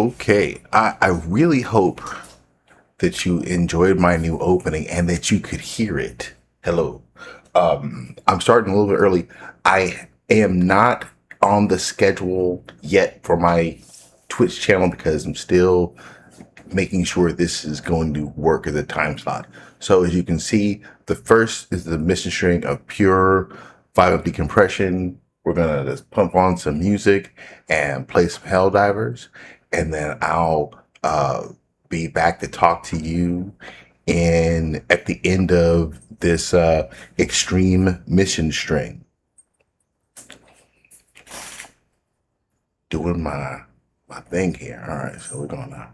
Okay, I really hope that you enjoyed my new opening and that you could hear it. Hello. I'm starting a little bit early. I am not on the schedule yet for my Twitch channel because I'm still making sure this is going to work as a time slot. So as you can see, the first is the mission string of pure 5 decompression. We're gonna just pump on some music and play some Helldivers, and then I'll be back to talk to you in at the end of this extreme mission string. Doing my thing here. All right, so we're gonna.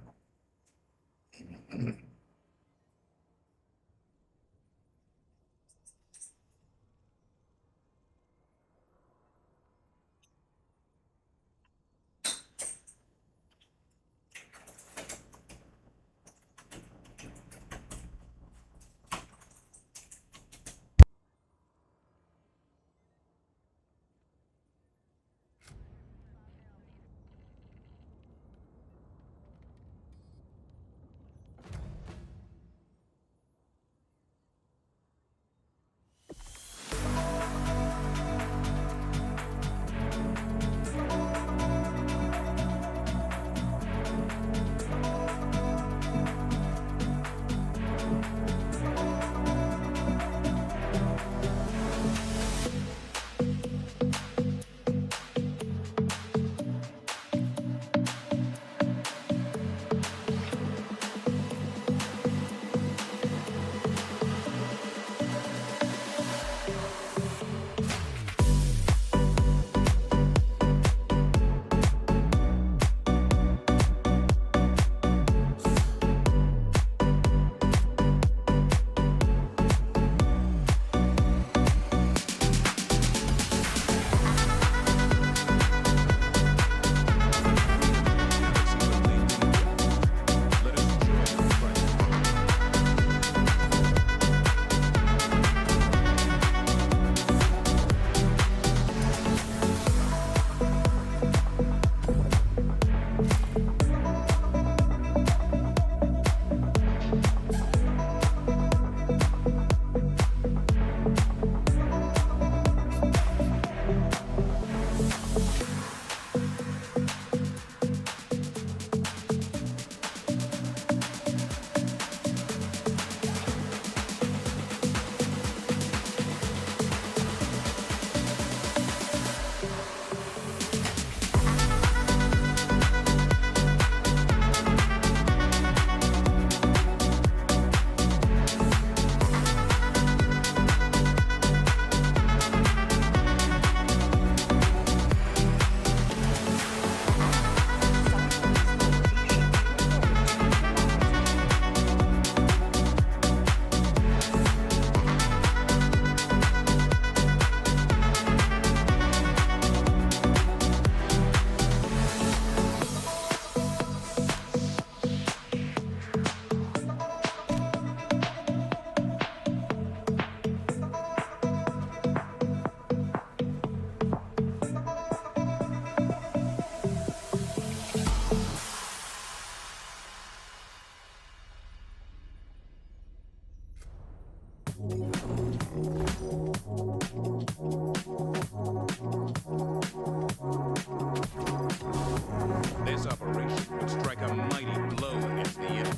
This operation would strike a mighty blow against the enemy.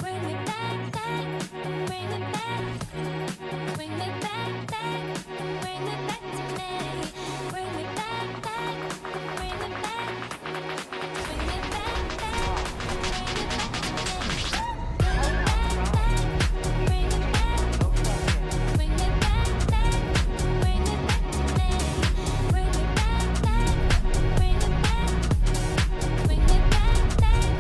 Bring it back, back, bring it back, bring it back, back, bring it back to me. Bring it back, back, bring it back, bring it back, back, bring it back to me. Bring it back, bring it back, back, bring it back to me. Bring it back, back, bring it back, bring it back, back.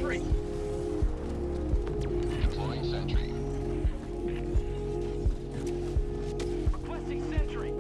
sentry. Deploying sentry. Requesting sentry.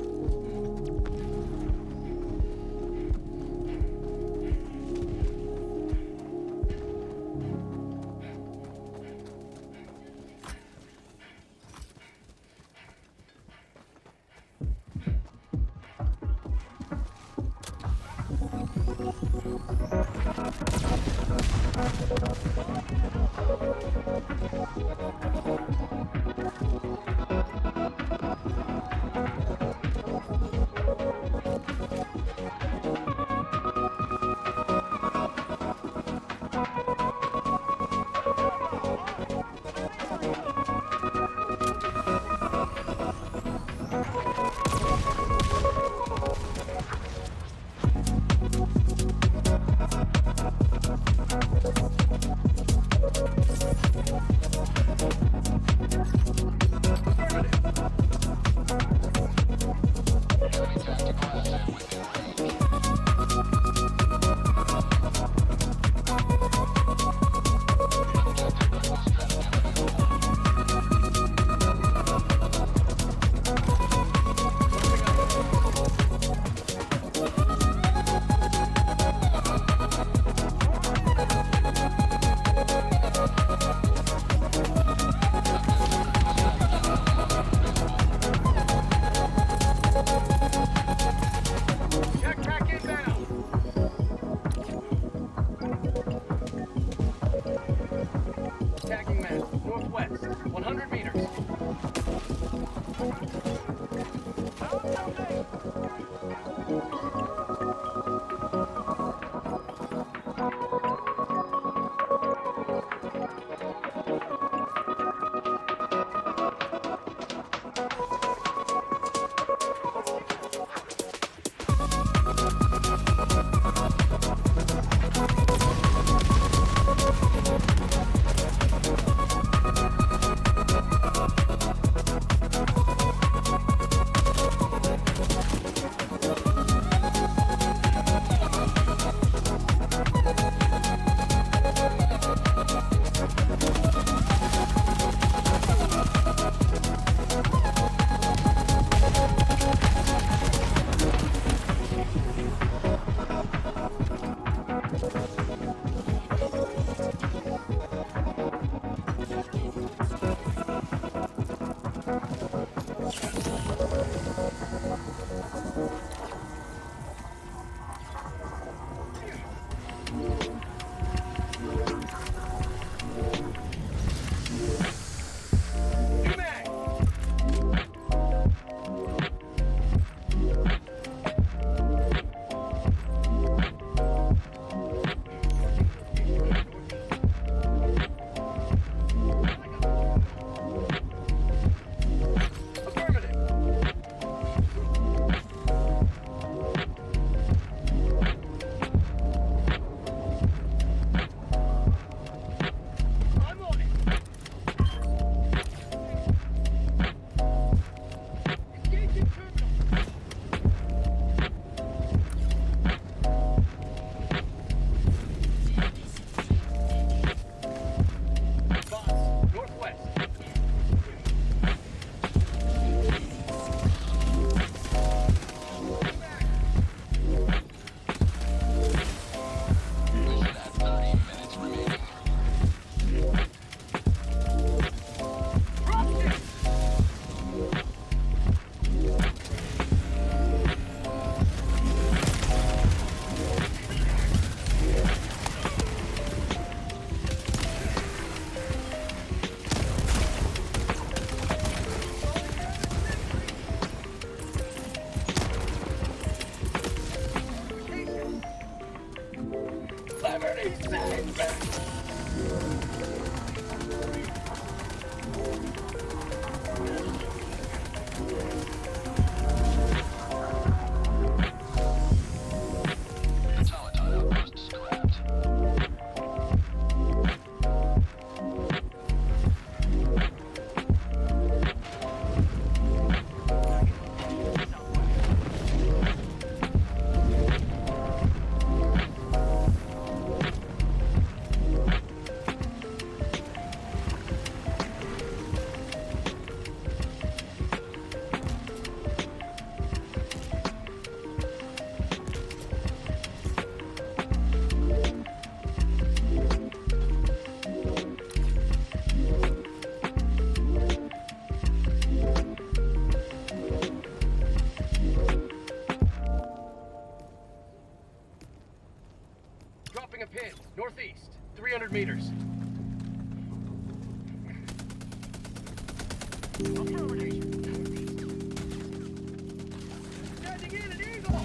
a pin, northeast, 300 meters. Affirmative. Standing in an eagle!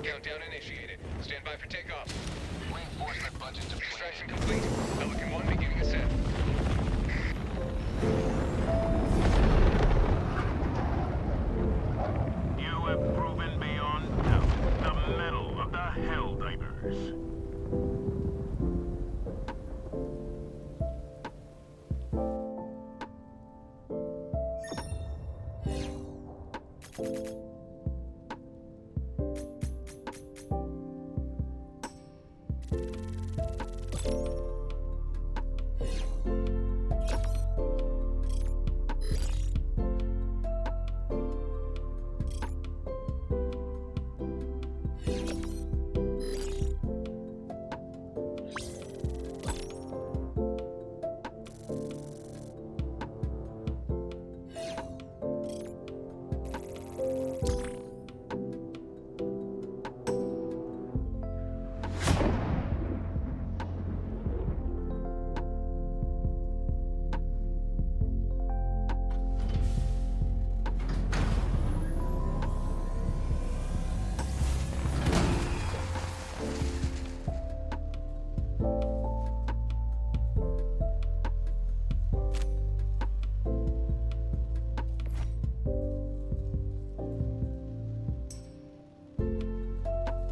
Countdown initiated. Stand by for takeoff. Reinforcement budget deployed. Extraction complete. Pelican 1 beginning ascent. You have proven beyond doubt the mettle of the Helldivers.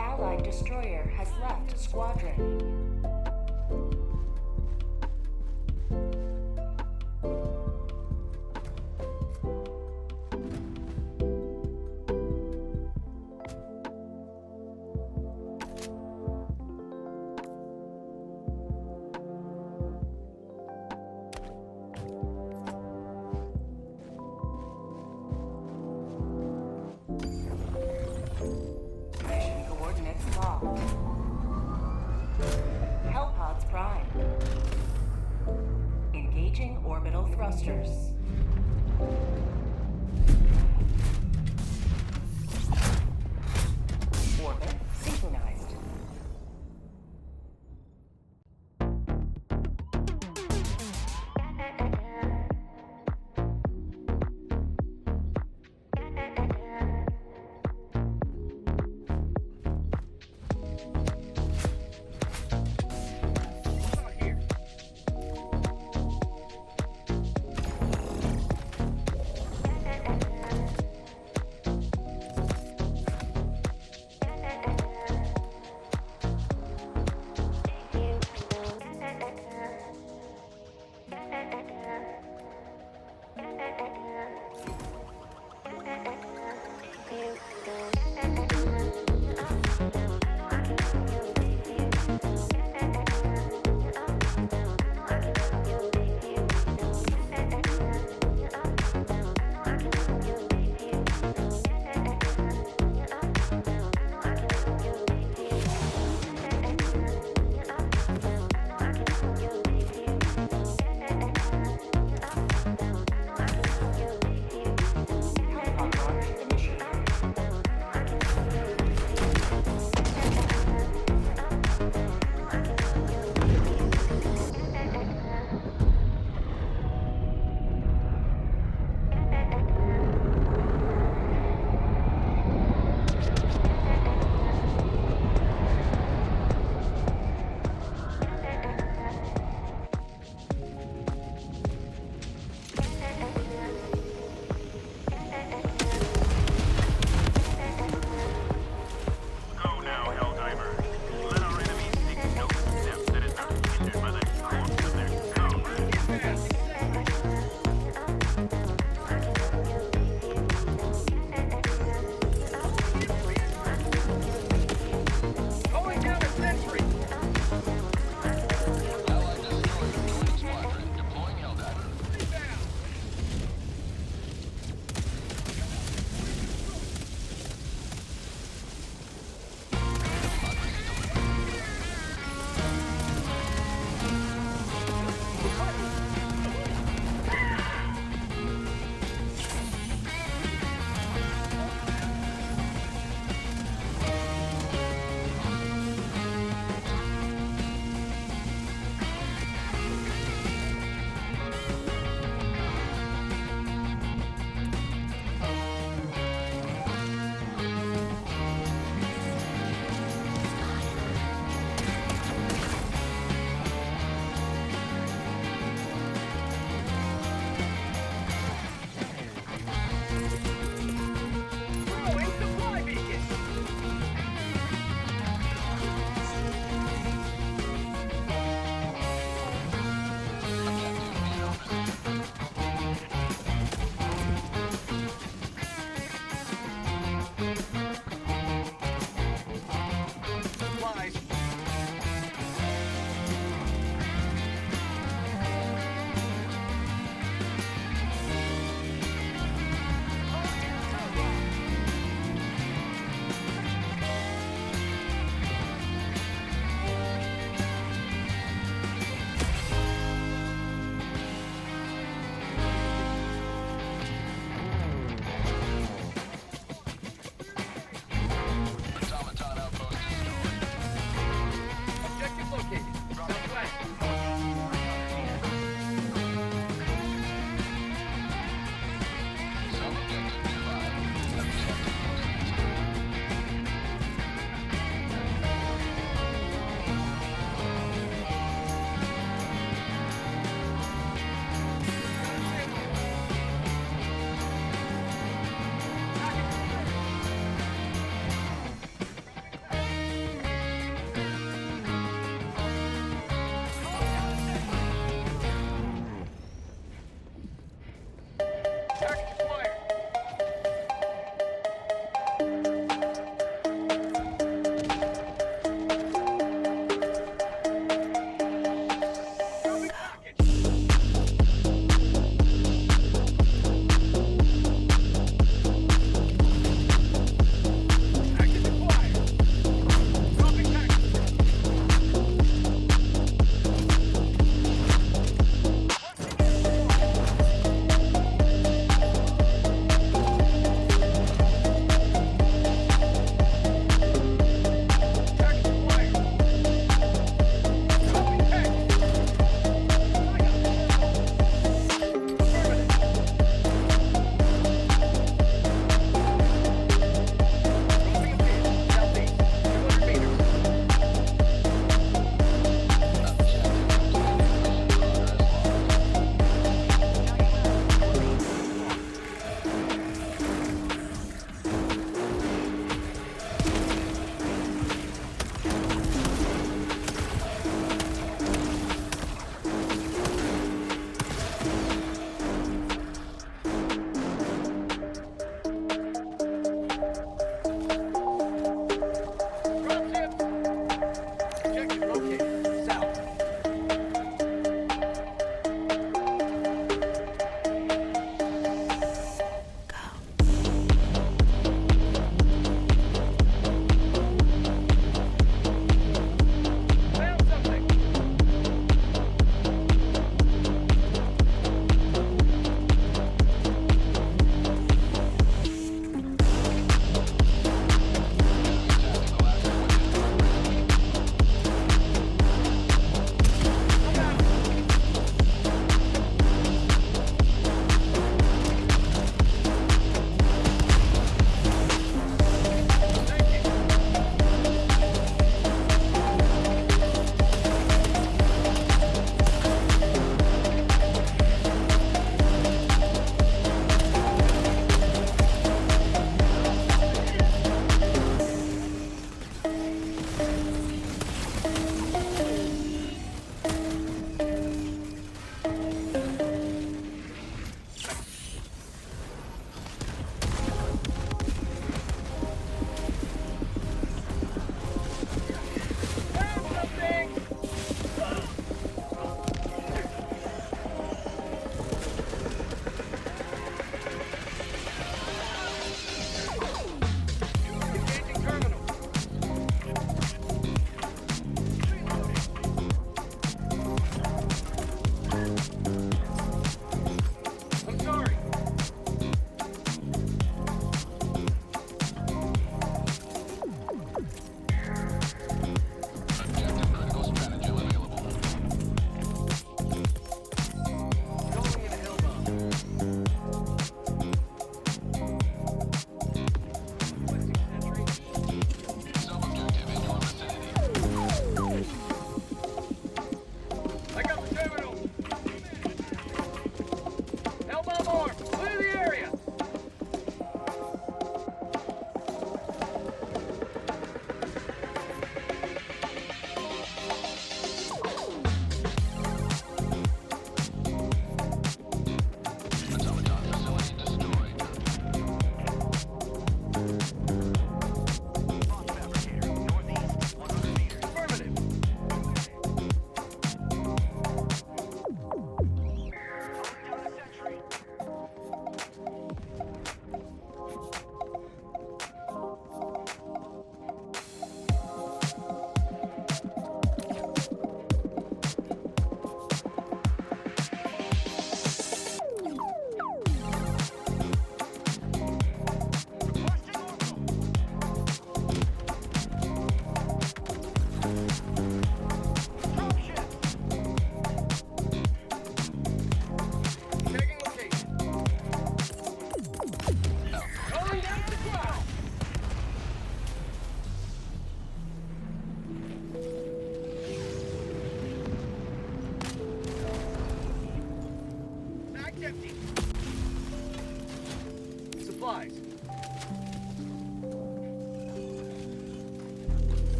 Allied destroyer has left squadron. Mission coordinates locked. Hellpods prime. Engaging orbital thrusters. Orbit synchronized. Not here.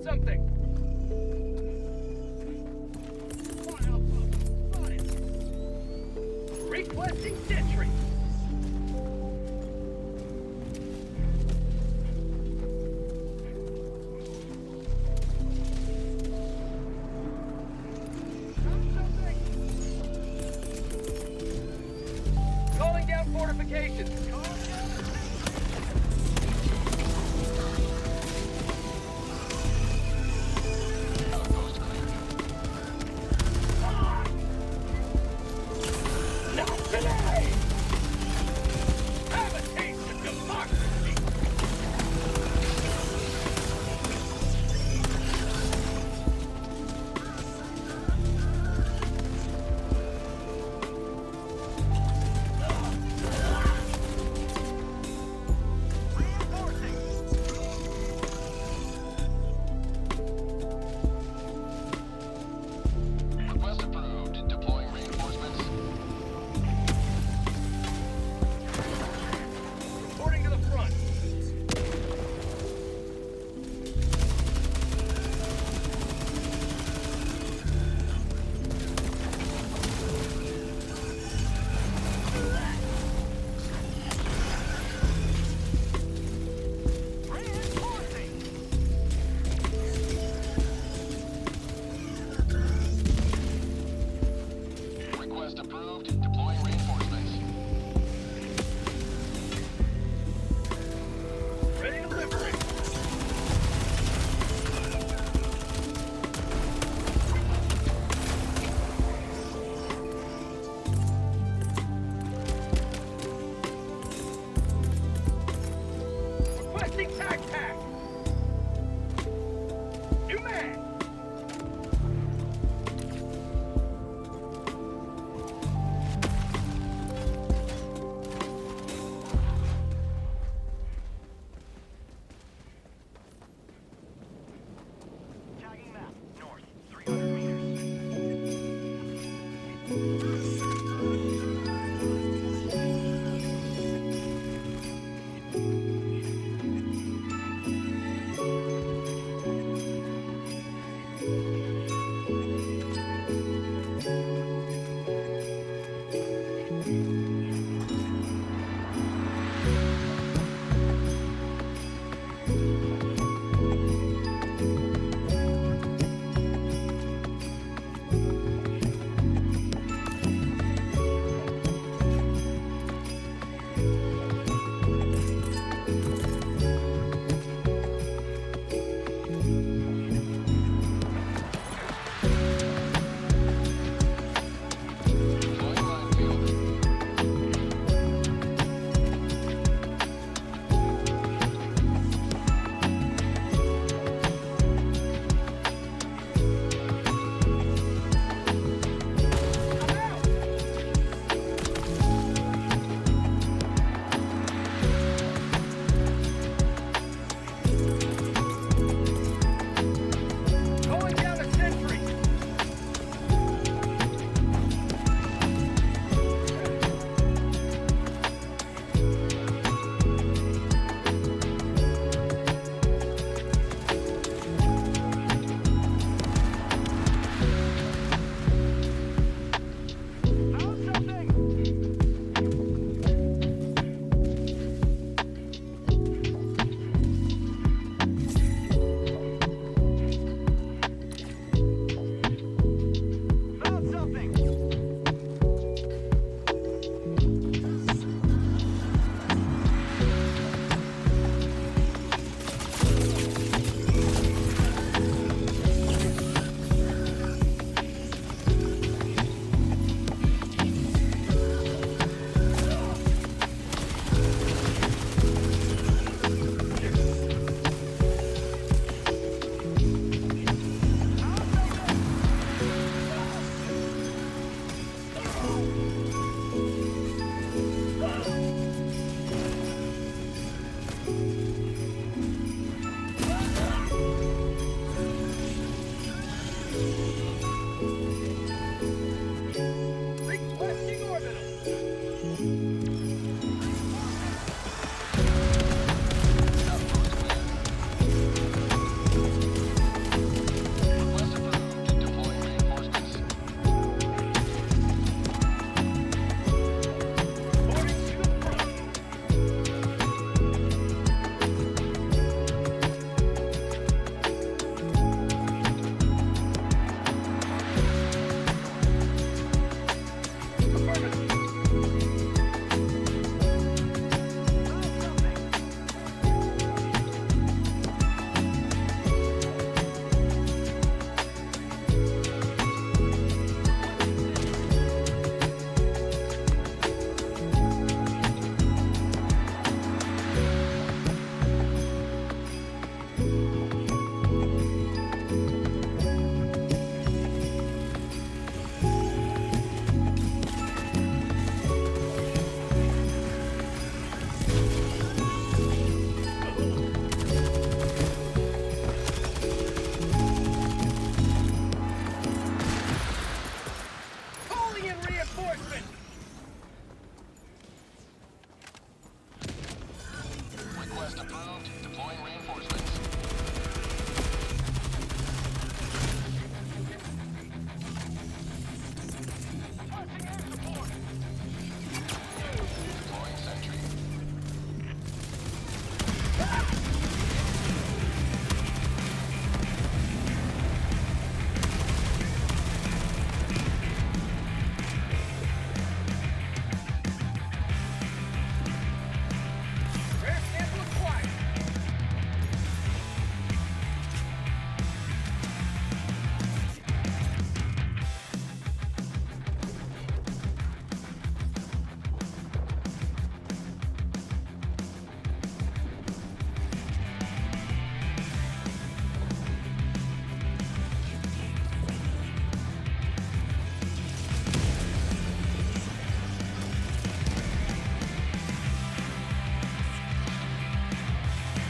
Found something. Requesting sentry. Calling down fortifications. Outpost cleared. Not today! Have a taste of democracy! Request approved. Deploying reinforcements. Reporting to the front. Request approved. Deploying reinforcements. Ready to liberate. Requesting tac pack. New man. Tagging map. North. 300 meters. Deploying minefield. Calling down a sentry. Found something. Found something. Requesting orbital. Outpost cleared. approved. Deploying reinforcements. Tossing air support. Deploying sentry. Rare sample acquired.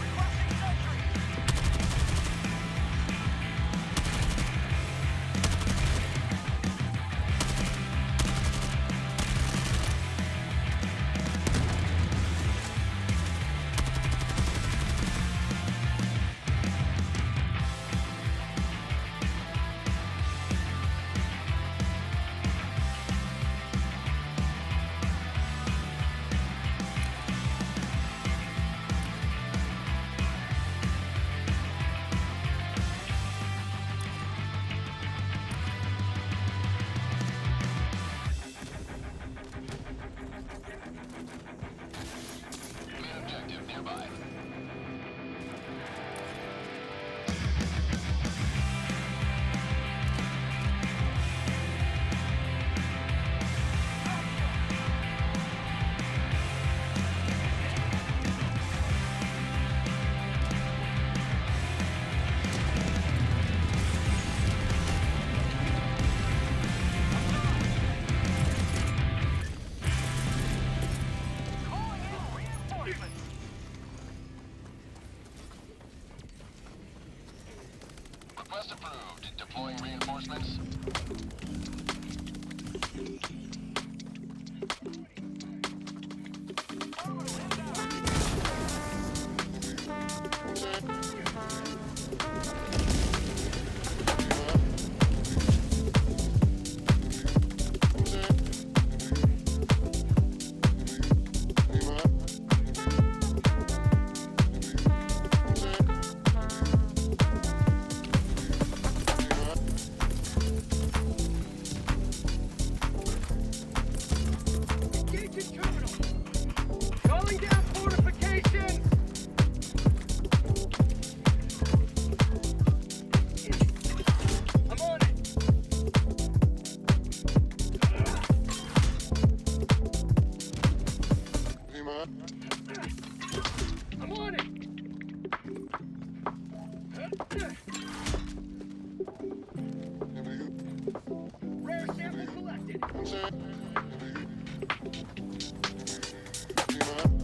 Requesting sentry. Main objective nearby. Calling in reinforcements. Request approved. Deploying reinforcements. Engaging terminal. Calling down fortifications. I'm on it. I'm on it. Rare sample collected.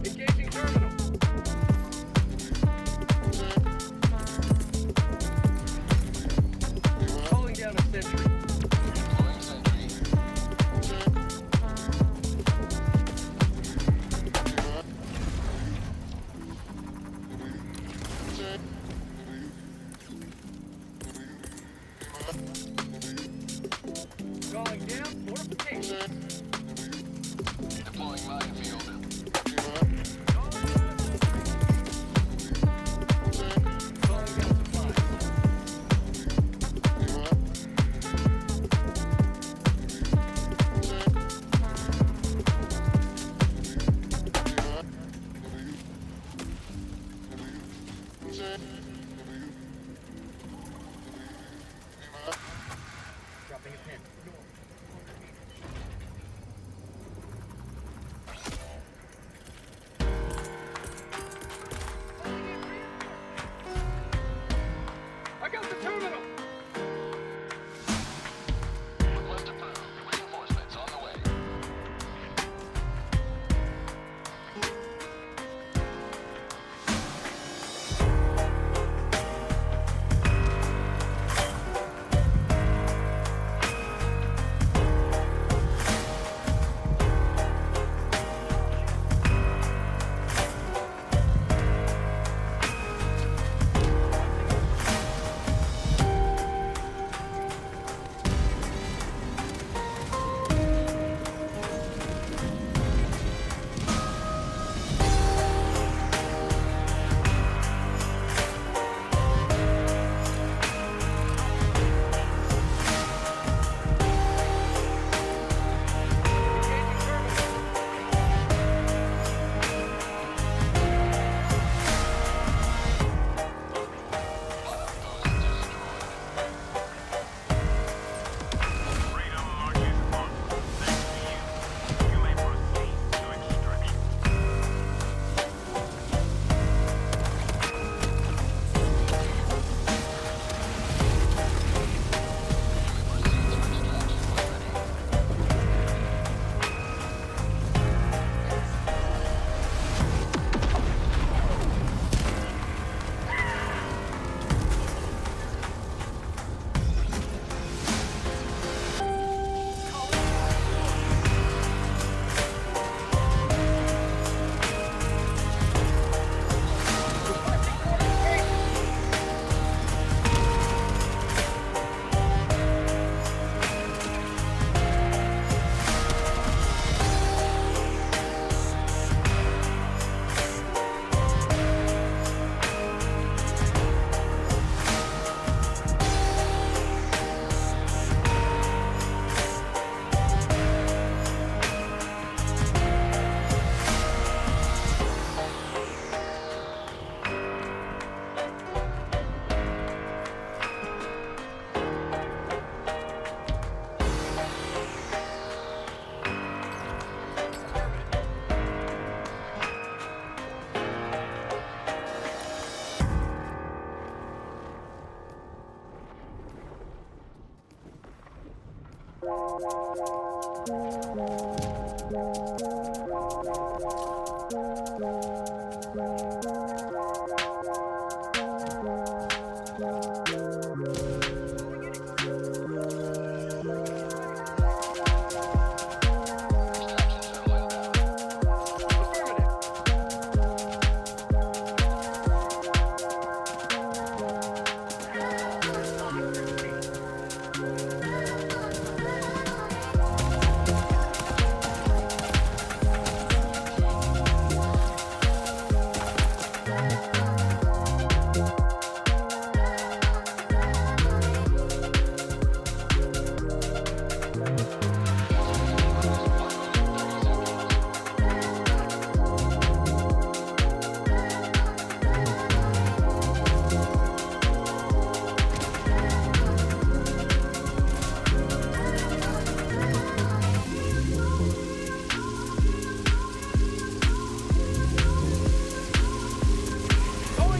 Engaging terminal. Calling down a sentry. Deploying sentry. Going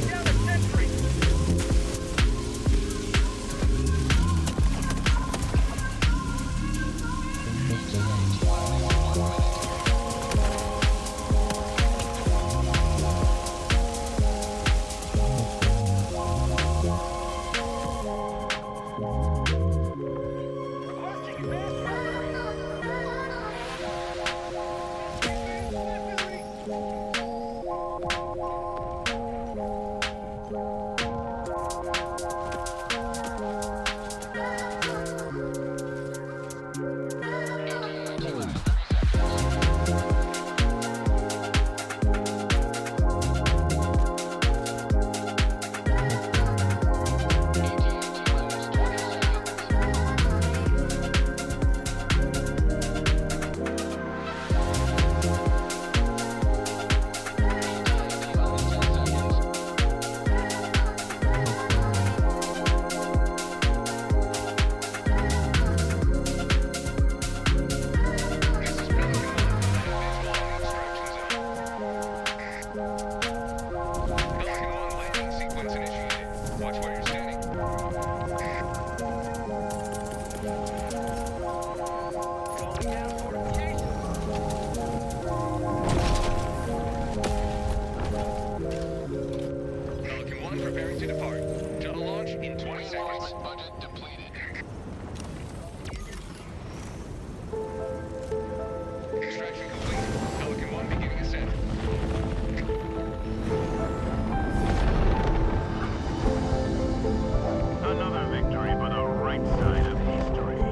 down a sentry. Requesting advanced artillery.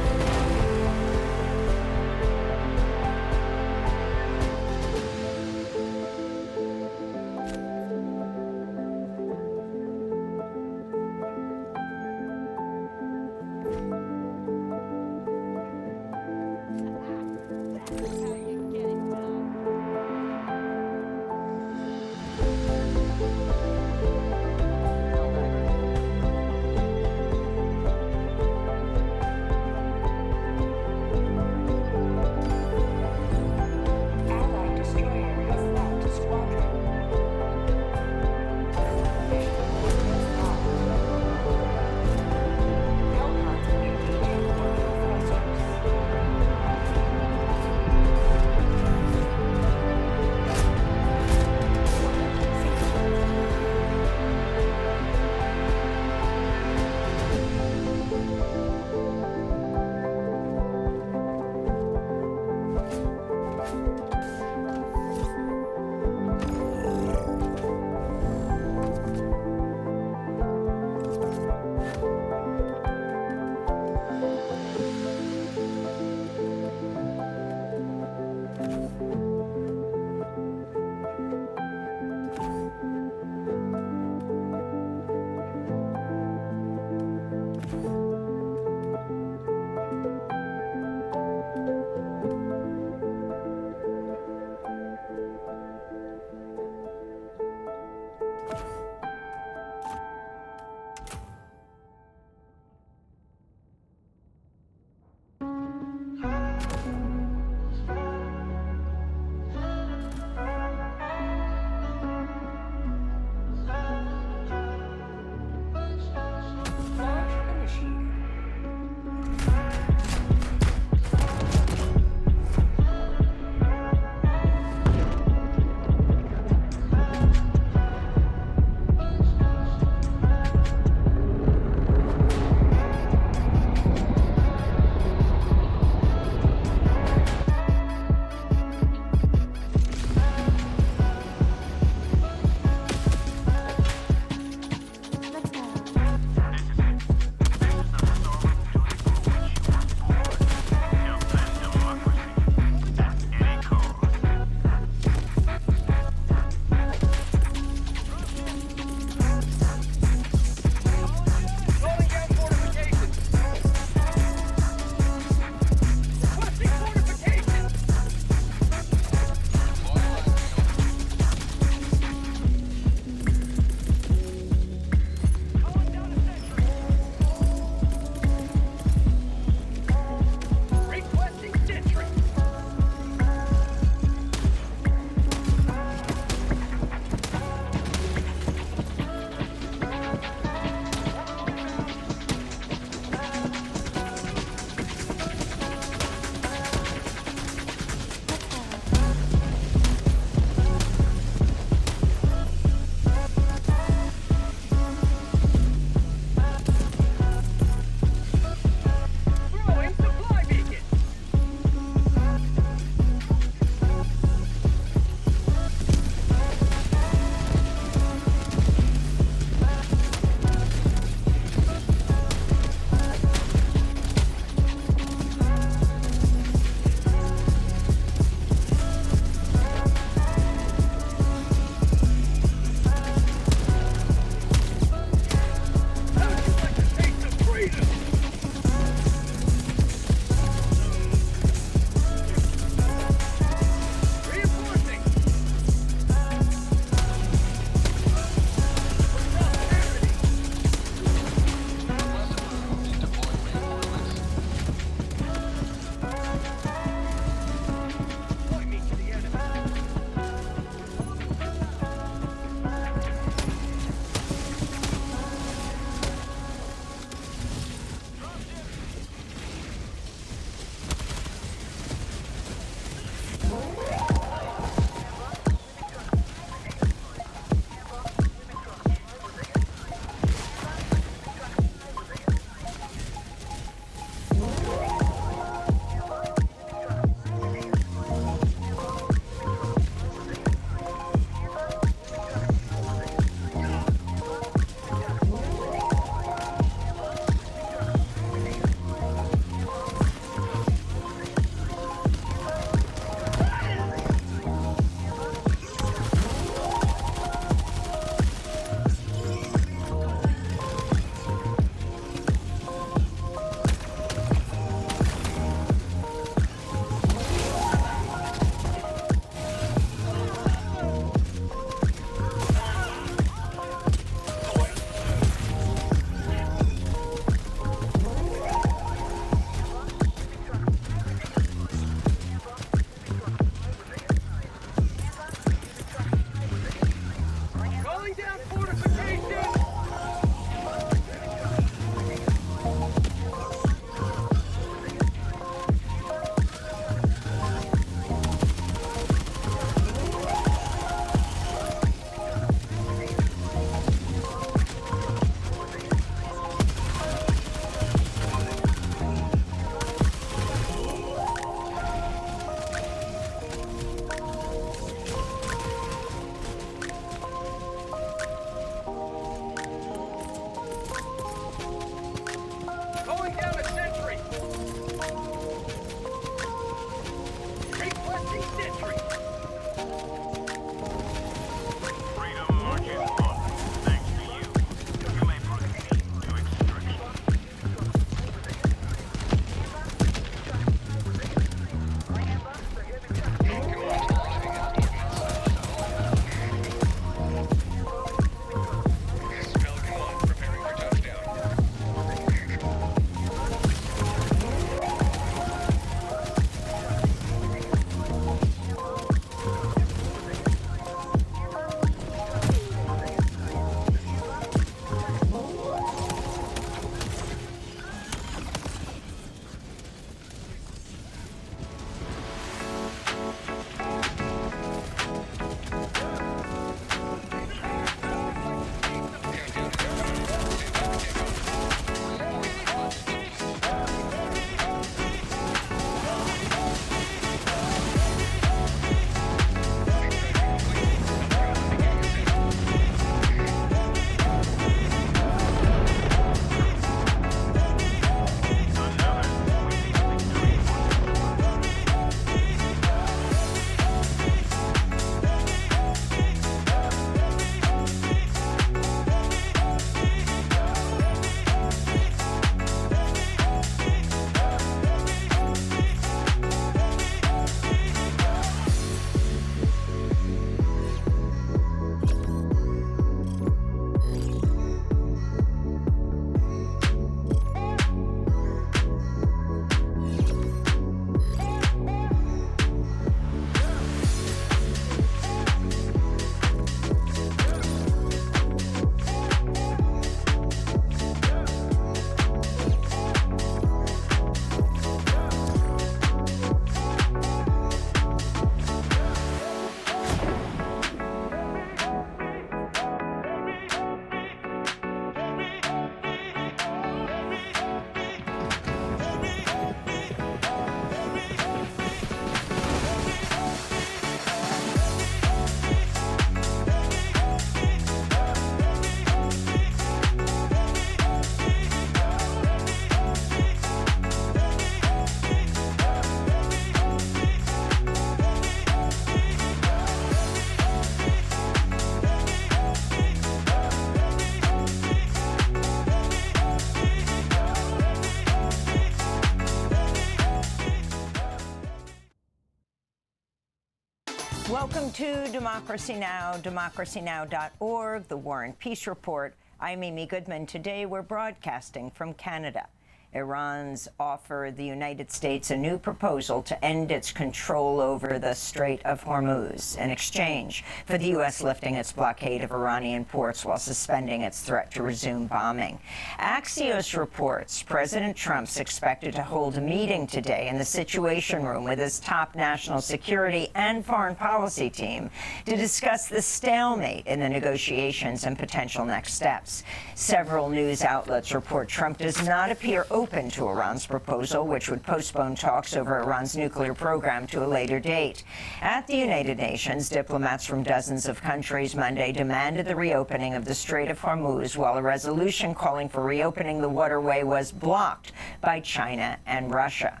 Welcome to Democracy Now!, democracynow.org, the War and Peace Report. I'm Amy Goodman. Today we're broadcasting from Canada. Iran's offered the United States a new proposal to end its control over the Strait of Hormuz in exchange for the U.S. lifting its blockade of Iranian ports while suspending its threat to resume bombing. Axios reports President Trump's expected to hold a meeting today in the Situation Room with his top national security and foreign policy team to discuss the stalemate in the negotiations and potential next steps. Several news outlets report Trump does not appear open to Iran's proposal, which would postpone talks over Iran's nuclear program to a later date. At the United Nations, diplomats from dozens of countries Monday demanded the reopening of the Strait of Hormuz, while a resolution calling for reopening the waterway was blocked by China and Russia.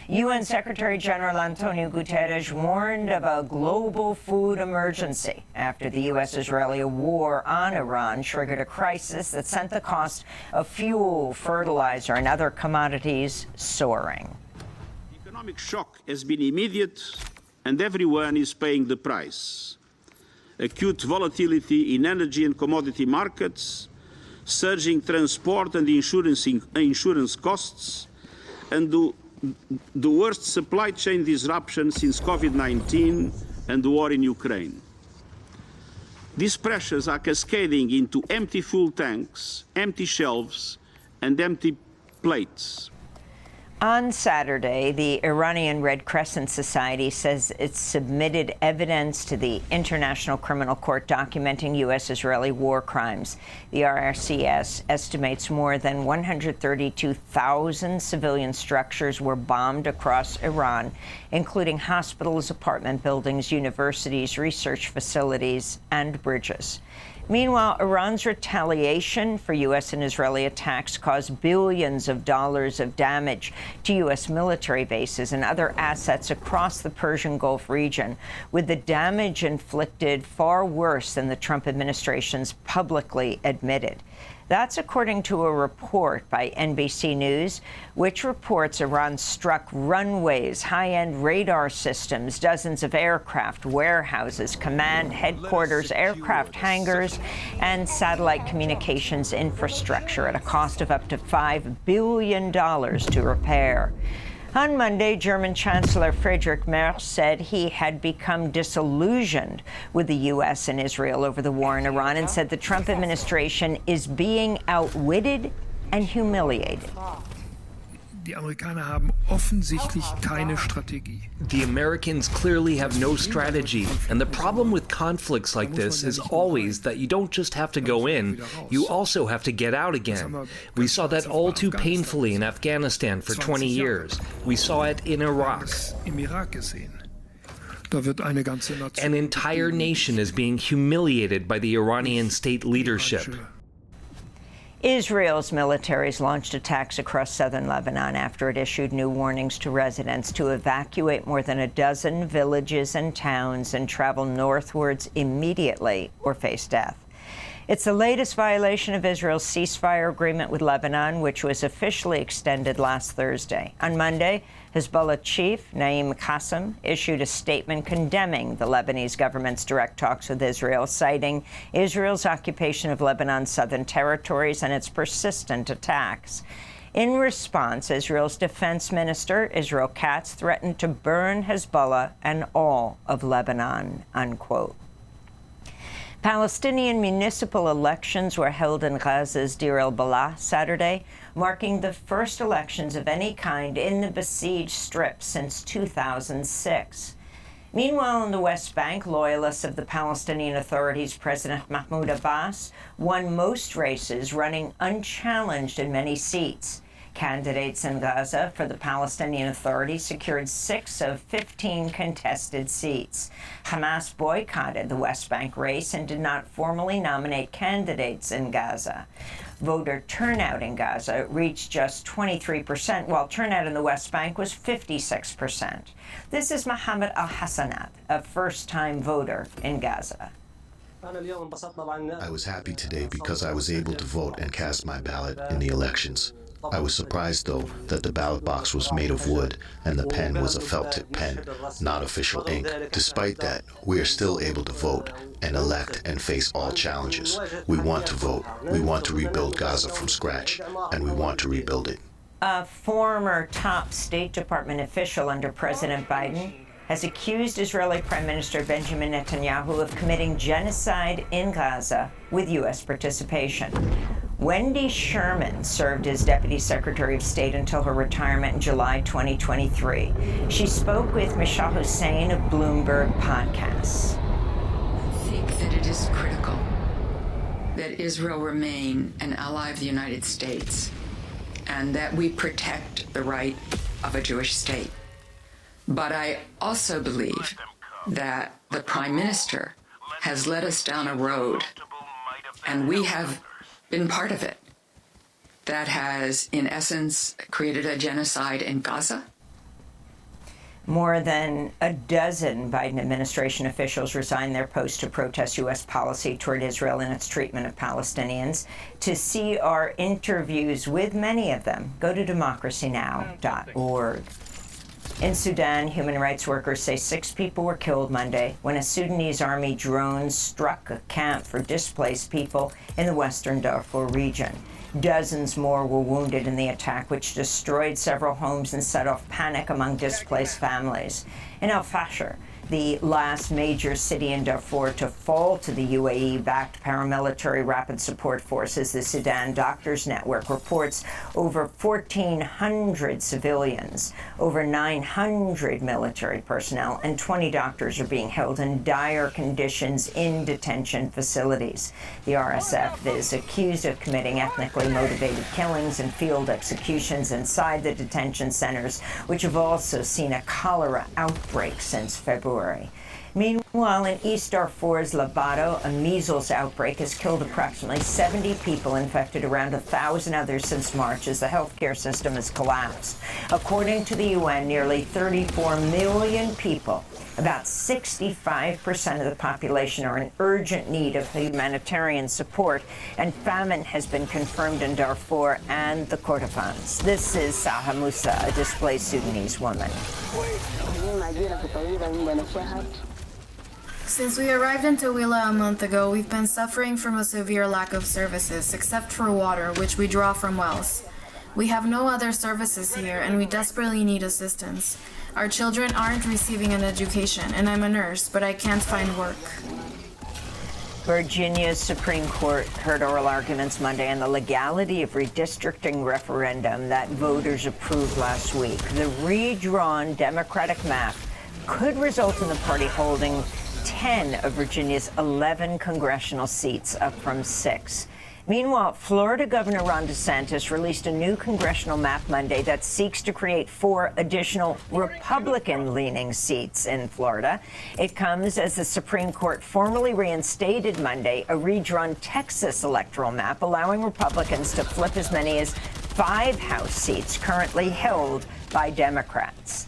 UN Secretary General Antonio Guterres warned of a global food emergency after the U.S.-Israeli war on Iran triggered a crisis that sent the cost of fuel, fertilizer, and other commodities soaring. The economic shock has been immediate, and everyone is paying the price. Acute volatility in energy and commodity markets, surging transport and insurance costs, and the worst supply chain disruption since COVID-19 and the war in Ukraine. These pressures are cascading into empty fuel tanks, empty shelves, and empty plates. On Saturday, the Iranian Red Crescent Society says it submitted evidence to the International Criminal Court documenting U.S.-Israeli war crimes. The IRCS estimates more than 132,000 civilian structures were bombed across Iran, including hospitals, apartment buildings, universities, research facilities, and bridges. Meanwhile, Iran's retaliation for U.S. and Israeli attacks caused billions of dollars of damage to U.S. military bases and other assets across the Persian Gulf region, with the damage inflicted far worse than the Trump administration's publicly admitted. That's according to a report by NBC News, which reports Iran struck runways, high-end radar systems, dozens of aircraft, warehouses, command headquarters, aircraft hangars, and satellite communications infrastructure at a cost of up to $5 billion to repair. On Monday, German Chancellor Friedrich Merz said he had become disillusioned with the U.S. and Israel over the war in Iran and said the Trump administration is being outwitted and humiliated. Die Amerikaner haben offensichtlich keine Strategie. The Americans clearly have no strategy, and the problem with conflicts like this is always that you don't just have to go in, you also have to get out again. We saw that all too painfully in Afghanistan for 20 years. We saw it in Iraq. Im Irak gesehen. Da wird eine ganze Nation. An entire nation is being humiliated by the Iranian state leadership. Israel's militaries launched attacks across southern Lebanon after it issued new warnings to residents to evacuate more than a dozen villages and towns and travel northwards immediately or face death. It's the latest violation of Israel's ceasefire agreement with Lebanon, which was officially extended last Thursday. On Monday, Hezbollah chief Naim Qassem issued a statement condemning the Lebanese government's direct talks with Israel, citing Israel's occupation of Lebanon's southern territories and its persistent attacks. In response, Israel's defense minister, Israel Katz, threatened to burn Hezbollah and all of Lebanon, unquote. Palestinian municipal elections were held in Gaza's Deir el-Balah Saturday, marking the first elections of any kind in the besieged strip since 2006. Meanwhile, in the West Bank, loyalists of the Palestinian Authority's President Mahmoud Abbas won most races, running unchallenged in many seats. Candidates in Gaza for the Palestinian Authority secured 6 of 15 contested seats. Hamas boycotted the West Bank race and did not formally nominate candidates in Gaza. Voter turnout in Gaza reached just 23%, while turnout in the West Bank was 56%. This is Mohammed Al-Hassanat, a first-time voter in Gaza. I was happy today because I was able to vote and cast my ballot in the elections. I was surprised, though, that the ballot box was made of wood and the pen was a felt-tip pen, not official ink. Despite that, we are still able to vote and elect and face all challenges. We want to vote. We want to rebuild Gaza from scratch, and we want to rebuild it. A former top State Department official under President Biden has accused Israeli Prime Minister Benjamin Netanyahu of committing genocide in Gaza with U.S. participation. Wendy Sherman served as Deputy Secretary of State until her retirement in July 2023. She spoke with Michelle Hussein of Bloomberg Podcasts. I think that it is critical that Israel remain an ally of the United States and that we protect the right of a Jewish state. But I also believe that the Prime Minister has led us down a road, and we have been part of it, that has, in essence, created a genocide in Gaza. More than a dozen Biden administration officials resigned their posts to protest U.S. policy toward Israel and its treatment of Palestinians. To see our interviews with many of them, go to democracynow.org. In Sudan, human rights workers say 6 people were killed Monday when a Sudanese army drone struck a camp for displaced people in the western Darfur region. Dozens more were wounded in the attack, which destroyed several homes and set off panic among displaced families. In El Fasher, the last major city in Darfur to fall to the UAE-backed paramilitary rapid support forces, the Sudan Doctors Network reports over 1,400 civilians, over 900 military personnel, and 20 doctors are being held in dire conditions in detention facilities. The RSF is accused of committing ethnically motivated killings and field executions inside the detention centers, which have also seen a cholera outbreak since February. Meanwhile, in East Darfur's Labado, a measles outbreak has killed approximately 70 people, infected around 1,000 others since March as the healthcare system has collapsed. According to the UN, nearly 34 million people, about 65% of the population, are in urgent need of humanitarian support, and famine has been confirmed in Darfur and the Kordofans. This is Saha Musa, a displaced Sudanese woman. Since we arrived in Tawila a month ago, we've been suffering from a severe lack of services, except for water, which we draw from wells. We have no other services here, and we desperately need assistance. Our children aren't receiving an education, and I'm a nurse, but I can't find work. Virginia's Supreme Court heard oral arguments Monday on the legality of redistricting referendum that voters approved last week. The redrawn Democratic map could result in the party holding 10 of Virginia's 11 congressional seats, up from 6. Meanwhile, Florida Governor Ron DeSantis released a new congressional map Monday that seeks to create 4 additional Republican-leaning seats in Florida. It comes as the Supreme Court formally reinstated Monday a redrawn Texas electoral map, allowing Republicans to flip as many as 5 House seats currently held by Democrats.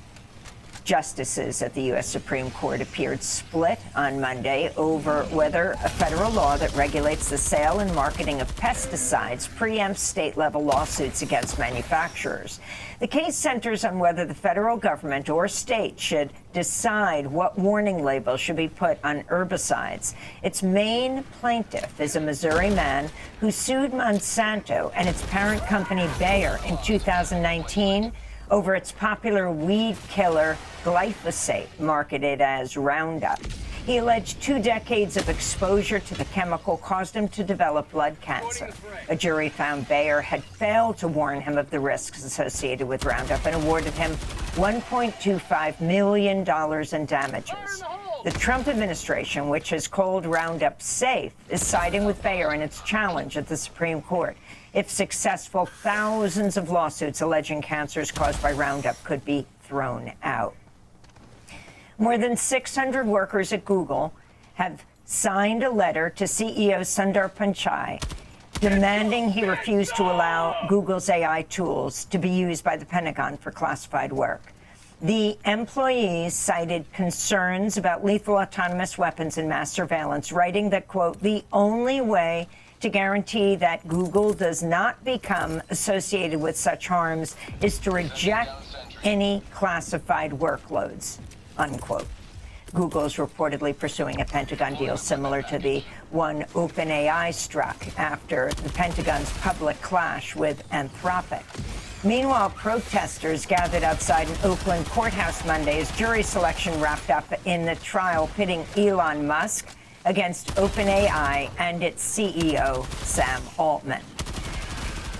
Justices at the U.S. Supreme Court appeared split on Monday over whether a federal law that regulates the sale and marketing of pesticides preempts state-level lawsuits against manufacturers. The case centers on whether the federal government or state should decide what warning labels should be put on herbicides. Its main plaintiff is a Missouri man who sued Monsanto and its parent company Bayer in 2019 over its popular weed killer glyphosate, marketed as Roundup. He alleged 2 decades of exposure to the chemical caused him to develop blood cancer. A jury found Bayer had failed to warn him of the risks associated with Roundup and awarded him $1.25 million in damages. The Trump administration, which has called Roundup safe, is siding with Bayer in its challenge at the Supreme Court. If successful, thousands of lawsuits alleging cancers caused by Roundup could be thrown out. More than 600 workers at Google have signed a letter to CEO Sundar Pichai demanding he refuse to allow Google's AI tools to be used by the Pentagon for classified work. The employees cited concerns about lethal autonomous weapons and mass surveillance, writing that, quote, the only way to guarantee that Google does not become associated with such harms is to reject any classified workloads, unquote. Google is reportedly pursuing a Pentagon deal similar to the one OpenAI struck after the Pentagon's public clash with Anthropic. Meanwhile, protesters gathered outside an Oakland courthouse Monday as jury selection wrapped up in the trial pitting Elon Musk against OpenAI and its CEO, Sam Altman.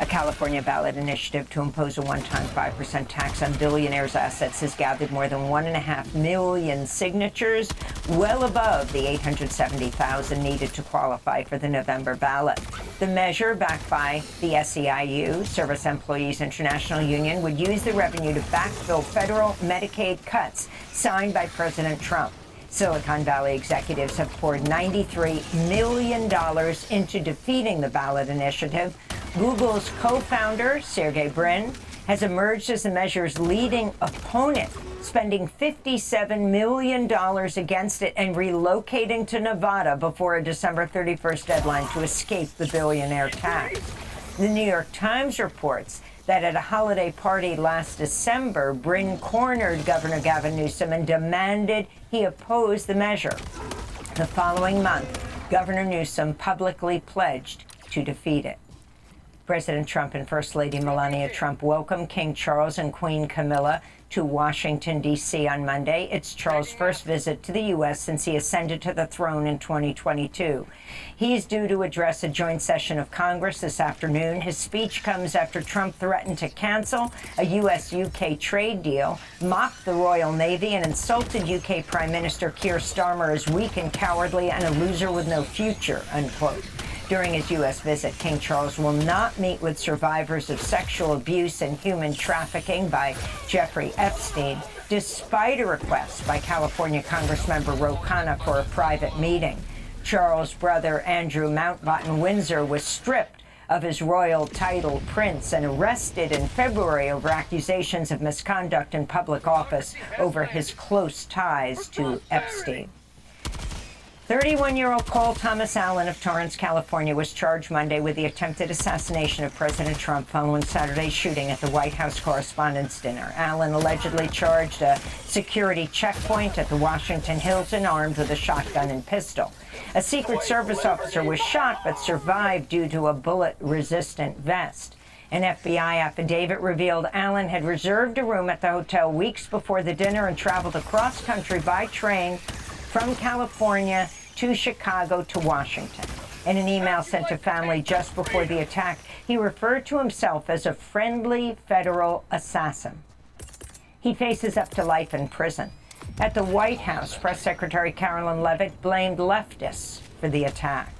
A California ballot initiative to impose a one-time 5% tax on billionaires' assets has gathered more than 1.5 million signatures, well above the 870,000 needed to qualify for the November ballot. The measure, backed by the SEIU, Service Employees International Union, would use the revenue to backfill federal Medicaid cuts signed by President Trump. Silicon Valley executives have poured $93 million into defeating the ballot initiative. Google's co-founder, Sergey Brin, has emerged as the measure's leading opponent, spending $57 million against it and relocating to Nevada before a December 31st deadline to escape the billionaire tax. The New York Times reports that at a holiday party last December, Brin cornered Governor Gavin Newsom and demanded he oppose the measure. The following month, Governor Newsom publicly pledged to defeat it. President Trump and First Lady Melania Trump welcomed King Charles and Queen Camilla to Washington, D.C. on Monday. It's Charles' first visit to the U.S. since he ascended to the throne in 2022. He's due to address a joint session of Congress this afternoon. His speech comes after Trump threatened to cancel a U.S.-UK trade deal, mocked the Royal Navy, and insulted U.K. Prime Minister Keir Starmer as weak and cowardly and a loser with no future, unquote. During his U.S. visit, King Charles will not meet with survivors of sexual abuse and human trafficking by Jeffrey Epstein, despite a request by California Congressmember Ro Khanna for a private meeting. Charles' brother Andrew Mountbatten Windsor was stripped of his royal title, Prince, and arrested in February over accusations of misconduct in public office over his close ties to Epstein. 31-year-old Cole Thomas Allen of Torrance, California, was charged Monday with the attempted assassination of President Trump following Saturday's shooting at the White House Correspondents' Dinner. Allen allegedly charged a security checkpoint at the Washington Hilton armed with a shotgun and pistol. A Secret Service officer was shot but survived due to a bullet-resistant vest. An FBI affidavit revealed Allen had reserved a room at the hotel weeks before the dinner and traveled across country by train from California to Chicago to Washington. In an email sent to family just before the attack, he referred to himself as a friendly federal assassin. He faces up to life in prison. At the White House, Press Secretary Carolyn Levitt blamed leftists for the attack.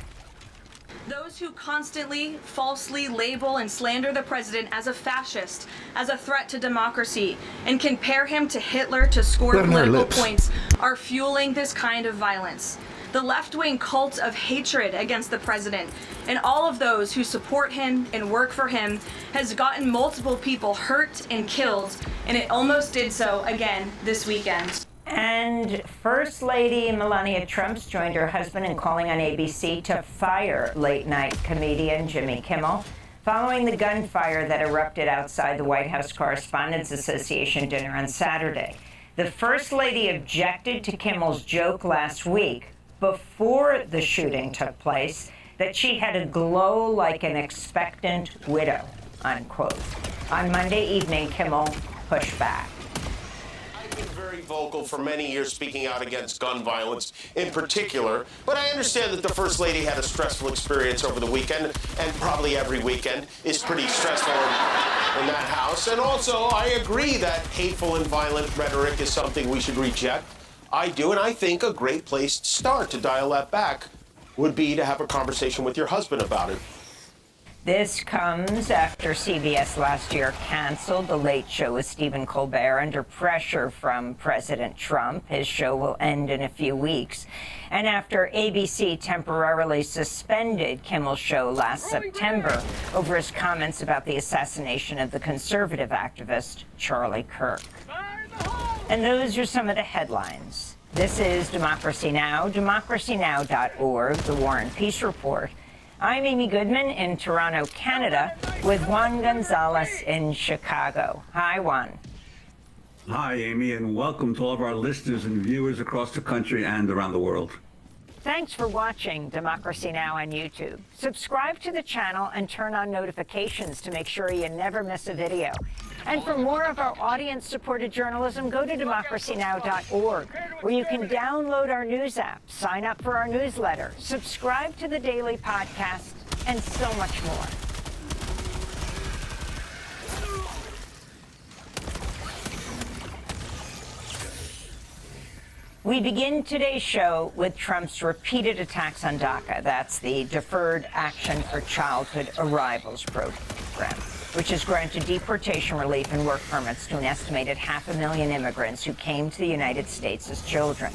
Those who constantly falsely label and slander the president as a fascist, as a threat to democracy, and compare him to Hitler to score political points are fueling this kind of violence. The left-wing cult of hatred against the president and all of those who support him and work for him has gotten multiple people hurt and killed, and it almost did so again this weekend. And First Lady Melania Trump joined her husband in calling on ABC to fire late-night comedian Jimmy Kimmel following the gunfire that erupted outside the White House Correspondents' Association dinner on Saturday. The First Lady objected to Kimmel's joke last week, before the shooting took place, that she had a glow like an expectant widow, unquote. On Monday evening, Kimmel pushed back. Been very vocal for many years speaking out against gun violence in particular, but I understand that the First Lady had a stressful experience over the weekend, and probably every weekend is pretty stressful in that house. And also, I agree that hateful and violent rhetoric is something we should reject. I do, and I think a great place to start to dial that back would be to have a conversation with your husband about it. This comes after CBS last year canceled The Late Show with Stephen Colbert under pressure from President Trump. His show will end in a few weeks. And after ABC temporarily suspended Kimmel's show last September over his comments about the assassination of the conservative activist Charlie Kirk. And those are some of the headlines. This is Democracy Now!, democracynow.org, The War and Peace Report. I'm Amy Goodman in Toronto, Canada, with Juan Gonzalez in Chicago. Hi, Juan. Hi, Amy, and welcome to all of our listeners and viewers across the country and around the world. Thanks for watching Democracy Now! On YouTube. Subscribe to the channel and turn on notifications to make sure you never miss a video. And for more of our audience-supported journalism, go to democracynow.org, where you can download our news app, sign up for our newsletter, subscribe to the daily podcast, and so much more. We begin today's show with Trump's repeated attacks on DACA. That's the Deferred Action for Childhood Arrivals program, which has granted deportation relief and work permits to an estimated 500,000 immigrants who came to the United States as children.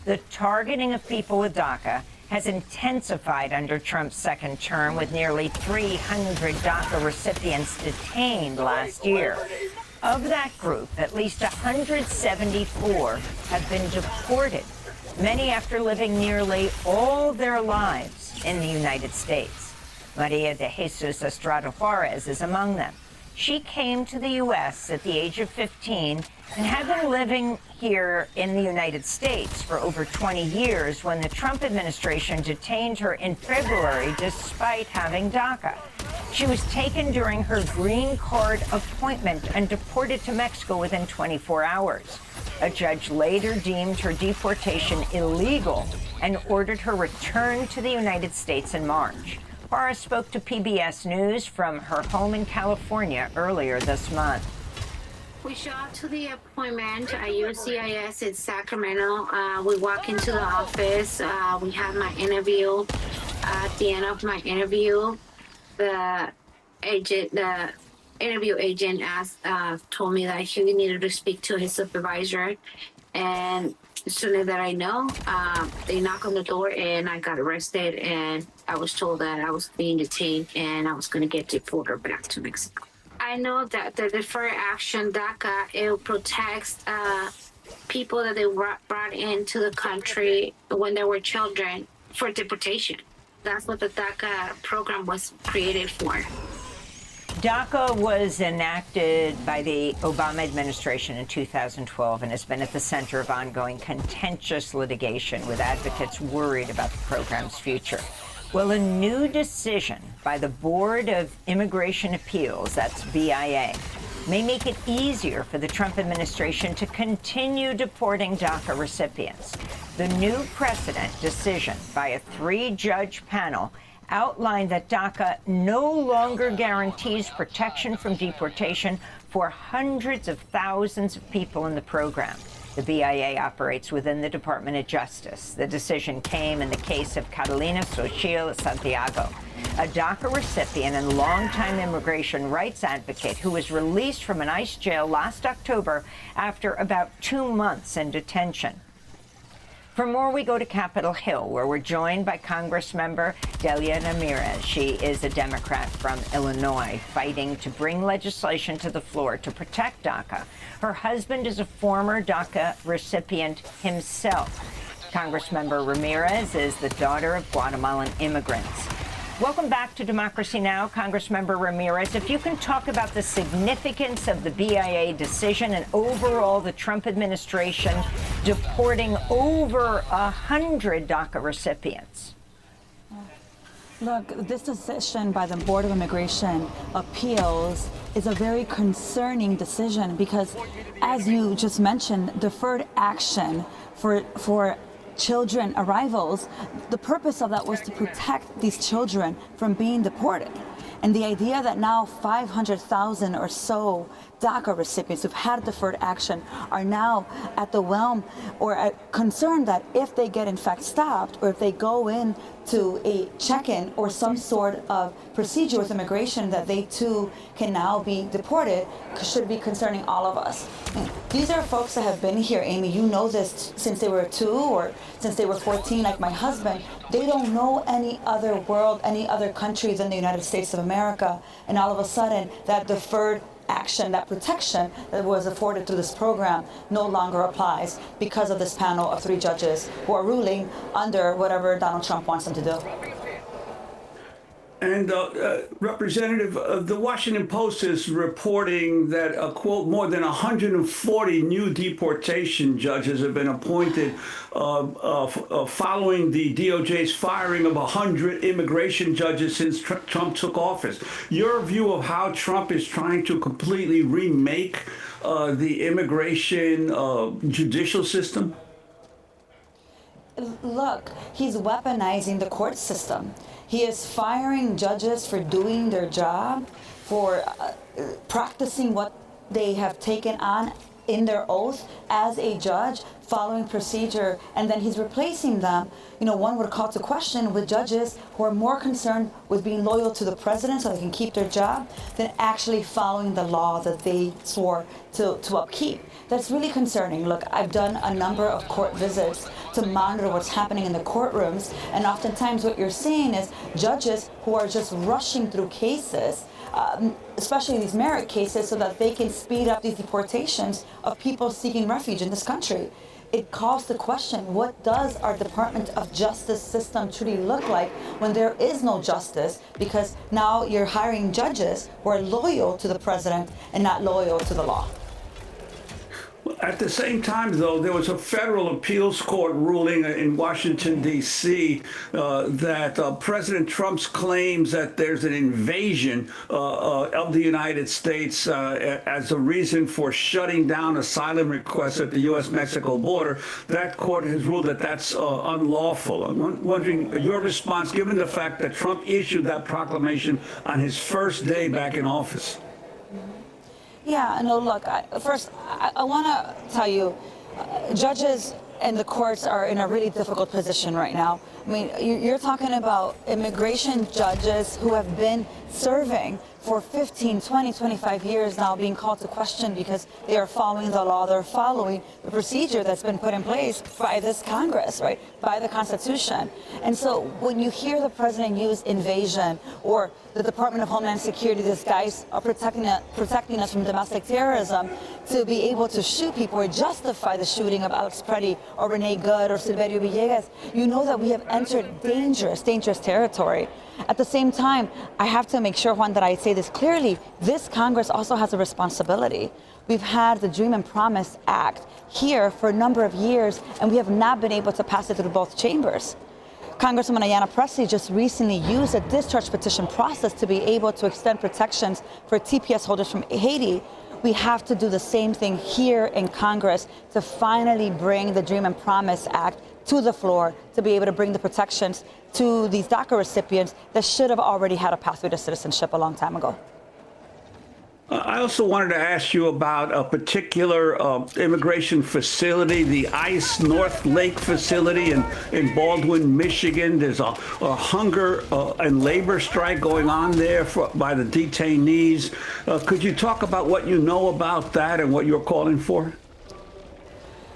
The targeting of people with DACA has intensified under Trump's second term, with nearly 300 DACA recipients detained last year. Of that group, at least 174 have been deported, many after living nearly all their lives in the United States. Maria de Jesus Estrada Juarez is among them. She came to the U.S. at the age of 15 and had been living here in the United States for over 20 years when the Trump administration detained her in February despite having DACA. She was taken during her green card appointment and deported to Mexico within 24 hours. A judge later deemed her deportation illegal and ordered her return to the United States in March. Juarez spoke to PBS News from her home in California earlier this month. We show up to the appointment at USCIS in Sacramento. We walk into the office. We have my interview. At the end of my interview, the interview agent told me that he needed to speak to his supervisor. And as soon as that I know, they knocked on the door and I got arrested, and I was told that I was being detained and I was going to get deported back to Mexico. I know that the Deferred Action DACA, it protects people that they brought into the country when they were children for deportation. That's what the DACA program was created for. DACA was enacted by the Obama administration in 2012 and has been at the center of ongoing contentious litigation, with advocates worried about the program's future. Well, a new decision by the Board of Immigration Appeals, that's BIA, may make it easier for the Trump administration to continue deporting DACA recipients. The new precedent decision by a 3-judge panel outlined that DACA no longer guarantees protection from deportation for hundreds of thousands of people in the program. The BIA operates within the Department of Justice. The decision came in the case of Catalina Xochitl Santiago, a DACA recipient and longtime immigration rights advocate who was released from an ICE jail last October after about 2 months in detention. For more, we go to Capitol Hill, where we're joined by Congressmember Delia Ramirez. She is a Democrat from Illinois, fighting to bring legislation to the floor to protect DACA. Her husband is a former DACA recipient himself. Congressmember Ramirez is the daughter of Guatemalan immigrants. Welcome back to Democracy Now!, Congressmember Ramirez. If you can talk about the significance of the BIA decision and overall the Trump administration deporting over 100 DACA recipients. Look, this decision by the Board of Immigration Appeals is a very concerning decision because, as you just mentioned, deferred action for children arrivals, the purpose of that was to protect these children from being deported. And the idea that now 500,000 or so DACA recipients who've had deferred action are now at the realm or concerned that if they get in fact stopped or if they go in to a check-in or some sort of procedure with immigration that they too can now be deported should be concerning all of us. These are folks that have been here, Amy, you know this, since they were 2 or since they were 14, like my husband. They don't know any other world, any other country than the United States of America. And all of a sudden, that deferred action, that protection that was afforded through this program no longer applies because of this panel of 3 judges who are ruling under whatever Donald Trump wants them to do. And Representative, the Washington Post is reporting that, quote, more than 140 new deportation judges have been appointed following the DOJ's firing of 100 immigration judges since Trump took office. Your view of how Trump is trying to completely remake the immigration judicial system? Look, he's weaponizing the court system. He is firing judges for doing their job, for practicing what they have taken on in their oath as a judge, following procedure, and then he's replacing them, one would call to question, with judges who are more concerned with being loyal to the president so they can keep their job than actually following the law that they swore to upkeep. That's really concerning. Look, I've done a number of court visits to monitor what's happening in the courtrooms, and oftentimes what you're seeing is judges who are just rushing through cases, especially these merit cases, so that they can speed up these deportations of people seeking refuge in this country. It calls to question, what does our Department of Justice system truly look like when there is no justice? Because now you're hiring judges who are loyal to the president and not loyal to the law. At the same time, though, there was a federal appeals court ruling in Washington, D.C. That President Trump's claims that there's an invasion of the United States as a reason for shutting down asylum requests at the U.S.-Mexico border, that court has ruled that that's unlawful. I'm wondering your response, given the fact that Trump issued that proclamation on his first day back in office. Yeah, no, look, first, I want to tell you, judges and the courts are in a really difficult position right now. I mean, you're talking about immigration judges who have been serving for 15, 20, 25 years now being called to question because they are following the law, they're following the procedure that's been put in place by this Congress, right, by the Constitution. And so when you hear the president use invasion or the Department of Homeland Security, this guys are protecting us from domestic terrorism, to be able to shoot people or justify the shooting of Alex Preddy or Renee Good or Silverio Villegas, you know that we have entered dangerous territory. At the same time, I have to make sure, Juan, that I say this clearly. This Congress also has a responsibility. We've had the Dream and Promise Act here for a number of years, and we have not been able to pass it through both chambers. Congresswoman Ayanna Pressley just recently used a discharge petition process to be able to extend protections for TPS holders from Haiti. We have to do the same thing here in Congress to finally bring the Dream and Promise Act to the floor, to be able to bring the protections to these DACA recipients that should have already had a pathway to citizenship a long time ago. I also wanted to ask you about a particular immigration facility, the ICE North Lake facility in Baldwin, Michigan. There's a hunger and labor strike going on there by the detainees. Could you talk about what you know about that and what you're calling for?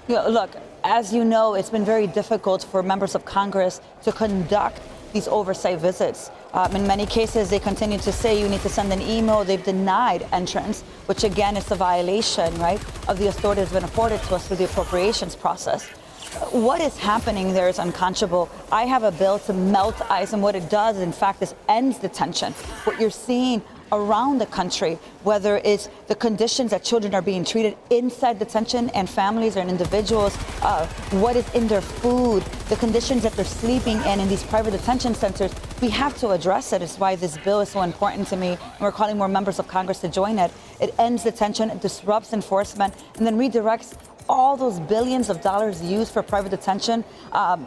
Look, as you know, it's been very difficult for members of Congress to conduct these oversight visits. In many cases, they continue to say you need to send an email. They've denied entrance, which again is a violation, right, of the authority that's been afforded to us through the appropriations process. What is happening there is unconscionable. I have a bill to melt ICE, and what it does, in fact, is ends detention. What you're seeing around the country, whether it's the conditions that children are being treated inside detention and families and individuals, what is in their food, the conditions that they're sleeping in these private detention centers, we have to address it. It's why this bill is so important to me, and we're calling more members of Congress to join it. It ends detention, it disrupts enforcement, and then redirects all those billions of dollars used for private detention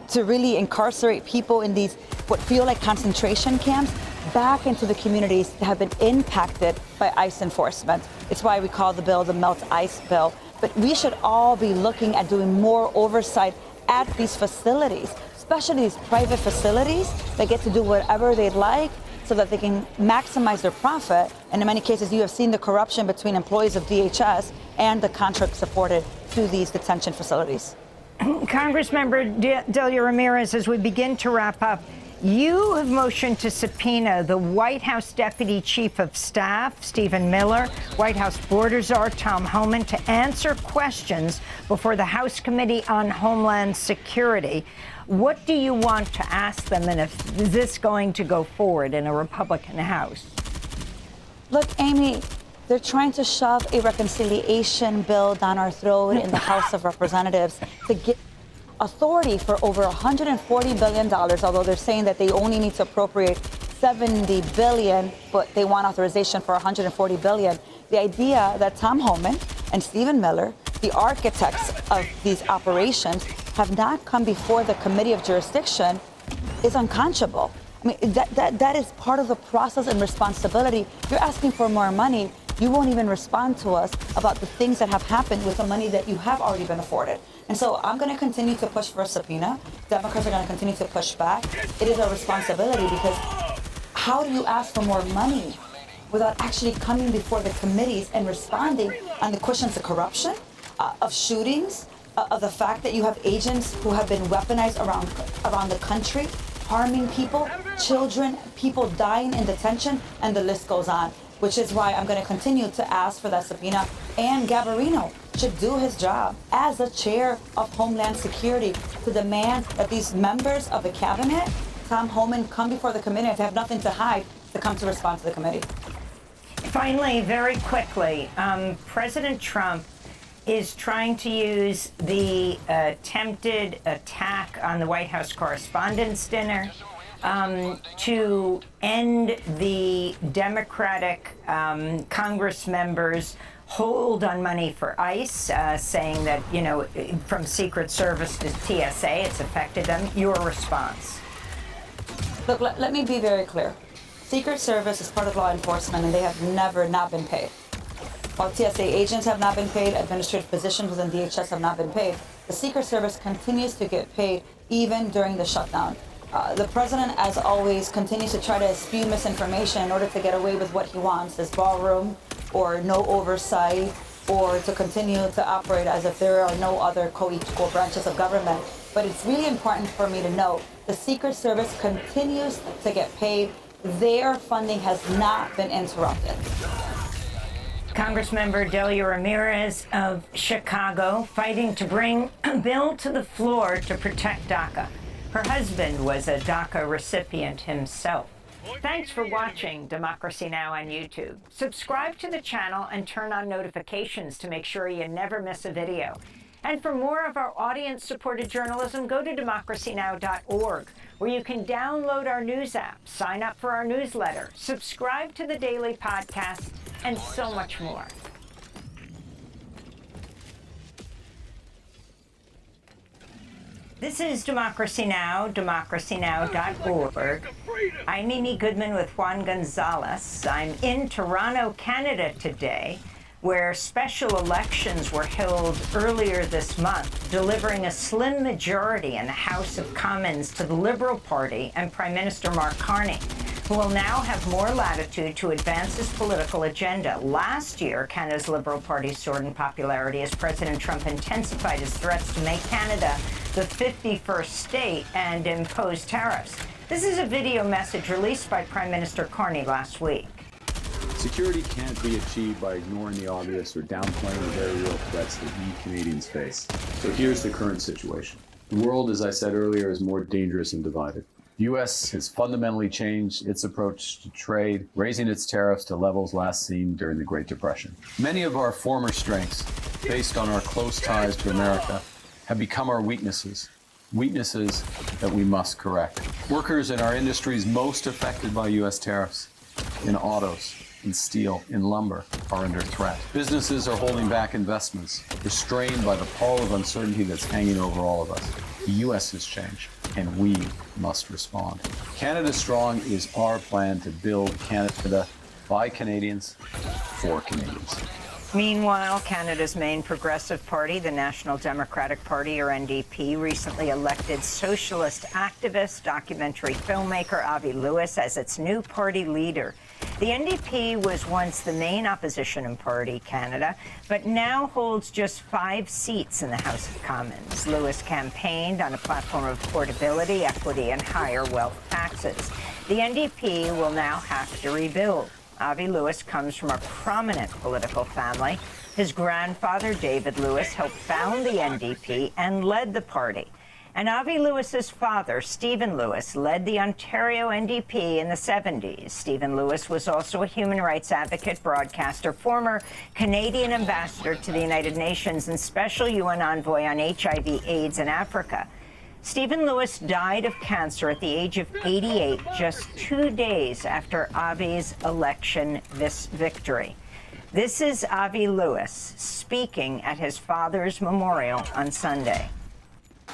to really incarcerate people in these what feel like concentration camps back into the communities that have been impacted by ICE enforcement. It's why we call the bill the Melt ICE bill. But we should all be looking at doing more oversight at these facilities, especially these private facilities that get to do whatever they'd like so that they can maximize their profit. And in many cases, you have seen the corruption between employees of DHS and the contracts afforded to these detention facilities. Congressmember Delia Ramirez, as we begin to wrap up, you have motioned to subpoena the White House Deputy Chief of Staff, Stephen Miller, White House border czar Tom Homan, to answer questions before the House Committee on Homeland Security. What do you want to ask them, and is this going to go forward in a Republican House? Look, Amy, they're trying to shove a reconciliation bill down our throat in the House of Representatives to get authority for over $140 billion, although they're saying that they only need to appropriate $70 billion, but they want authorization for $140 billion. The idea that Tom Homan and Stephen Miller, the architects of these operations, have not come before the Committee of Jurisdiction is unconscionable. I mean, that is part of the process and responsibility. You're asking for more money. You won't even respond to us about the things that have happened with the money that you have already been afforded. And so I'm going to continue to push for a subpoena. Democrats are going to continue to push back. It is a responsibility, because how do you ask for more money without actually coming before the committees and responding on the questions of corruption, of shootings, of the fact that you have agents who have been weaponized around the country, harming people, children, people dying in detention, and the list goes on, which is why I'm going to continue to ask for that subpoena. And Garbarino should do his job as the chair of Homeland Security to demand that these members of the cabinet, Tom Homan, come before the committee. If they have nothing to hide, to come to respond to the committee. Finally, very quickly, President Trump is trying to use the attempted attack on the White House Correspondents' Dinner to end the Democratic Congress members' hold on money for ICE, saying that, you know, from Secret Service to TSA, it's affected them. Your response? Look, let me be very clear. Secret Service is part of law enforcement, and they have never not been paid. While TSA agents have not been paid, administrative positions within DHS have not been paid, the Secret Service continues to get paid even during the shutdown. The president, as always, continues to try to spew misinformation in order to get away with what he wants, this ballroom or no oversight, or to continue to operate as if there are no other co-equal branches of government. But it's really important for me to note the Secret Service continues to get paid. Their funding has not been interrupted. Congressmember Delia Ramirez of Chicago fighting to bring a bill to the floor to protect DACA. Her husband was a DACA recipient himself. Thanks for watching Democracy Now! On YouTube. Subscribe to the channel and turn on notifications to make sure you never miss a video. And for more of our audience-supported journalism, go to democracynow.org, where you can download our news app, sign up for our newsletter, subscribe to the daily podcast, and so much more. This is Democracy Now!, democracynow.org. I'm Amy Goodman with Juan Gonzalez. I'm in Toronto, Canada today, where special elections were held earlier this month, delivering a slim majority in the House of Commons to the Liberal Party and Prime Minister Mark Carney, who will now have more latitude to advance his political agenda. Last year, Canada's Liberal Party soared in popularity as President Trump intensified his threats to make Canada the 51st state and impose tariffs. This is a video message released by Prime Minister Carney last week. Security can't be achieved by ignoring the obvious or downplaying the very real threats that we Canadians face. So here's the current situation. The world, as I said earlier, is more dangerous and divided. The U.S. has fundamentally changed its approach to trade, raising its tariffs to levels last seen during the Great Depression. Many of our former strengths, based on our close ties to America, have become our weaknesses that we must correct. Workers in our industries most affected by U.S. tariffs, in autos, in steel, in lumber, are under threat. Businesses are holding back investments, restrained by the pall of uncertainty that's hanging over all of us. The U.S. has changed, and we must respond. Canada Strong is our plan to build Canada by Canadians, for Canadians. Meanwhile, Canada's main progressive party, the National Democratic Party, or NDP, recently elected socialist activist, documentary filmmaker Avi Lewis as its new party leader. The NDP was once the main opposition in Party Canada, but now holds just 5 seats in the House of Commons. Lewis campaigned on a platform of affordability, equity, and higher wealth taxes. The NDP will now have to rebuild. Avi Lewis comes from a prominent political family. His grandfather, David Lewis, helped found the NDP and led the party. And Avi Lewis's father, Stephen Lewis, led the Ontario NDP in the 70s. Stephen Lewis was also a human rights advocate, broadcaster, former Canadian ambassador to the United Nations, and special UN envoy on HIV/AIDS in Africa. Stephen Lewis died of cancer at the age of 88, just 2 days after Avi's election victory. This is Avi Lewis speaking at his father's memorial on Sunday.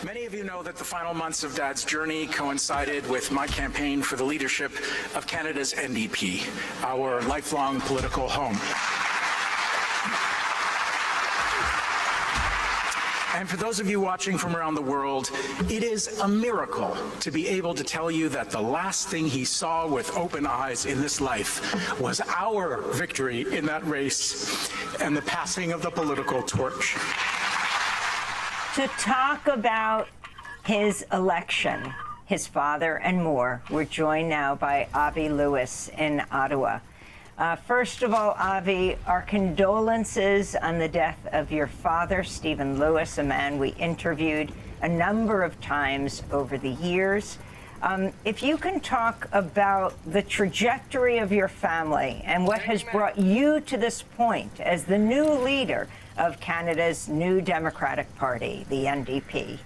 Many of you know that the final months of Dad's journey coincided with my campaign for the leadership of Canada's NDP, our lifelong political home. And for those of you watching from around the world, it is a miracle to be able to tell you that the last thing he saw with open eyes in this life was our victory in that race and the passing of the political torch. To talk about his election, his father, and more, we're joined now by Avi Lewis in Ottawa. First of all, Avi, our condolences on the death of your father, Stephen Lewis, a man we interviewed a number of times over the years. If you can talk about the trajectory of your family and what has brought you to this point as the new leader of Canada's new Democratic Party, the NDP.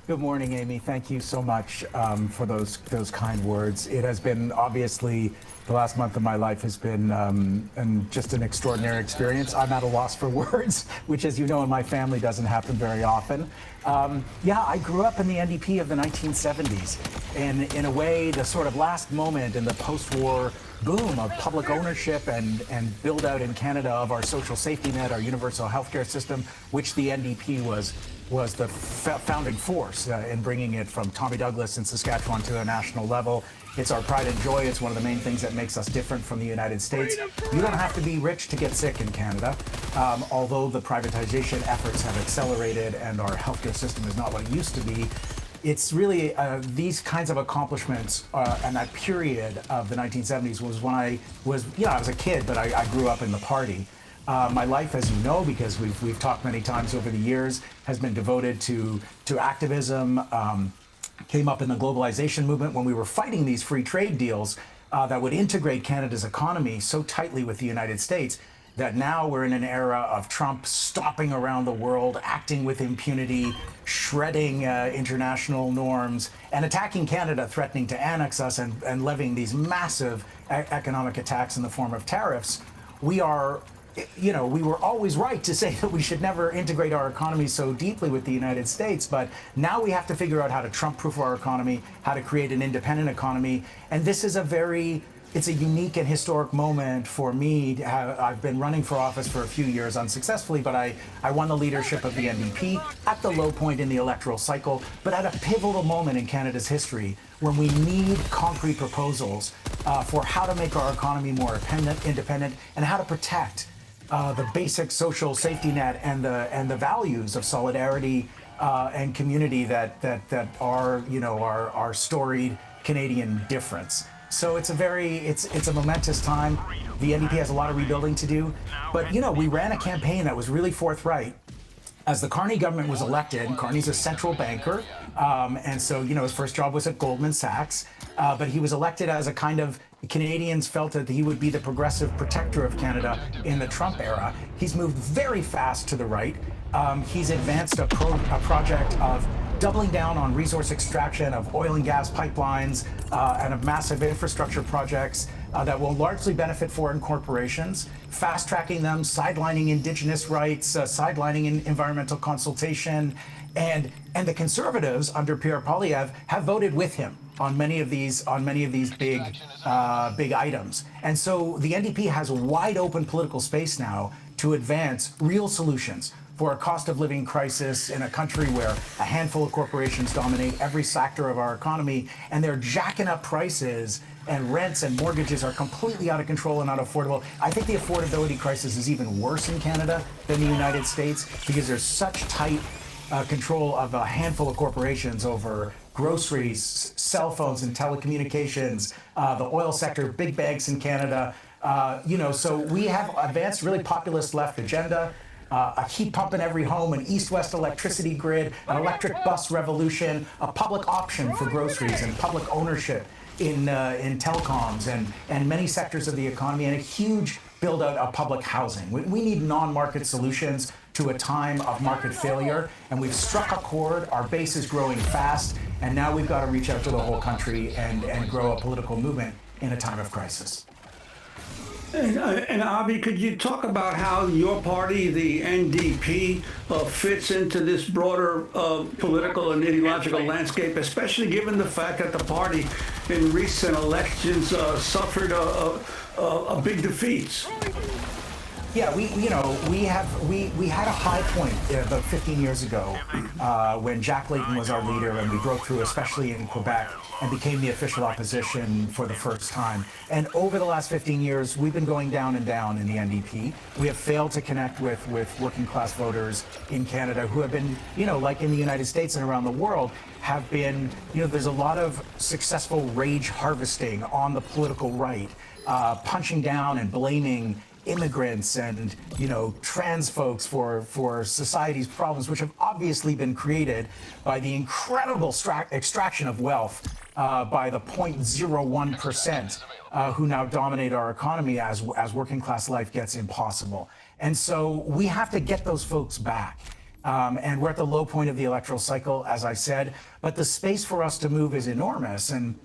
Good morning, Amy. Thank you so much for those kind words. It has been, obviously, the last month of my life has been just an extraordinary experience. I'm at a loss for words, which, as you know, in my family doesn't happen very often. Yeah, I grew up in the NDP of the 1970s. And in a way, the sort of last moment in the post-war boom of public ownership and build out in Canada of our social safety net, our universal healthcare system, which the NDP was the founding force in bringing it from Tommy Douglas in Saskatchewan to a national level. It's our pride and joy. It's one of the main things that makes us different from the United States. You don't have to be rich to get sick in Canada, although the privatization efforts have accelerated and our healthcare system is not what it used to be. It's really these kinds of accomplishments and that period of the 1970s was when I was a kid, but I grew up in the party. My life, as you know, because we've talked many times over the years, has been devoted to activism. Came up in the globalization movement when we were fighting these free trade deals that would integrate Canada's economy so tightly with the United States that now we're in an era of Trump stomping around the world, acting with impunity, shredding international norms, and attacking Canada, threatening to annex us and levying these massive economic attacks in the form of tariffs. We were always right to say that we should never integrate our economy so deeply with the United States, but now we have to figure out how to Trump-proof our economy, how to create an independent economy, and this is it's a unique and historic moment for me. I've been running for office for a few years unsuccessfully, but I won the leadership of the NDP at the low point in the electoral cycle, but at a pivotal moment in Canada's history when we need concrete proposals for how to make our economy more independent and how to protect the basic social safety net and the values of solidarity and community that are our storied Canadian difference. So it's a momentous time. The NDP has a lot of rebuilding to do, but we ran a campaign that was really forthright. As the Carney government was elected, Carney's a central banker, and so his first job was at Goldman Sachs, but he was elected as a kind of Canadians felt that he would be the progressive protector of Canada in the Trump era. He's moved very fast to the right. He's advanced a project of doubling down on resource extraction of oil and gas pipelines and of massive infrastructure projects that will largely benefit foreign corporations, fast-tracking them, sidelining Indigenous rights, sidelining environmental consultation, and the Conservatives under Pierre Poilievre have voted with him on many of these big items. And so the NDP has a wide open political space now to advance real solutions for a cost of living crisis in a country where a handful of corporations dominate every sector of our economy, and they're jacking up prices, and rents and mortgages are completely out of control and not affordable. I think the affordability crisis is even worse in Canada than the United States because there's such tight control of a handful of corporations over groceries, cell phones and telecommunications, the oil sector, big banks in Canada. So we have advanced really populist left agenda. a heat pump in every home, an east-west electricity grid, an electric bus revolution, a public option for groceries and public ownership in telecoms and many sectors of the economy, and a huge build out of public housing. We need non-market solutions to a time of market failure, and we've struck a chord. Our base is growing fast, and now we've got to reach out to the whole country and grow a political movement in a time of crisis. And Avi, could you talk about how your party, the NDP, fits into this broader political and ideological landscape, especially given the fact that the party in recent elections suffered a big defeats? Yeah, we had a high point about 15 years ago when Jack Layton was our leader, and we broke through, especially in Quebec, and became the official opposition for the first time. And over the last 15 years, we've been going down and down in the NDP. We have failed to connect with working class voters in Canada who have been, like in the United States and around the world, have been, there's a lot of successful rage harvesting on the political right, punching down and blaming immigrants and trans folks for society's problems, which have obviously been created by the incredible extraction of wealth by the 0.01% who now dominate our economy as working class life gets impossible. And so we have to get those folks back. And we're at the low point of the electoral cycle, as I said, but the space for us to move is enormous. And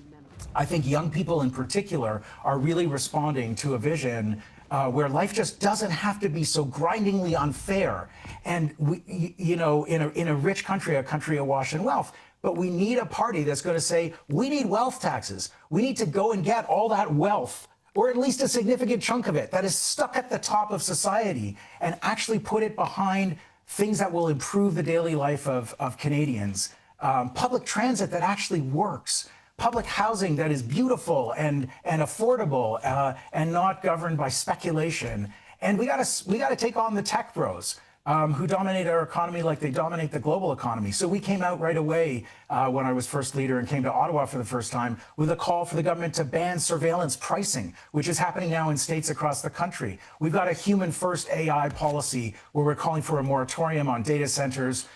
I think young people in particular are really responding to a vision where life just doesn't have to be so grindingly unfair. And we, in a rich country, a country awash in wealth, but we need a party that's going to say, we need wealth taxes. We need to go and get all that wealth, or at least a significant chunk of it that is stuck at the top of society, and actually put it behind things that will improve the daily life of Canadians. Public transit that actually works. Public housing that is beautiful and affordable and not governed by speculation. And we got to take on the tech bros who dominate our economy like they dominate the global economy. So we came out right away when I was first leader and came to Ottawa for the first time with a call for the government to ban surveillance pricing, which is happening now in states across the country. We've got a human first AI policy where we're calling for a moratorium on data centers,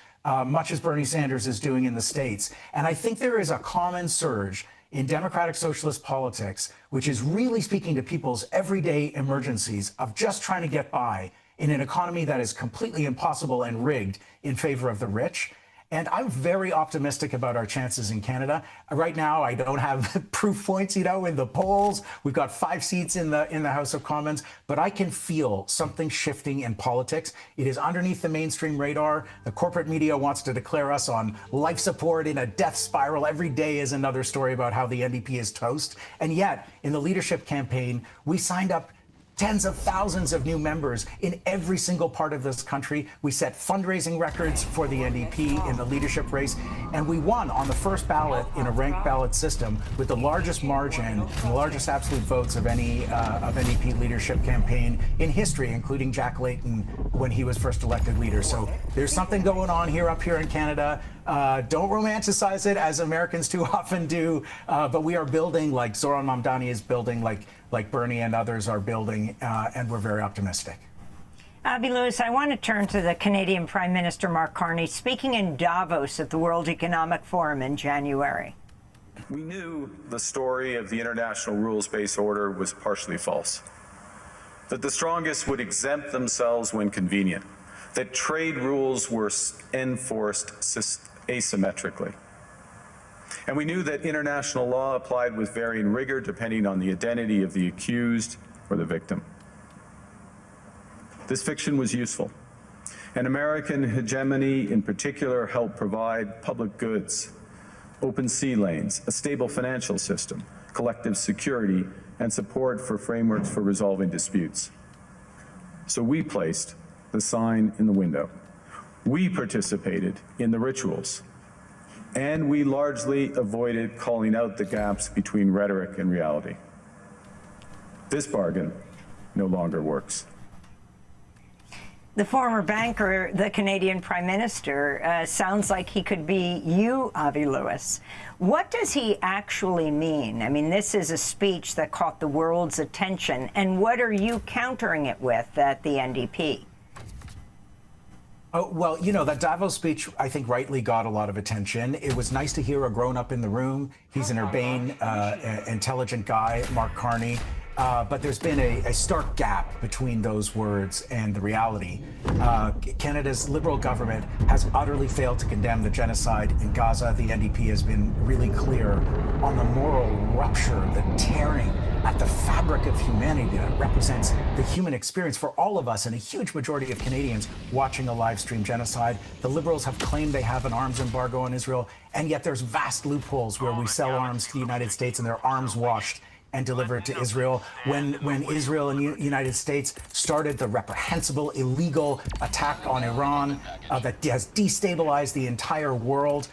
much as Bernie Sanders is doing in the States. And I think there is a common surge in democratic socialist politics, which is really speaking to people's everyday emergencies of just trying to get by in an economy that is completely impossible and rigged in favor of the rich. And I'm very optimistic about our chances in Canada. Right now, I don't have proof points, in the polls. We've got 5 seats in the House of Commons, but I can feel something shifting in politics. It is underneath the mainstream radar. The corporate media wants to declare us on life support in a death spiral. Every day is another story about how the NDP is toast. And yet, in the leadership campaign, we signed up tens of thousands of new members in every single part of this country. We set fundraising records for the NDP in the leadership race, and we won on the first ballot in a ranked ballot system with the largest margin and the largest absolute votes of any NDP leadership campaign in history, including Jack Layton when he was first elected leader. So there's something going on up here in Canada. Don't romanticize it as Americans too often do, but we are building like Zoran Mamdani is building, like Bernie and others are building, and we're very optimistic. Avi Lewis, I want to turn to the Canadian Prime Minister Mark Carney speaking in Davos at the World Economic Forum in January. We knew the story of the international rules-based order was partially false, that the strongest would exempt themselves when convenient, that trade rules were enforced asymmetrically. And we knew that international law applied with varying rigor depending on the identity of the accused or the victim. This fiction was useful, and American hegemony in particular helped provide public goods, open sea lanes, a stable financial system, collective security, and support for frameworks for resolving disputes. So we placed the sign in the window. We participated in the rituals, and we largely avoided calling out the gaps between rhetoric and reality. This bargain no longer works. The former banker, the Canadian Prime Minister, sounds like he could be you, Avi Lewis. What does he actually mean? I mean, this is a speech that caught the world's attention, and what are you countering it with at the NDP? Oh, well, you know, that Davos speech, I think, rightly got a lot of attention. It was nice to hear a grown-up in the room. He's an urbane, intelligent guy, Mark Carney. But there's been a stark gap between those words and the reality. Canada's Liberal government has utterly failed to condemn the genocide in Gaza. The NDP has been really clear on the moral rupture, the tearing at the fabric of humanity that represents the human experience for all of us and a huge majority of Canadians watching a live stream genocide. The Liberals have claimed they have an arms embargo on Israel, and yet there's vast loopholes where we sell arms to the United States and their arms washed and delivered to Israel. When Israel and the United States started the reprehensible, illegal attack on Iran that has destabilized the entire world,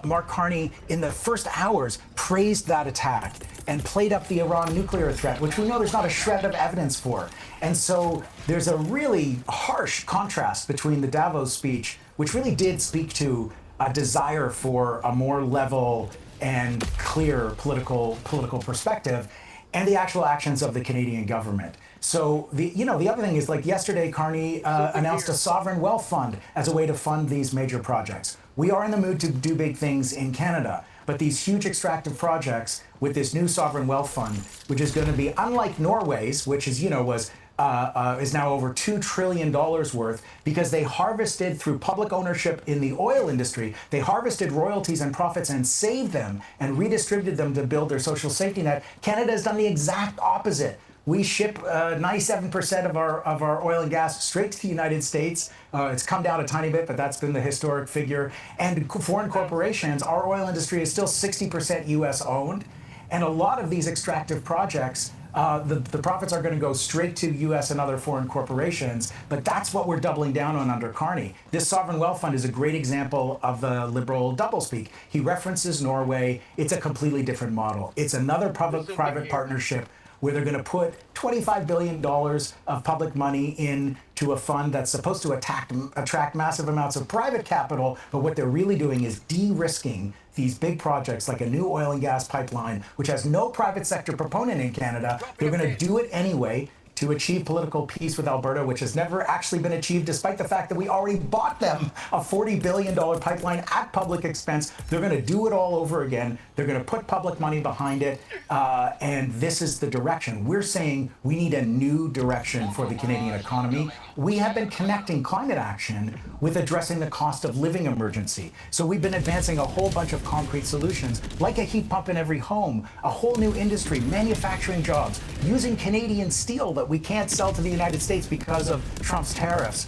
Mark Carney, in the first hours, praised that attack and played up the Iran nuclear threat, which we know there's not a shred of evidence for. And so there's a really harsh contrast between the Davos speech, which really did speak to a desire for a more level and clear political perspective, and the actual actions of the Canadian government. So the other thing is, like yesterday, Carney announced a sovereign wealth fund as a way to fund these major projects. We are in the mood to do big things in Canada, but these huge extractive projects with this new sovereign wealth fund, which is going to be unlike Norway's, which is now over $2 trillion worth, because they harvested through public ownership in the oil industry. They harvested royalties and profits and saved them and redistributed them to build their social safety net. Canada has done the exact opposite. We ship 97% of our oil and gas straight to the United States. It's come down a tiny bit, but that's been the historic figure. And foreign corporations, our oil industry is still 60% U.S. owned. And a lot of these extractive projects, the profits are going to go straight to U.S. and other foreign corporations, but that's what we're doubling down on under Carney. This sovereign wealth fund is a great example of the Liberal doublespeak. He references Norway. It's a completely different model. It's another public-private partnership where they're going to put $25 billion of public money into a fund that's supposed to attract massive amounts of private capital, but what they're really doing is de-risking these big projects like a new oil and gas pipeline, which has no private sector proponent in Canada. They're going to do it anyway to achieve political peace with Alberta, which has never actually been achieved, despite the fact that we already bought them a $40 billion pipeline at public expense. They're going to do it all over again. They're going to put public money behind it, and this is the direction. We're saying we need a new direction for the Canadian economy. We have been connecting climate action with addressing the cost of living emergency. So we've been advancing a whole bunch of concrete solutions, like a heat pump in every home, a whole new industry, manufacturing jobs, using Canadian steel that we can't sell to the United States because of Trump's tariffs,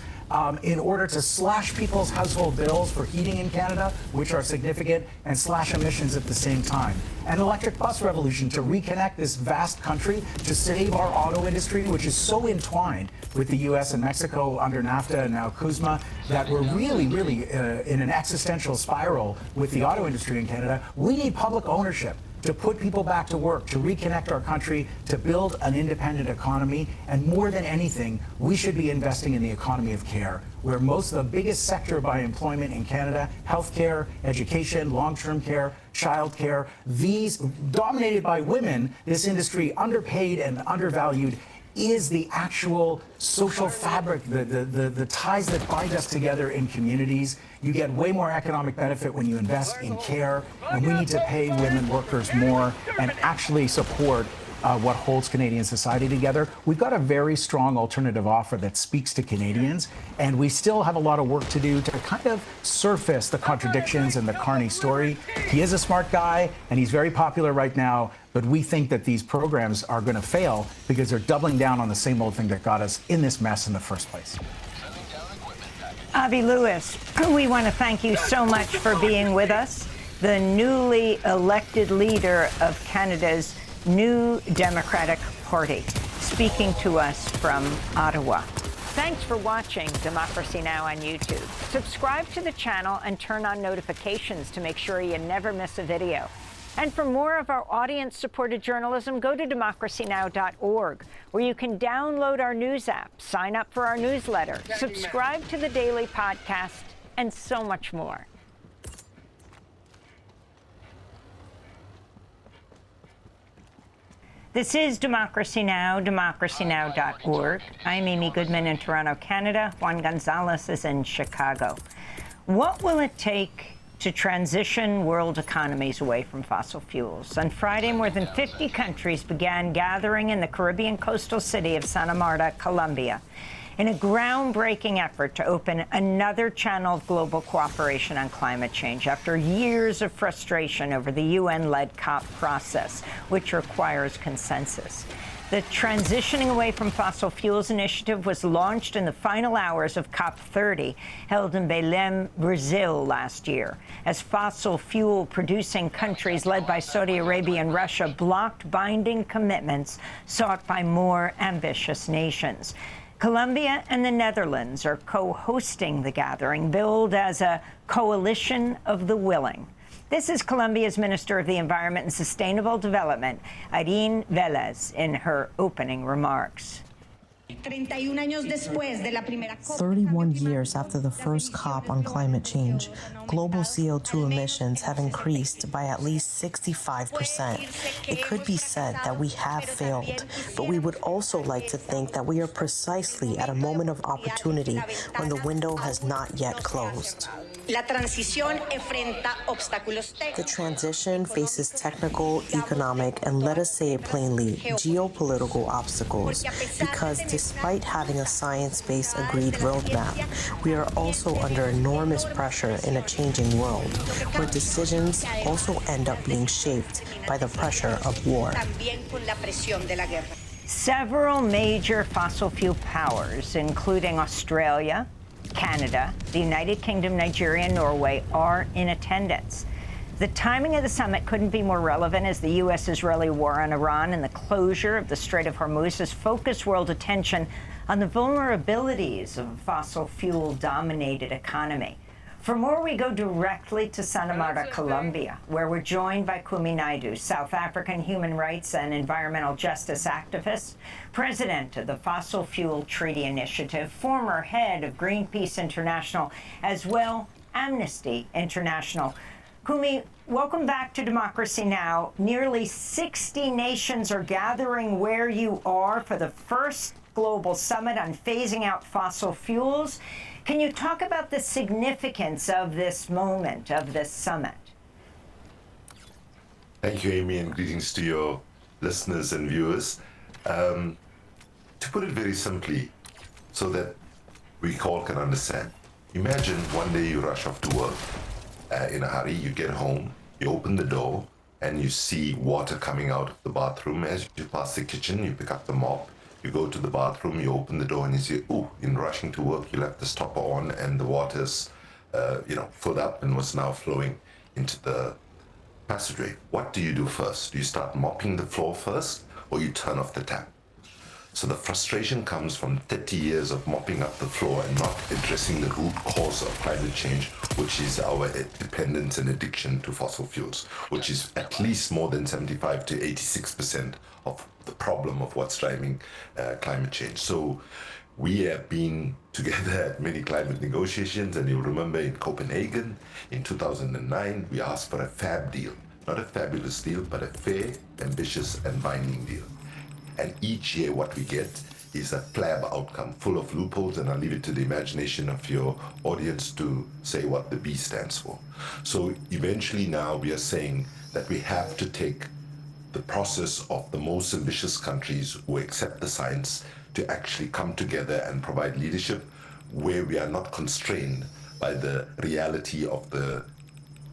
in order to slash people's household bills for heating in Canada, which are significant, and slash emissions at the same time. An electric bus revolution to reconnect this vast country, to save our auto industry, which is so entwined with the U.S. and Mexico under NAFTA and now CUSMA, that we're really in an existential spiral with the auto industry in Canada. We need public ownership to put people back to work, to reconnect our country, to build an independent economy. And more than anything, we should be investing in the economy of care, where most of the biggest sector by employment in Canada, healthcare, education, long-term care, childcare, these dominated by women, this industry underpaid and undervalued, is the actual social fabric, the ties that bind us together in communities. You get way more economic benefit when you invest in care, and we need to pay women workers more and actually support what holds Canadian society together. We've got a very strong alternative offer that speaks to Canadians, and we still have a lot of work to do to kind of surface the contradictions in the Carney story. He is a smart guy, and he's very popular right now, but we think that these programs are going to fail because they're doubling down on the same old thing that got us in this mess in the first place. Avi Lewis, we want to thank you so much for being with us, the newly elected leader of Canada's New Democratic Party, speaking to us from Ottawa. Thanks for watching Democracy Now! On YouTube. Subscribe to the channel and turn on notifications to make sure you never miss a video. And for more of our audience-supported journalism, go to democracynow.org, where you can download our news app, sign up for our newsletter, subscribe to the daily podcast, and so much more. This is Democracy Now!, democracynow.org. I'm Amy Goodman in Toronto, Canada. Juan Gonzalez is in Chicago. What will it take to transition world economies away from fossil fuels? On Friday, more than 50 countries began gathering in the Caribbean coastal city of Santa Marta, Colombia, in a groundbreaking effort to open another channel of global cooperation on climate change after years of frustration over the UN-led COP process, which requires consensus. The Transitioning Away from Fossil Fuels initiative was launched in the final hours of COP30, held in Belém, Brazil last year, as fossil fuel-producing countries led by Saudi Arabia and Russia blocked binding commitments sought by more ambitious nations. Colombia and the Netherlands are co-hosting the gathering, billed as a coalition of the willing. This is Colombia's Minister of the Environment and Sustainable Development, Irene Vélez, in her opening remarks. 31 years after the first COP on climate change, global CO2 emissions have increased by at least 65%. It could be said that we have failed, but we would also like to think that we are precisely at a moment of opportunity when the window has not yet closed. The transition faces technical, economic, and let us say it plainly, geopolitical obstacles, because despite having a science-based agreed roadmap, we are also under enormous pressure in a changing world, where decisions also end up being shaped by the pressure of war. Several major fossil fuel powers, including Australia, Canada, the United Kingdom, Nigeria, and Norway, are in attendance. The timing of the summit couldn't be more relevant as the U.S.-Israeli war on Iran and the closure of the Strait of Hormuz has focused world attention on the vulnerabilities of a fossil fuel-dominated economy. For more, we go directly to Santa Marta, Colombia, where we're joined by Kumi Naidoo, South African human rights and environmental justice activist, president of the Fossil Fuel Treaty Initiative, former head of Greenpeace International, as well Amnesty International. Kumi, welcome back to Democracy Now! Nearly 60 nations are gathering where you are for the first global summit on phasing out fossil fuels. Can you talk about the significance of this moment, of this summit? Thank you, Amy, and greetings to your listeners and viewers. To put it very simply, so that we all can understand, imagine one day you rush off to work in a hurry, you get home, you open the door, and you see water coming out of the bathroom. As you pass the kitchen, you pick up the mop, you go to the bathroom, you open the door, and you see, oh, in rushing to work, you left the stopper on, and the water's, filled up and was now flowing into the passageway. What do you do first? Do you start mopping the floor first, or you turn off the tap? So the frustration comes from 30 years of mopping up the floor and not addressing the root cause of climate change, which is our dependence and addiction to fossil fuels, which is at least more than 75 to 86% of the problem of what's driving climate change. So we have been together at many climate negotiations, and you'll remember in Copenhagen in 2009, we asked for a FAB deal, not a fabulous deal, but a fair, ambitious, and binding deal. And each year what we get is a flab outcome full of loopholes, and I'll leave it to the imagination of your audience to say what the B stands for. So eventually now we are saying that we have to take the process of the most ambitious countries who accept the science to actually come together and provide leadership where we are not constrained by the reality of the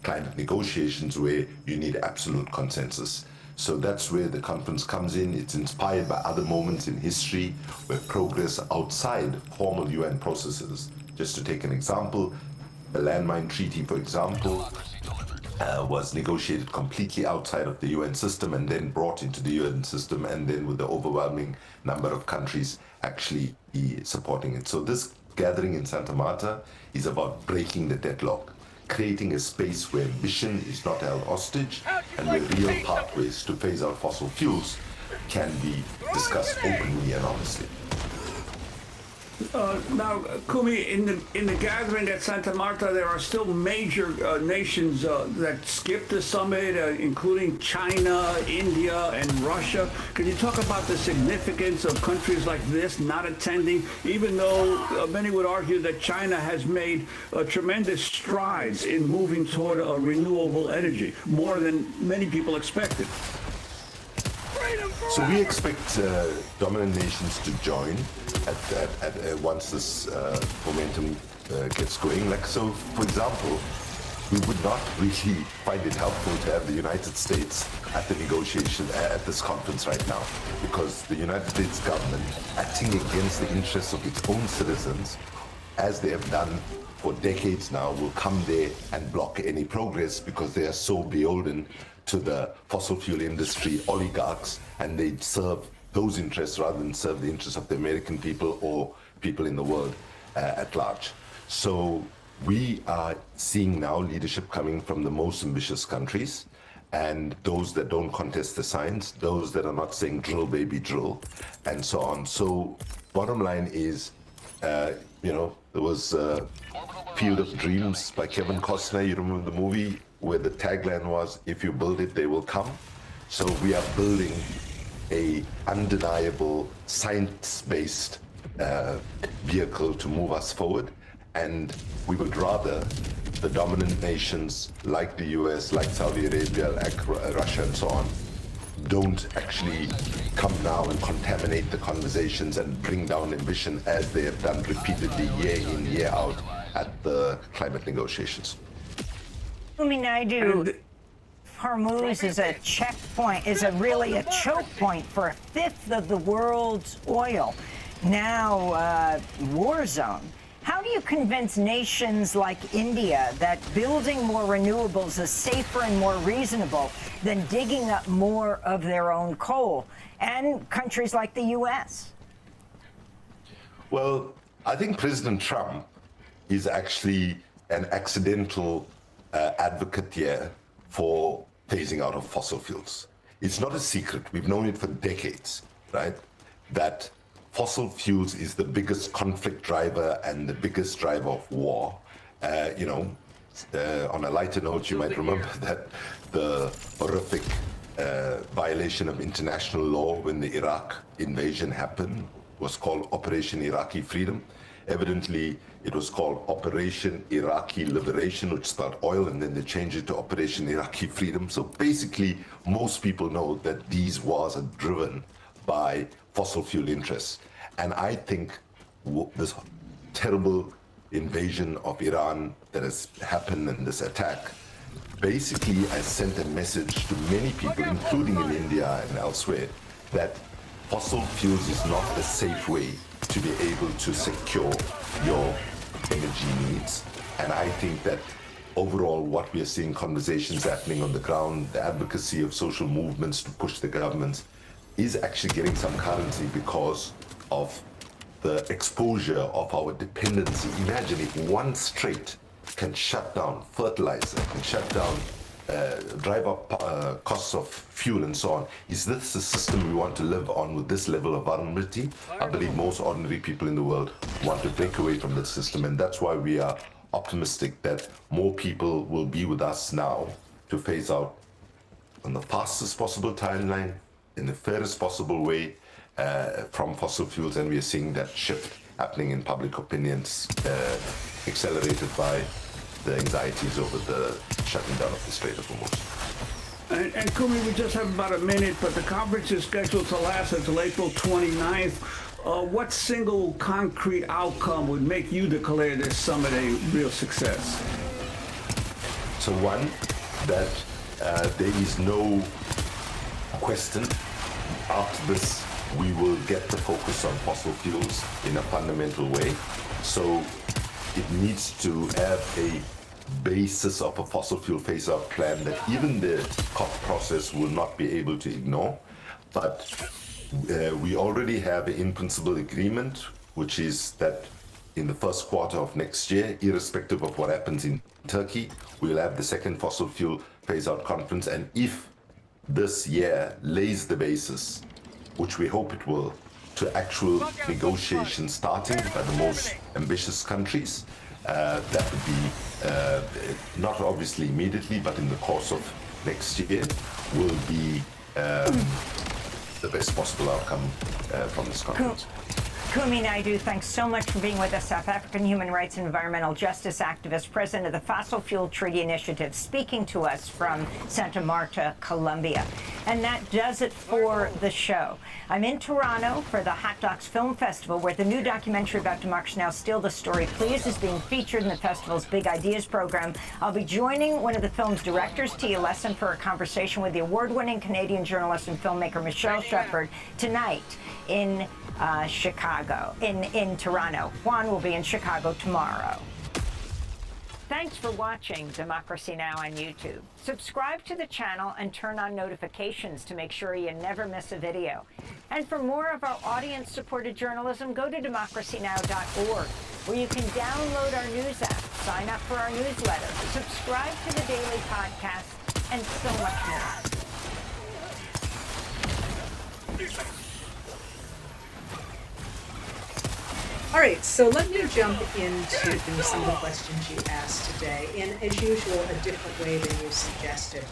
climate negotiations where you need absolute consensus. So that's where the conference comes in. It's inspired by other moments in history where progress outside formal UN processes. Just to take an example, the landmine treaty, for example, was negotiated completely outside of the UN system and then brought into the UN system, and then with the overwhelming number of countries actually supporting it. So this gathering in Santa Marta is about breaking the deadlock, creating a space where ambition is not held hostage and where real pathways to phase out fossil fuels can be discussed openly and honestly. Now, Kumi, in the gathering at Santa Marta, there are still major nations that skipped the summit, including China, India, and Russia. Can you talk about the significance of countries like this not attending, even though many would argue that China has made tremendous strides in moving toward renewable energy, more than many people expected? So we expect dominant nations to join once this momentum gets going. Like, so, for example, we would not really find it helpful to have the United States at the negotiation at this conference right now, because the United States government, acting against the interests of its own citizens, as they have done for decades now, will come there and block any progress because they are so beholden to the fossil fuel industry oligarchs, and they serve those interests rather than serve the interests of the American people or people in the world at large. So we are seeing now leadership coming from the most ambitious countries, and those that don't contest the science, those that are not saying drill baby drill, and so on. So bottom line is, there was Field of Dreams by Kevin Costner. You remember the movie where the tagline was, if you build it, they will come. So we are building a undeniable science-based vehicle to move us forward. And we would rather the dominant nations like the US, like Saudi Arabia, like Russia and so on, don't actually come now and contaminate the conversations and bring down ambition as they have done repeatedly year in, year out at the climate negotiations. Naidu, Hormuz is a checkpoint, really a choke point for a fifth of the world's oil. Now, war zone. How do you convince nations like India that building more renewables is safer and more reasonable than digging up more of their own coal, and countries like the US? Well, I think President Trump is actually an accidental advocate here for phasing out of fossil fuels. It's not a secret. We've known it for decades, right? That fossil fuels is the biggest conflict driver and the biggest driver of war. On a lighter note, you might remember that the horrific violation of international law when the Iraq invasion happened was called Operation Iraqi Freedom. Evidently, it was called Operation Iraqi Liberation, which spelled oil, and then they changed it to Operation Iraqi Freedom. So basically, most people know that these wars are driven by fossil fuel interests. And I think this terrible invasion of Iran that has happened in this attack basically has sent a message to many people, including in India and elsewhere, that fossil fuels is not a safe way to be able to secure your energy needs. And I think that overall what we are seeing, conversations happening on the ground, the advocacy of social movements to push the governments, is actually getting some currency because of the exposure of our dependency. Imagine if one strait can shut down fertilizer, can shut down, drive up costs of fuel and so on. Is this the system we want to live on with this level of vulnerability? I believe most ordinary people in the world want to break away from this system, and that's why we are optimistic that more people will be with us now to phase out on the fastest possible timeline, in the fairest possible way, from fossil fuels, and we are seeing that shift happening in public opinions, accelerated by the anxieties over the shutting down of the Strait of Hormuz. And Kumi, we just have about a minute, but the conference is scheduled to last until April 29th. What single concrete outcome would make you declare this summit a real success? So one, that there is no question after this we will get the focus on fossil fuels in a fundamental way. So it needs to have a basis of a fossil fuel phase-out plan that even the COP process will not be able to ignore. But we already have an in-principle agreement, which is that in the first quarter of next year, irrespective of what happens in Turkey, we'll have the second fossil fuel phase-out conference. And if this year lays the basis, which we hope it will, to actual negotiations starting by the most ambitious countries. That would be not obviously immediately, but in the course of next year will be the best possible outcome from this conference. Kumi Naidoo, thanks so much for being with us. South African human rights and environmental justice activist, president of the Fossil Fuel Treaty Initiative, speaking to us from Santa Marta, Colombia. And that does it for the show. I'm in Toronto for the Hot Docs Film Festival, where the new documentary about Democracy Now!, Steal the Story, Please, is being featured in the festival's Big Ideas program. I'll be joining one of the film's directors, Tia Lesson, for a conversation with the award-winning Canadian journalist and filmmaker Michelle Shepherd tonight in Chicago, in Toronto. Juan will be in Chicago tomorrow. Thanks for watching Democracy Now! On YouTube. Subscribe to the channel and turn on notifications to make sure you never miss a video. And for more of our audience-supported journalism, go to democracynow.org, where you can download our news app, sign up for our newsletter, subscribe to the daily podcast, and so much more. All right, so let me jump into some of the questions you asked today, in, as usual, a different way than you suggested.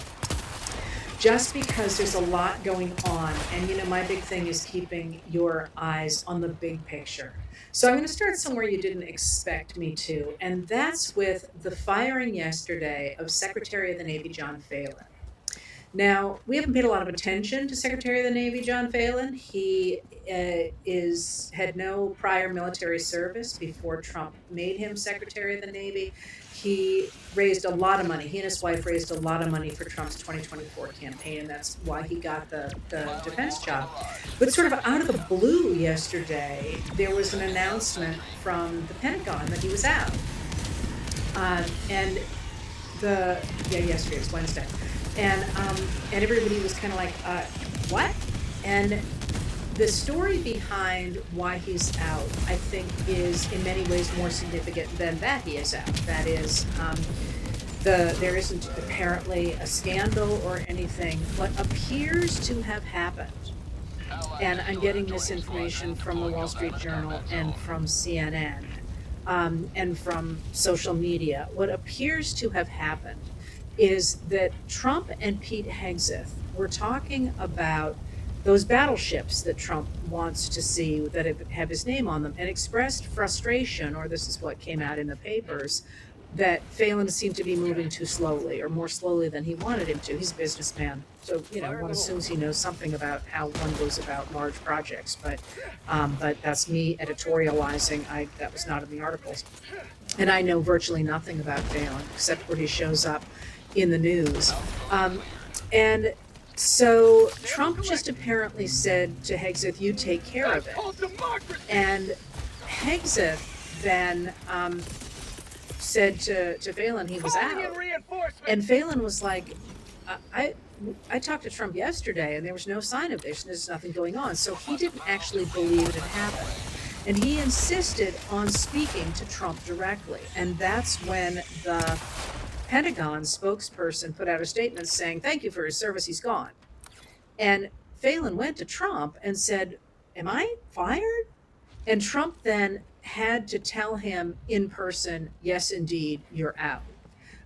Just because there's a lot going on, and my big thing is keeping your eyes on the big picture. So I'm going to start somewhere you didn't expect me to, and that's with the firing yesterday of Secretary of the Navy John Phelan. Now, we haven't paid a lot of attention to Secretary of the Navy John Phelan. He had no prior military service before Trump made him Secretary of the Navy. He raised a lot of money. He and his wife raised a lot of money for Trump's 2024 campaign, and that's why he got the defense job. But sort of out of the blue yesterday, there was an announcement from the Pentagon that he was out. Yesterday, it's Wednesday. And everybody was kind of like, what? And the story behind why he's out, I think, is in many ways more significant than that he is out. That is, there isn't apparently a scandal or anything. What appears to have happened, and I'm getting this information from the Wall Street Journal and from CNN and from social media, what appears to have happened is that Trump and Pete Hegseth were talking about those battleships that Trump wants to see that have his name on them, and expressed frustration, or this is what came out in the papers, that Phelan seemed to be moving too slowly, or more slowly than he wanted him to. He's a businessman, so one assumes he knows something about how one goes about large projects. But that's me editorializing. That was not in the articles, and I know virtually nothing about Phelan except where he shows up in the news. And so Trump just apparently said to Hegseth, you take care of it. And Hegseth then said to Phelan he was out. And Phelan was like, I talked to Trump yesterday and there was no sign of this. There's nothing going on. So he didn't actually believe it had happened. And he insisted on speaking to Trump directly. And that's when the Pentagon spokesperson put out a statement saying, thank you for his service, he's gone. And Phelan went to Trump and said, am I fired? And Trump then had to tell him in person, yes, indeed, you're out.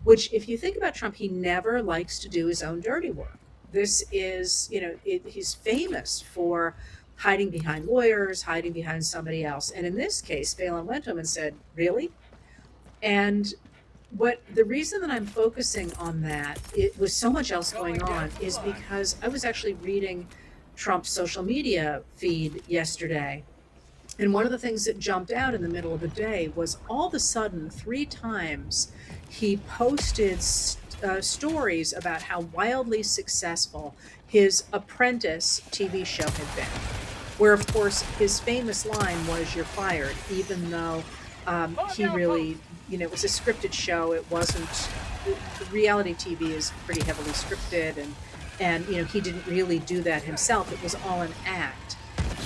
Which, if you think about Trump, he never likes to do his own dirty work. This is, he's famous for hiding behind lawyers, hiding behind somebody else. And in this case, Phelan went to him and said, really? And the reason that I'm focusing on that, it was so much else going on, is because I was actually reading Trump's social media feed yesterday. And one of the things that jumped out in the middle of the day was all of a sudden, 3 times, he posted stories about how wildly successful his Apprentice TV show had been. Where, of course, his famous line was, you're fired, even though he really, it was a scripted show. It wasn't, reality TV is pretty heavily scripted, and he didn't really do that himself. It was all an act.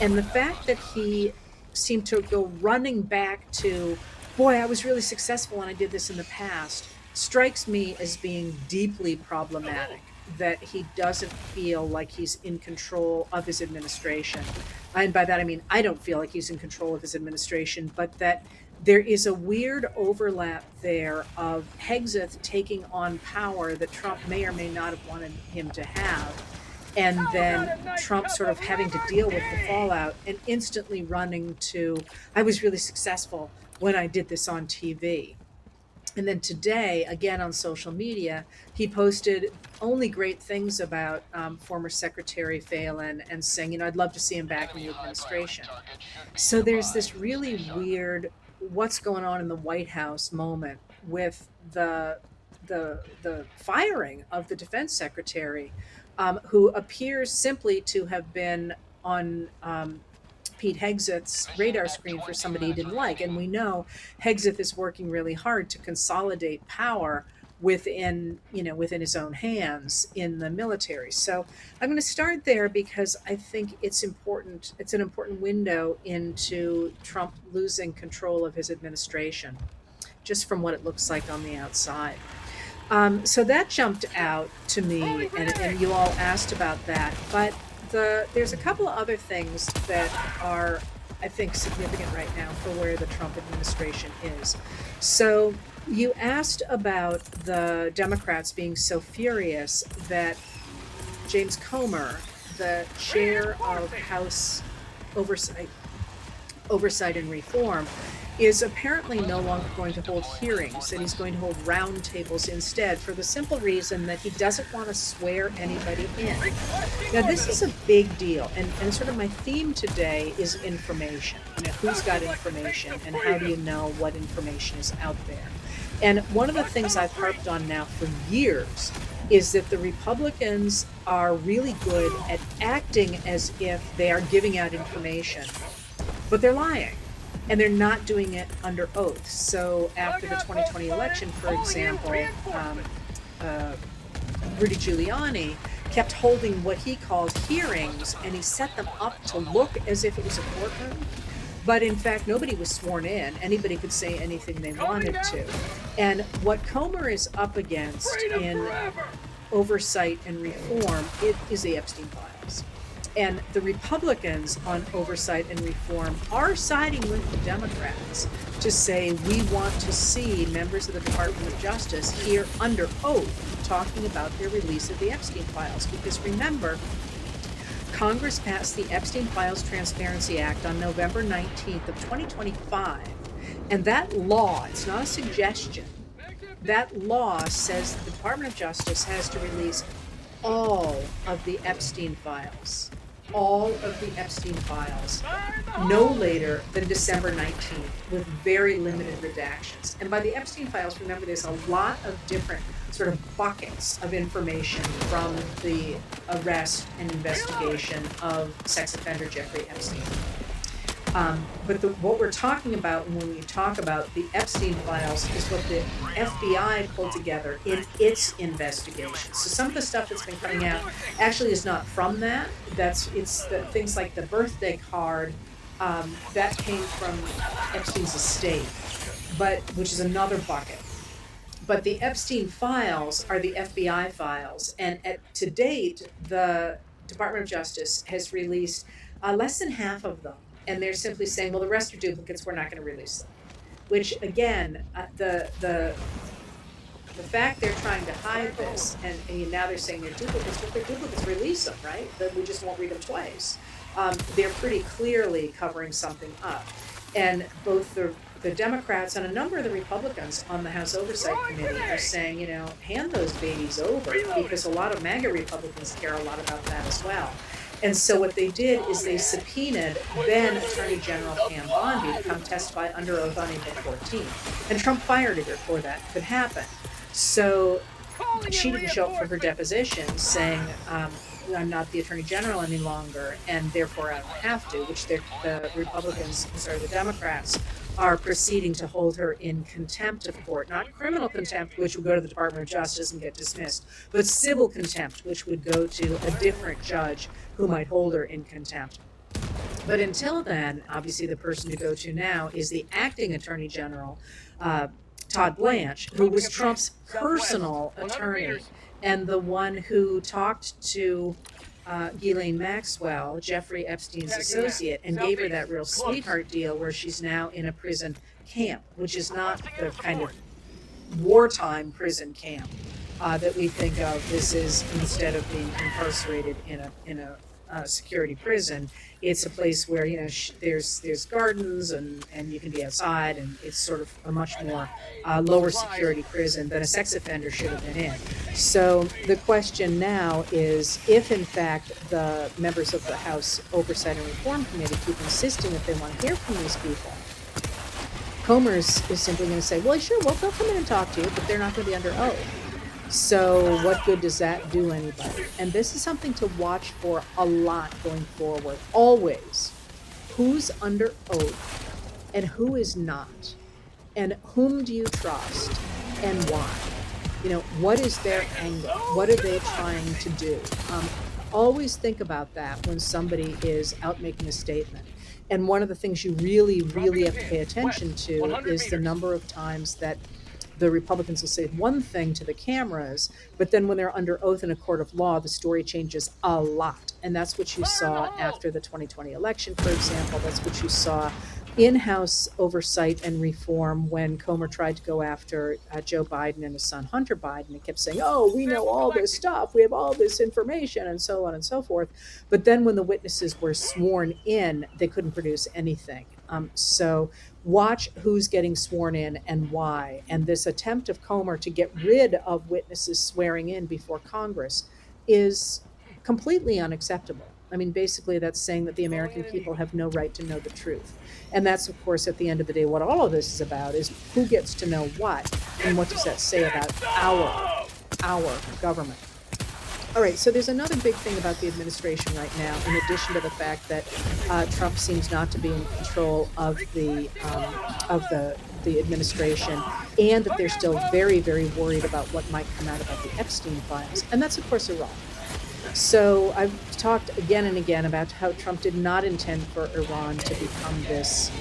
And the fact that he seemed to go running back to, boy, I was really successful and I did this in the past, strikes me as being deeply problematic. that he doesn't feel like he's in control of his administration. And by that I mean I don't feel like he's in control of his administration, but that there is a weird overlap there of Hegseth taking on power that Trump may or may not have wanted him to have, and then Trump sort of having to deal with the fallout and instantly running to, I was really successful when I did this on TV. And then today, again on social media, he posted only great things about former Secretary Phelan and saying, you know, I'd love to see him back in the administration. So there's this really weird what's going on in the White House moment with the firing of the defense secretary, who appears simply to have been on Pete Hegseth's radar screen for somebody he didn't like. And we know Hegseth is working really hard to consolidate power within his own hands in the military. So I'm going to start there because I think it's important. It's an important window into Trump losing control of his administration, just from what it looks like on the outside. So that jumped out to me, and you all asked about that. But there's a couple of other things that are, I think, significant right now for where the Trump administration is. So you asked about the Democrats being so furious that James Comer, the chair of House Oversight and Reform, is apparently no longer going to hold hearings, that he's going to hold roundtables instead, for the simple reason that he doesn't want to swear anybody in. Now, this is a big deal, and sort of my theme today is information. You know, who's got information, and how do you know what information is out there? And one of the things I've harped on now for years is that the Republicans are really good at acting as if they are giving out information, but they're lying. And they're not doing it under oath. So after the 2020 election, for example, Rudy Giuliani kept holding what he called hearings, and he set them up to look as if it was a courtroom. But in fact, nobody was sworn in. Anybody could say anything they wanted to. And what Comer is up against in oversight and reform, it is the Epstein files. And the Republicans on oversight and reform are siding with the Democrats to say we want to see members of the Department of Justice here under oath talking about their release of the Epstein files. Because remember, Congress passed the Epstein Files Transparency Act on November 19th of 2025. And that law, it's not a suggestion, that law says that the Department of Justice has to release all of the Epstein files. All of the Epstein files, no later than December 19th, with very limited redactions. And by the Epstein files, remember, there's a lot of different sort of buckets of information from the arrest and investigation of sex offender Jeffrey Epstein. But what we're talking about when we talk about the Epstein files is what the FBI pulled together in its investigation. So some of the stuff that's been coming out actually is not from that. It's the things like the birthday card that came from Epstein's estate, which is another bucket. But the Epstein files are the FBI files, and to date, the Department of Justice has released less than half of them. And they're simply saying, well, the rest are duplicates, we're not going to release them. Which, again, the fact they're trying to hide this, and now they're saying they're duplicates, but they're duplicates, release them, right? But we just won't read them twice. They're pretty clearly covering something up. And both the Democrats and a number of the Republicans on the House Oversight Committee are saying, hand those babies over, because a lot of MAGA Republicans care a lot about that as well. And so what they did is they subpoenaed then Attorney General Pam Bondi to come testify under oath on April 14th. And Trump fired her before that could happen. So she didn't show up for her deposition saying, I'm not the Attorney General any longer, and therefore I don't have to, which the Democrats are proceeding to hold her in contempt of court, not criminal contempt, which would go to the Department of Justice and get dismissed, but civil contempt, which would go to a different judge who might hold her in contempt. But until then, obviously the person to go to now is the acting Attorney General, Todd Blanche, who was Trump's personal attorney and the one who talked to Ghislaine Maxwell, Jeffrey Epstein's associate, and gave her that real sweetheart deal where she's now in a prison camp, which is not the kind of wartime prison camp that we think of. This is, instead of being incarcerated in a security prison, it's a place where, you know, there's gardens and you can be outside, and it's sort of a much more lower security prison than a sex offender should have been in. So the question now is, if in fact the members of the House Oversight and Reform Committee keep insisting that they want to hear from these people, Comer is simply going to say, well, sure, well, they'll come in and talk to you, but they're not going to be under oath. So what good does that do anybody? And this is something to watch for a lot going forward. Always. Who's under oath and who is not? And whom do you trust and why? You know, what is their angle? What are they trying to do? Always think about that when somebody is out making a statement. And one of the things you really, really have to pay attention to is the number of times that the Republicans will say one thing to the cameras, but then when they're under oath in a court of law, the story changes a lot. And that's what you saw after the 2020 election, for example. That's what you saw in House Oversight and Reform when Comer tried to go after Joe Biden and his son Hunter Biden, and kept saying, oh, we know all this stuff, we have all this information, and so on and so forth. But then when the witnesses were sworn in, they couldn't produce anything. So watch who's getting sworn in and why. And this attempt of Comer to get rid of witnesses swearing in before Congress is completely unacceptable. I mean, basically that's saying that the American people have no right to know the truth. And that's, of course, at the end of the day, what all of this is about, is who gets to know what, and what does that say about our government. All right, so there's another big thing about the administration right now, in addition to the fact that Trump seems not to be in control of the administration, and that they're still very, very worried about what might come out about the Epstein files, and that's, of course, Iran. So I've talked again and again about how Trump did not intend for Iran to become this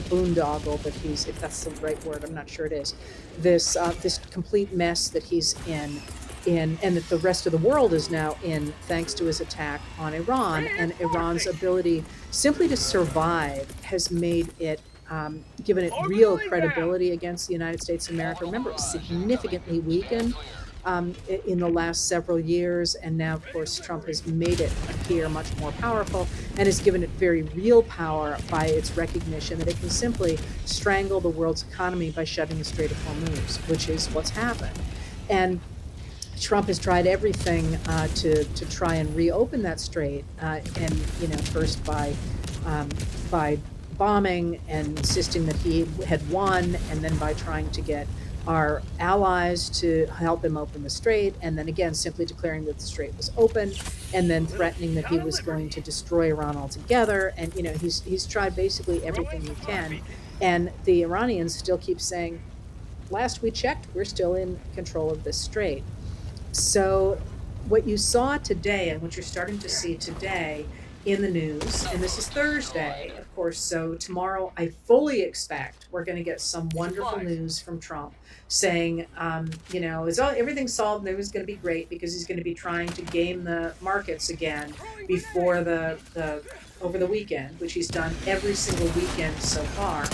boondoggle that he's, if that's the right word, I'm not sure it is, this complete mess that he's in, and that the rest of the world is now in, thanks to his attack on Iran. And Iran's ability simply to survive has made it, given it real credibility against the United States of America. Remember, it was significantly weakened in the last several years, and now, of course, Trump has made it appear much more powerful and has given it very real power by its recognition that it can simply strangle the world's economy by shutting the Strait of Hormuz, which is what's happened. And Trump has tried everything to try and reopen that strait, and first by bombing and insisting that he had won, and then by trying to get our allies to help him open the strait, and then again simply declaring that the strait was open, and then threatening that he was going to destroy Iran altogether. And he's tried basically everything he can, and the Iranians still keep saying, last we checked, we're still in control of this strait. So what you saw today, and what you're starting to see today in the news, and this is Thursday, of course, so tomorrow I fully expect we're going to get some wonderful news from Trump saying, everything's solved and it was going to be great, because he's going to be trying to game the markets again before over the weekend, which he's done every single weekend so far.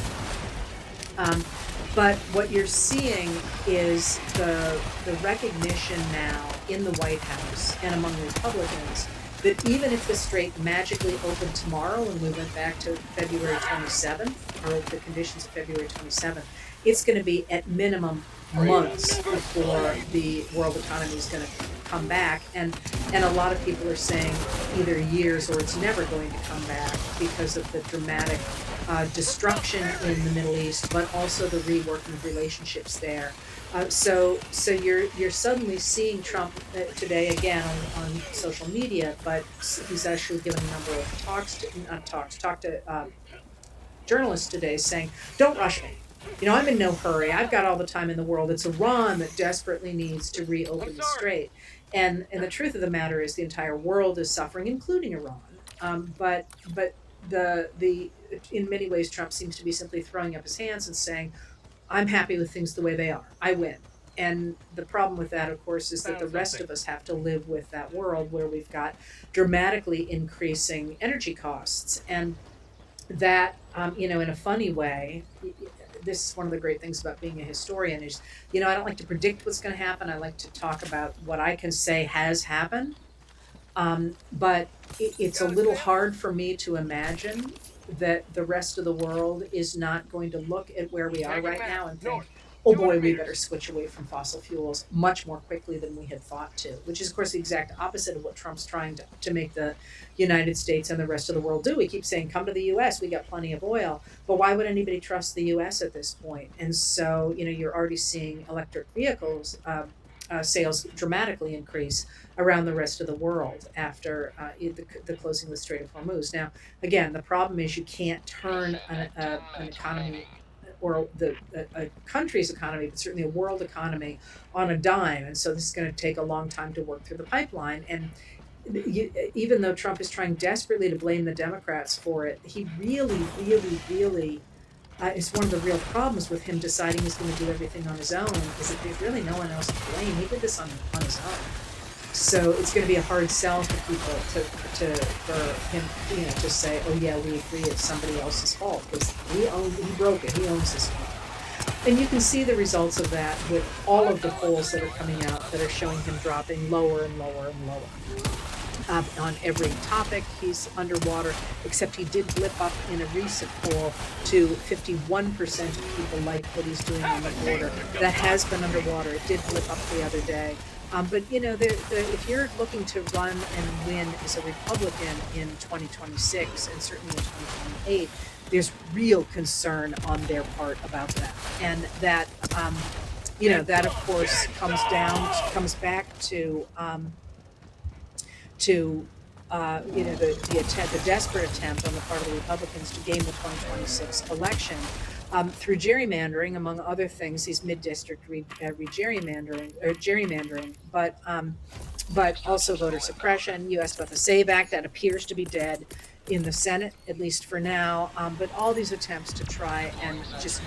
But what you're seeing is the recognition now in the White House and among Republicans that even if the strait magically opened tomorrow and we went back to February 27th, or the conditions of February 27th, it's going to be at minimum months before the world economy is going to come back. And a lot of people are saying either years or it's never going to come back because of the dramatic destruction in the Middle East, but also the reworking of relationships there. So you're suddenly seeing Trump today again on social media, but he's actually given a number of talk to journalists today saying, don't rush me. I'm in no hurry. I've got all the time in the world. It's Iran that desperately needs to reopen the strait. And the truth of the matter is the entire world is suffering, including Iran. But the in many ways, Trump seems to be simply throwing up his hands and saying, I'm happy with things the way they are. I win. And the problem with that, of course, is that the rest of us have to live with that world where we've got dramatically increasing energy costs. And that, in a funny way, this is one of the great things about being a historian is, I don't like to predict what's going to happen. I like to talk about what I can say has happened. But it's a little hard for me to imagine that the rest of the world is not going to look at where we are right now and think, oh boy, we better switch away from fossil fuels much more quickly than we had thought to, which is, of course, the exact opposite of what Trump's trying to make the United States and the rest of the world do. We keep saying, come to the U.S., we got plenty of oil. But why would anybody trust the U.S. at this point? And so, you're already seeing electric vehicles sales dramatically increase around the rest of the world after the closing of the Strait of Hormuz. Now, again, the problem is you can't turn an economy or a country's economy, but certainly a world economy, on a dime. And so this is going to take a long time to work through the pipeline. And even though Trump is trying desperately to blame the Democrats for it, he really, really, really, it's one of the real problems with him deciding he's going to do everything on his own, is that there's really no one else to blame. He did this on his own. So it's going to be a hard sell to people for him, to say, oh yeah, we agree it's somebody else's fault, because he broke it, he owns this fault. And you can see the results of that with all of the polls that are coming out that are showing him dropping lower and lower and lower. On every topic, he's underwater, except he did blip up in a recent poll to 51% of people like what he's doing on the border. That has been underwater. It did blip up the other day. But, if you're looking to run and win as a Republican in 2026 and certainly in 2028, there's real concern on their part about that. And that, that, of course, comes back to the desperate attempt on the part of the Republicans to game the 2026 election through gerrymandering, among other things, these mid-district gerrymandering, but also voter suppression. You asked about the SAVE Act. That appears to be dead in the Senate, at least for now. But all these attempts to try and just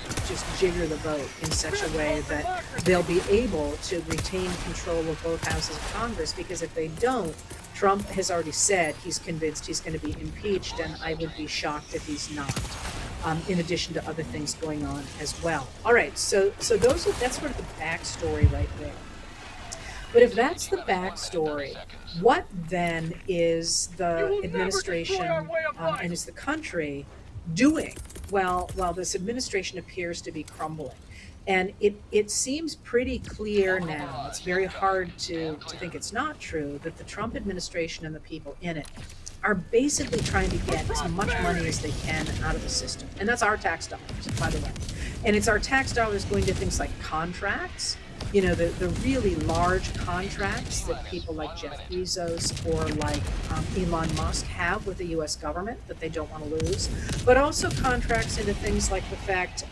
jigger the vote in such a way that they'll be able to retain control of both houses of Congress, because if they don't, Trump has already said he's convinced he's going to be impeached, and I would be shocked if he's not, in addition to other things going on as well. All right, so that's sort of the backstory right there. But if that's the backstory, what then is the administration and is the country doing? Well, this administration appears to be crumbling. And it seems pretty clear now, it's very hard to think it's not true, that the Trump administration and the people in it are basically trying to get as much money as they can out of the system. And that's our tax dollars, by the way. And it's our tax dollars going to things like contracts, the really large contracts that people like Jeff Bezos or like Elon Musk have with the U.S. government that they don't want to lose, but also contracts into things like the fact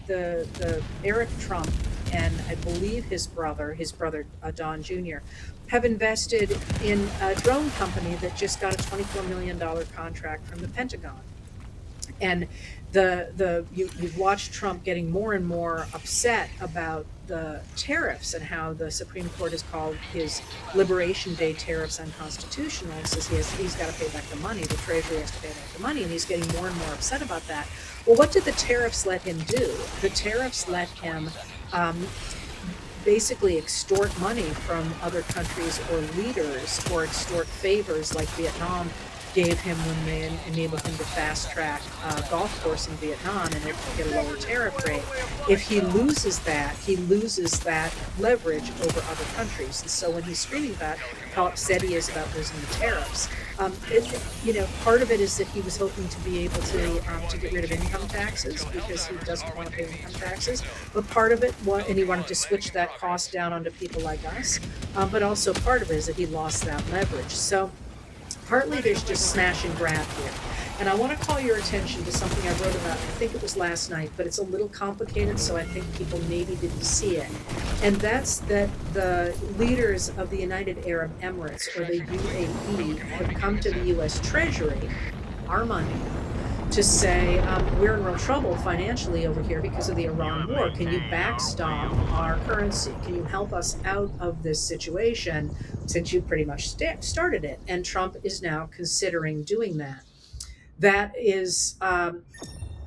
the Eric Trump and I believe his brother Don Jr. have invested in a drone company that just got a $24 million contract from the Pentagon. And you've watched Trump getting more and more upset about the tariffs and how the Supreme Court has called his Liberation Day tariffs unconstitutional. He says he's got to pay back the money. The Treasury has to pay back the money, and he's getting more and more upset about that. Well, what did the tariffs let him do? The tariffs let him basically extort money from other countries or leaders, or extort favors like Vietnam gave him when they enabled him to fast track a golf course in Vietnam and get a lower tariff rate. If he loses that leverage over other countries. And so when he's screaming about how upset he is about losing the tariffs, part of it is that he was hoping to be able to get rid of income taxes because he doesn't want to pay income taxes. But part of it, and he wanted to switch that cost down onto people like us. But also part of it is that he lost that leverage. So partly there's just smash and grab here. And I want to call your attention to something I wrote about, I think it was last night, but it's a little complicated, so I think people maybe didn't see it. And that's that the leaders of the United Arab Emirates, or the UAE, have come to the U.S. Treasury, our money, to say, we're in real trouble financially over here because of the Iran war. Can you backstop our currency? Can you help us out of this situation since you pretty much started it? And Trump is now considering doing that. That is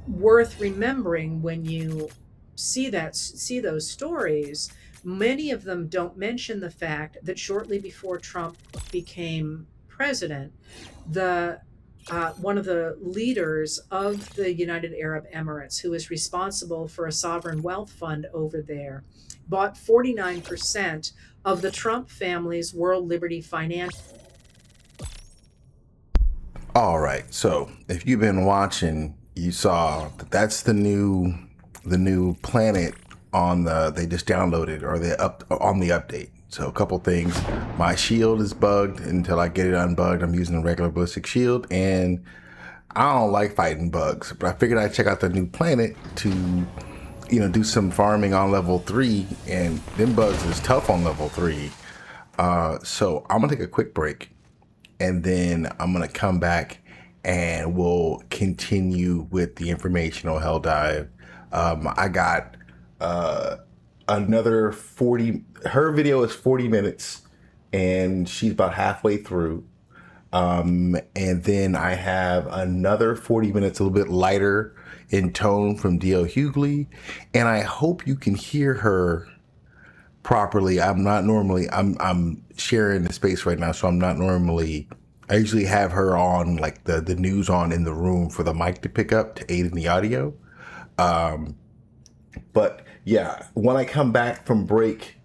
worth remembering when you see those stories. Many of them don't mention the fact that shortly before Trump became president, one of the leaders of the United Arab Emirates, who is responsible for a sovereign wealth fund over there, bought 49% of the Trump family's World Liberty Financial. All right, so if you've been watching, you saw that that's the new planet on they just downloaded, or on the update. So a couple things. My shield is bugged. Until I get it unbugged, I'm using a regular ballistic shield, and I don't like fighting bugs. But I figured I'd check out the new planet to, do some farming on level 3, and them bugs is tough on level 3. So I'm gonna take a quick break, and then I'm gonna come back and we'll continue with the informational hell dive. I got another 40. Her video is 40 minutes, and she's about halfway through. And then I have another 40 minutes, a little bit lighter in tone, from D.L. Hughley, and I hope you can hear her properly. I'm sharing the space right now, so I'm not normally. I usually have her on, like the news on in the room for the mic to pick up to aid in the audio. But yeah, when I come back from break,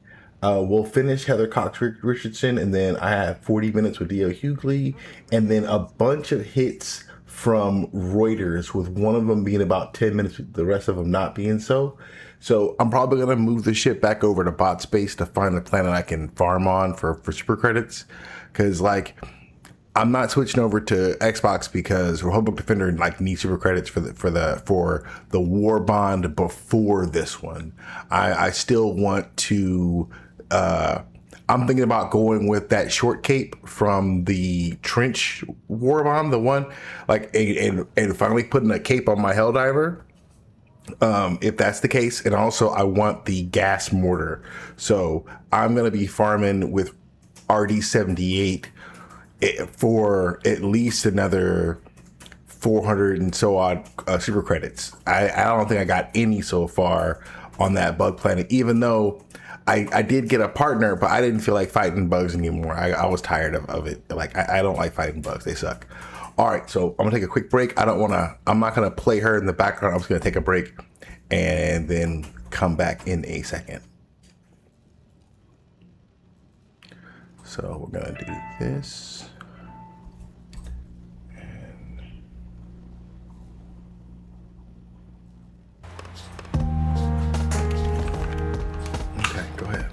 we'll finish Heather Cox Richardson, and then I have 40 minutes with D.L. Hughley, and then a bunch of hits from Reuters, with one of them being about 10 minutes, the rest of them not being so. So I'm probably going to move the ship back over to bot space to find a planet I can farm on for super credits. Because, I'm not switching over to Xbox because Republic Defender needs super credits for the war bond before this one. I still want to. I'm thinking about going with that short cape from the Trench war bond, the one and finally putting a cape on my Helldiver. If that's the case, and also I want the gas mortar, so I'm gonna be farming with RD78 for at least another 400 and so odd super credits. I don't think I got any so far on that bug planet, even though I did get a partner, but I didn't feel like fighting bugs anymore. I was tired of it. I don't like fighting bugs. They suck. All right, so I'm gonna take a quick break. I'm not gonna play her in the background. I'm just gonna take a break and then come back in a second. So we're gonna do this. Okay, go ahead.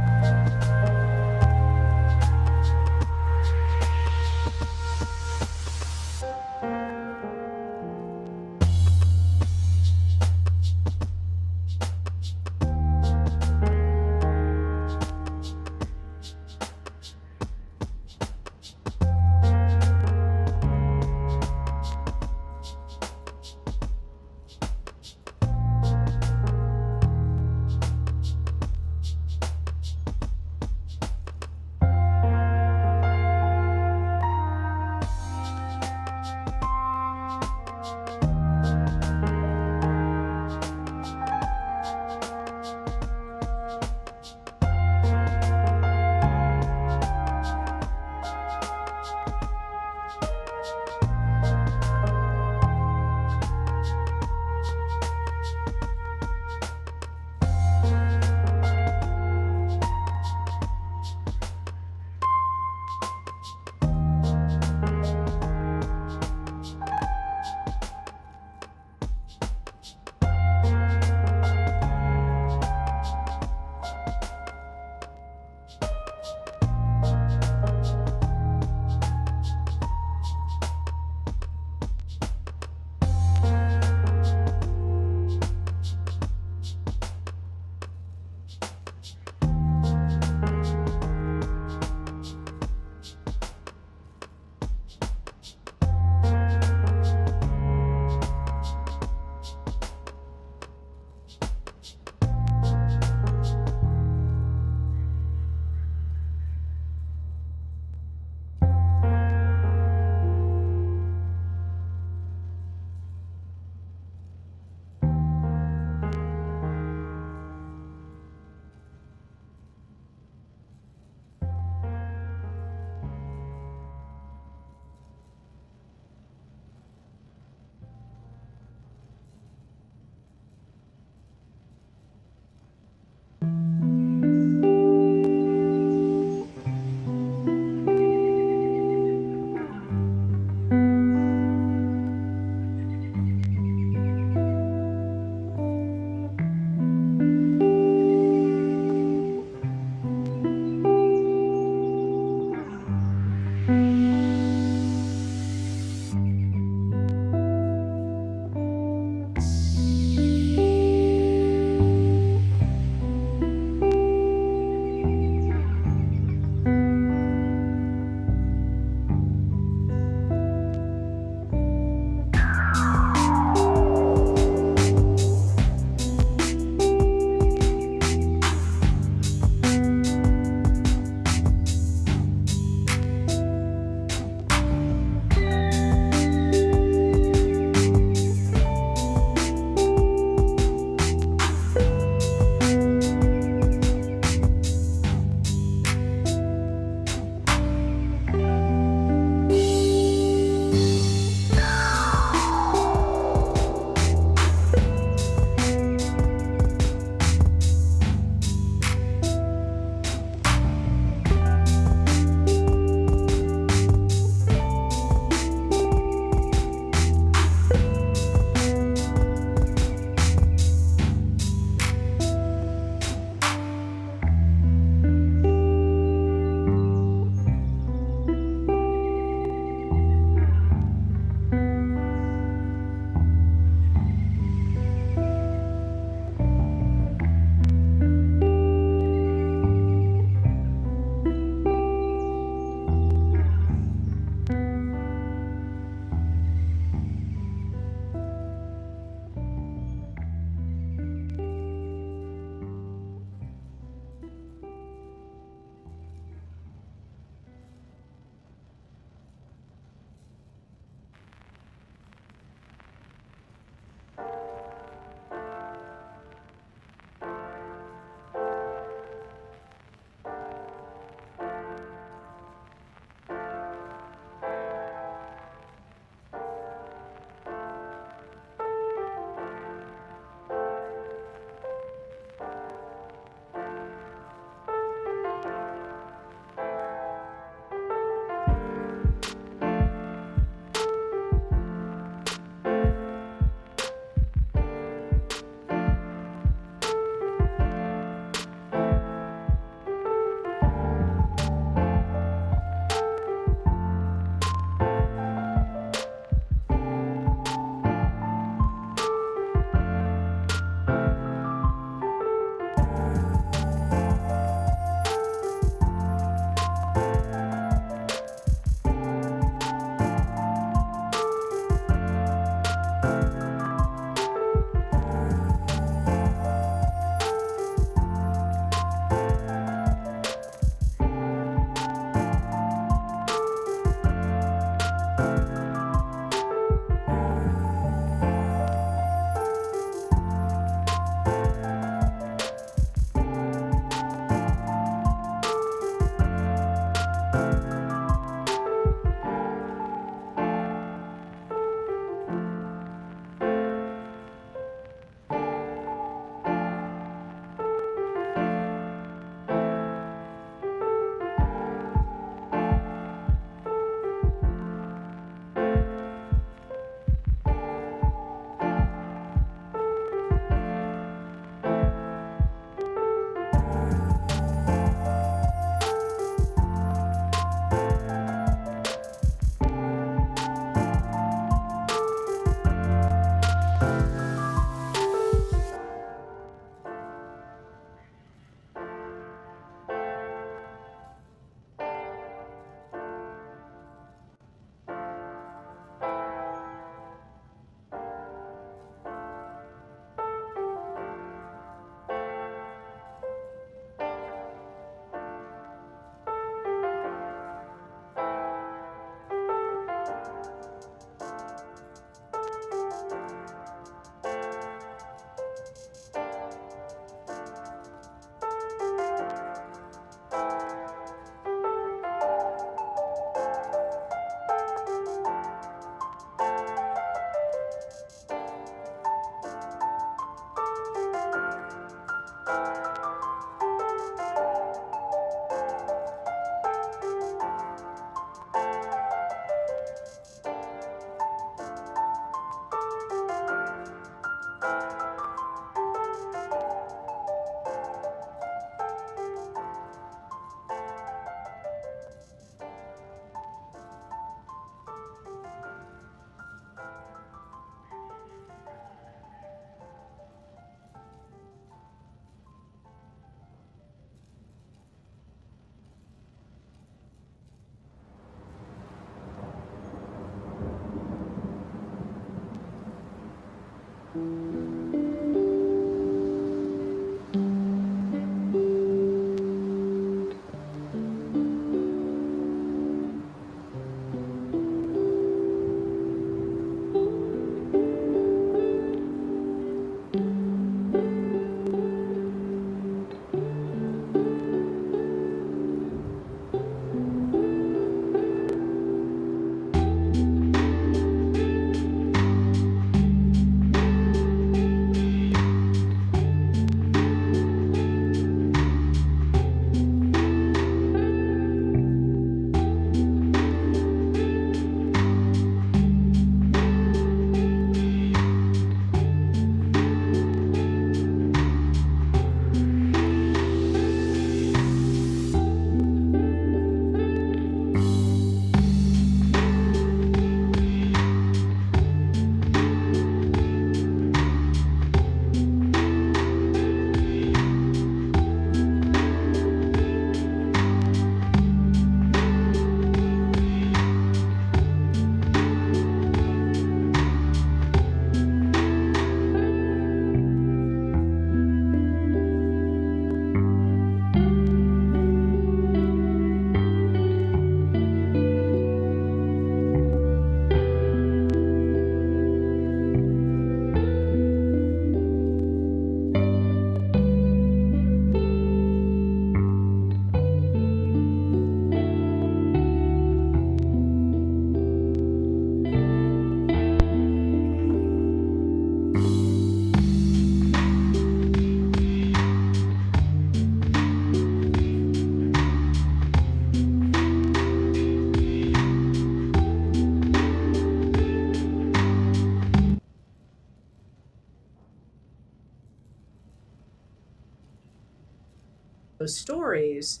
Those stories.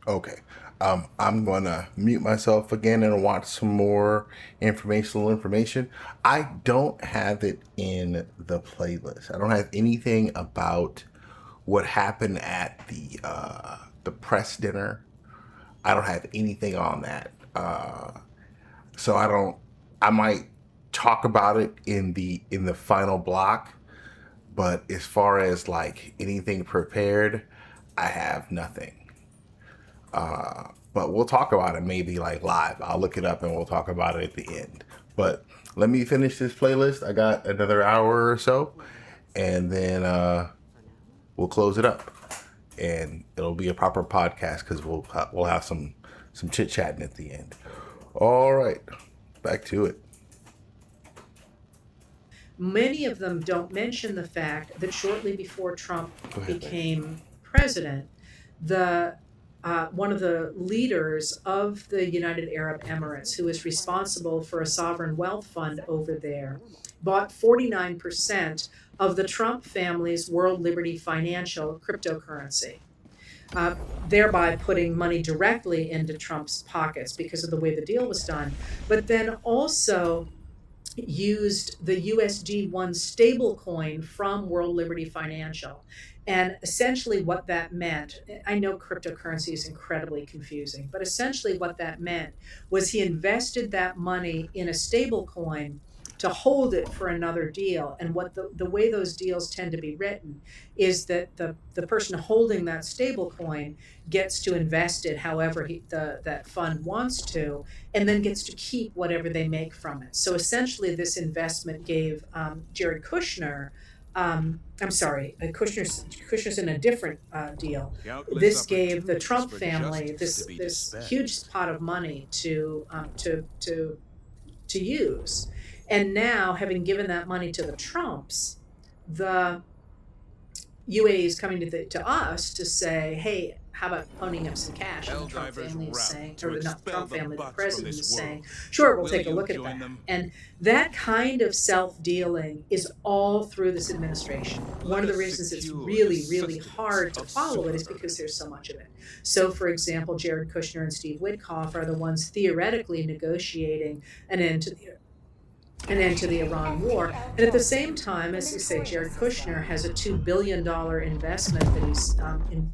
Okay. I'm going to mute myself again and watch some more information. I don't have it in the playlist. I don't have anything about what happened at the press dinner. I don't have anything on that. So I might talk about it in the final block, but as far as like anything prepared, I have nothing. But we'll talk about it maybe like live. I'll look it up and we'll talk about it at the end. But let me finish this playlist. I got another hour or so, and then we'll close it up, and it'll be a proper podcast because we'll have some chit chatting at the end. All right, back to it. Many of them don't mention the fact that shortly before Trump became president, one of the leaders of the United Arab Emirates, who is responsible for a sovereign wealth fund over there, bought 49% of the Trump family's World Liberty Financial cryptocurrency, thereby putting money directly into Trump's pockets because of the way the deal was done, but then also used the USD1 stablecoin from World Liberty Financial. And essentially what that meant, I know cryptocurrency is incredibly confusing, but essentially what that meant was he invested that money in a stable coin to hold it for another deal. And what the way those deals tend to be written is that the person holding that stable coin gets to invest it however that fund wants to, and then gets to keep whatever they make from it. So essentially this investment gave Jared Kushner, Kushner's in a different deal. This gave the Trump family this huge pot of money to use. And now, having given that money to the Trumps, the UAE is coming to us to say, hey, how about ponying up some cash? And the Trump family is saying, or not Trump family, the president is saying, sure, we'll take a look at that. And that kind of self-dealing is all through this administration. One of the reasons it's really, really hard to follow it is because there's so much of it. So, for example, Jared Kushner and Steve Witkoff are the ones theoretically negotiating an end to the Iran war. And at the same time, as you say, Jared Kushner has a $2 billion investment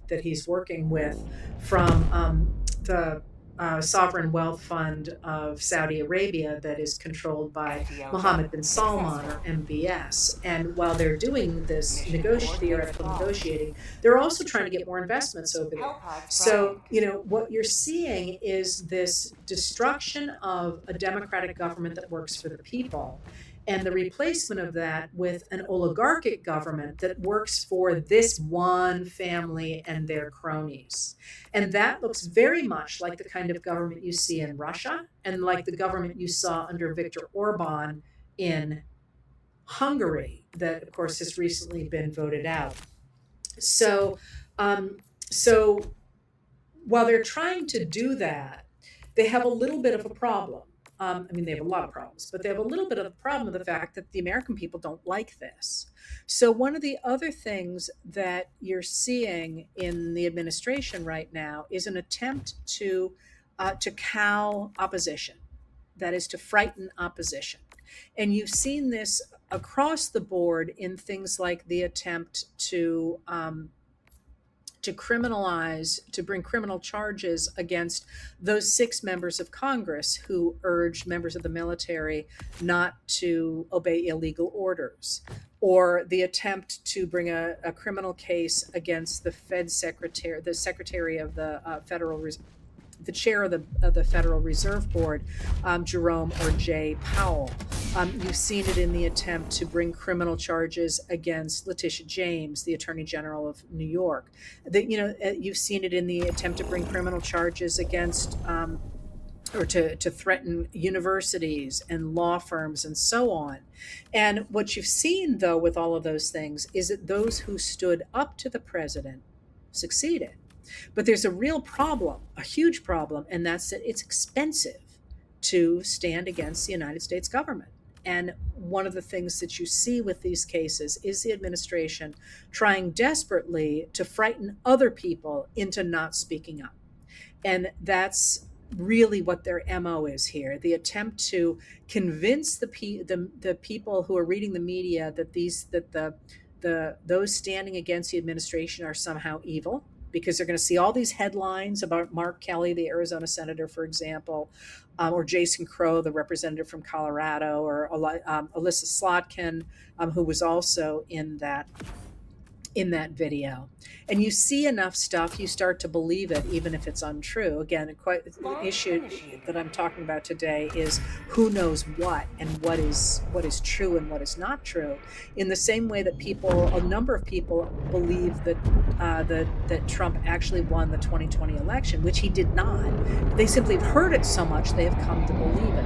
that he's working with from the sovereign wealth fund of Saudi Arabia that is controlled by Mohammed bin Salman, or MBS. And while they're doing this theoretical negotiating, they're also trying to get more investments over there. So, what you're seeing is this destruction of a democratic government that works for the people, and the replacement of that with an oligarchic government that works for this one family and their cronies. And that looks very much like the kind of government you see in Russia, and like the government you saw under Viktor Orban in Hungary, that of course has recently been voted out. So while they're trying to do that, they have a little bit of a problem. They have a lot of problems, but they have a little bit of a problem with the fact that the American people don't like this. So one of the other things that you're seeing in the administration right now is an attempt to cow opposition, that is, to frighten opposition. And you've seen this across the board in things like the attempt to bring criminal charges against those 6 members of Congress who urged members of the military not to obey illegal orders, or the attempt to bring a criminal case against the Secretary of the the chair of the Federal Reserve Board, Jerome or Jay Powell. You've seen it in the attempt to bring criminal charges against Letitia James, the Attorney General of New York. You've seen it in the attempt to bring criminal charges against or to threaten universities and law firms and so on. And what you've seen, though, with all of those things is that those who stood up to the president succeeded. But there's a real problem, a huge problem, and that's that it's expensive to stand against the United States government. And one of the things that you see with these cases is the administration trying desperately to frighten other people into not speaking up. And that's really what their MO is here. The attempt to convince the people who are reading the media that those standing against the administration are somehow evil, because they're going to see all these headlines about Mark Kelly, the Arizona senator, for example, or Jason Crow, the representative from Colorado, or Alyssa Slotkin, who was also in that video. And you see enough stuff, you start to believe it, even if it's untrue. Again, the issue that I'm talking about today is who knows what, and what is true and what is not true. In the same way that a number of people believe that Trump actually won the 2020 election, which he did not. They simply have heard it so much they have come to believe it.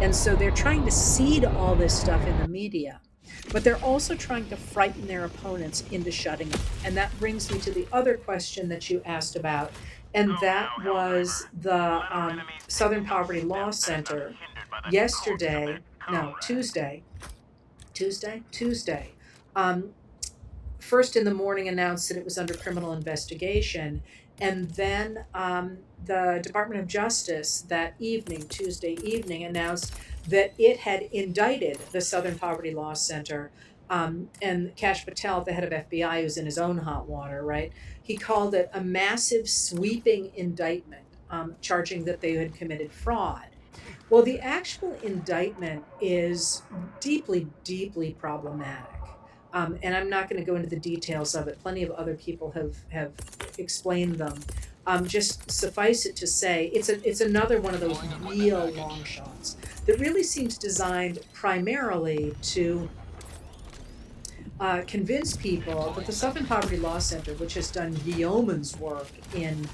And so they're trying to seed all this stuff in the media. But they're also trying to frighten their opponents into shutting up. And that brings me to the other question that you asked about, and that was the Southern Poverty Law Center Tuesday, first in the morning announced that it was under criminal investigation. And then the Department of Justice that evening, Tuesday evening, announced that it had indicted the Southern Poverty Law Center. And Kash Patel, the head of FBI, who's in his own hot water, right? He called it a massive sweeping indictment, charging that they had committed fraud. Well, the actual indictment is deeply, deeply problematic. And I'm not going to go into the details of it. Plenty of other people have explained them. Just suffice it to say, it's another one of those real long shots that really seems designed primarily to convince people that the Southern Poverty Law Center, which has done yeoman's work in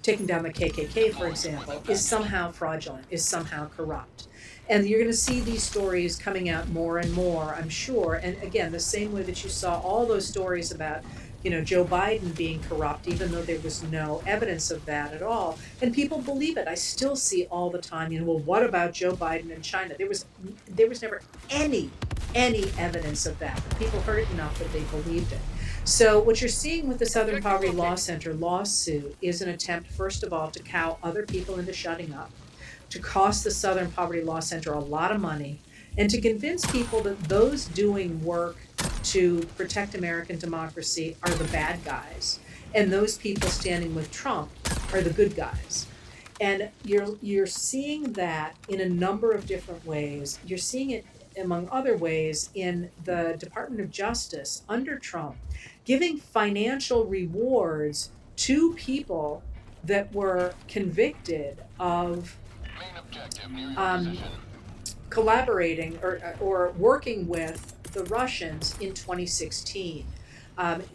taking down the KKK, for example, is somehow fraudulent, is somehow corrupt. And you're going to see these stories coming out more and more, I'm sure. And again, the same way that you saw all those stories about, Joe Biden being corrupt, even though there was no evidence of that at all. And people believe it. I still see all the time, well, what about Joe Biden and China? There was never any evidence of that. People heard it enough that they believed it. So what you're seeing with the Southern Poverty Law Center lawsuit is an attempt, first of all, to cow other people into shutting up, to cost the Southern Poverty Law Center a lot of money, and to convince people that those doing work to protect American democracy are the bad guys. and those people standing with Trump are the good guys. And you're seeing that in a number of different ways. You're seeing it, among other ways, in the Department of Justice under Trump, giving financial rewards to people that were convicted of collaborating or working with the Russians in 2016.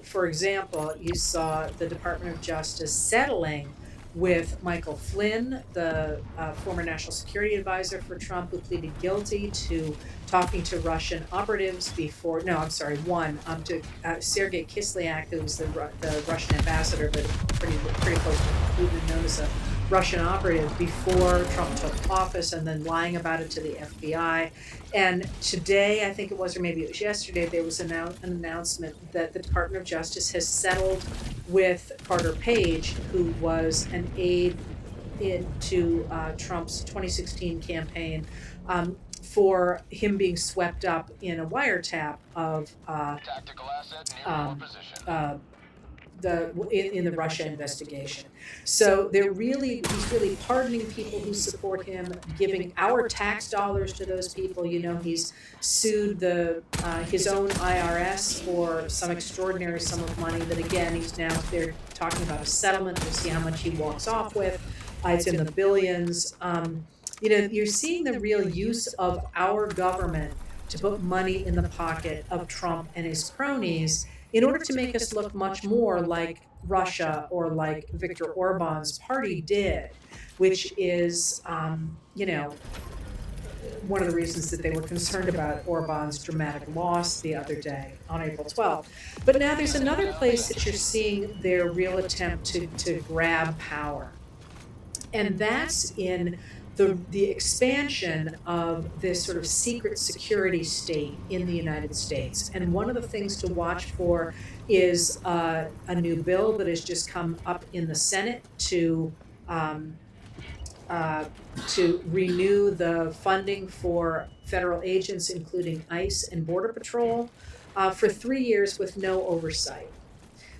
For example, you saw the Department of Justice settling with Michael Flynn, the former national security advisor for Trump, who pleaded guilty to talking to Russian operatives before, to Sergei Kislyak, who was the Russian ambassador, but pretty close to Putin, known as a Russian operative before Trump took office, and then lying about it to the FBI. And today, I think it was, or maybe it was yesterday, there was an announcement that the Department of Justice has settled with Carter Page, who was an aide to Trump's 2016 campaign, for him being swept up in a wiretap of in the Russia investigation. So he's really pardoning people who support him, giving our tax dollars to those people. You know, he's sued his own IRS for some extraordinary sum of money that, again, they're talking about a settlement. We'll see how much he walks off with. It's in the billions. You're seeing the real use of our government to put money in the pocket of Trump and his cronies in order to make us look much more like Russia or like Viktor Orban's party did, which is, one of the reasons that they were concerned about Orban's dramatic loss the other day on April 12th. But now there's another place that you're seeing their real attempt to grab power, and that's in the expansion of this sort of secret security state in the United States. And one of the things to watch for is a new bill that has just come up in the Senate to renew the funding for federal agents, including ICE and Border Patrol, for 3 years with no oversight,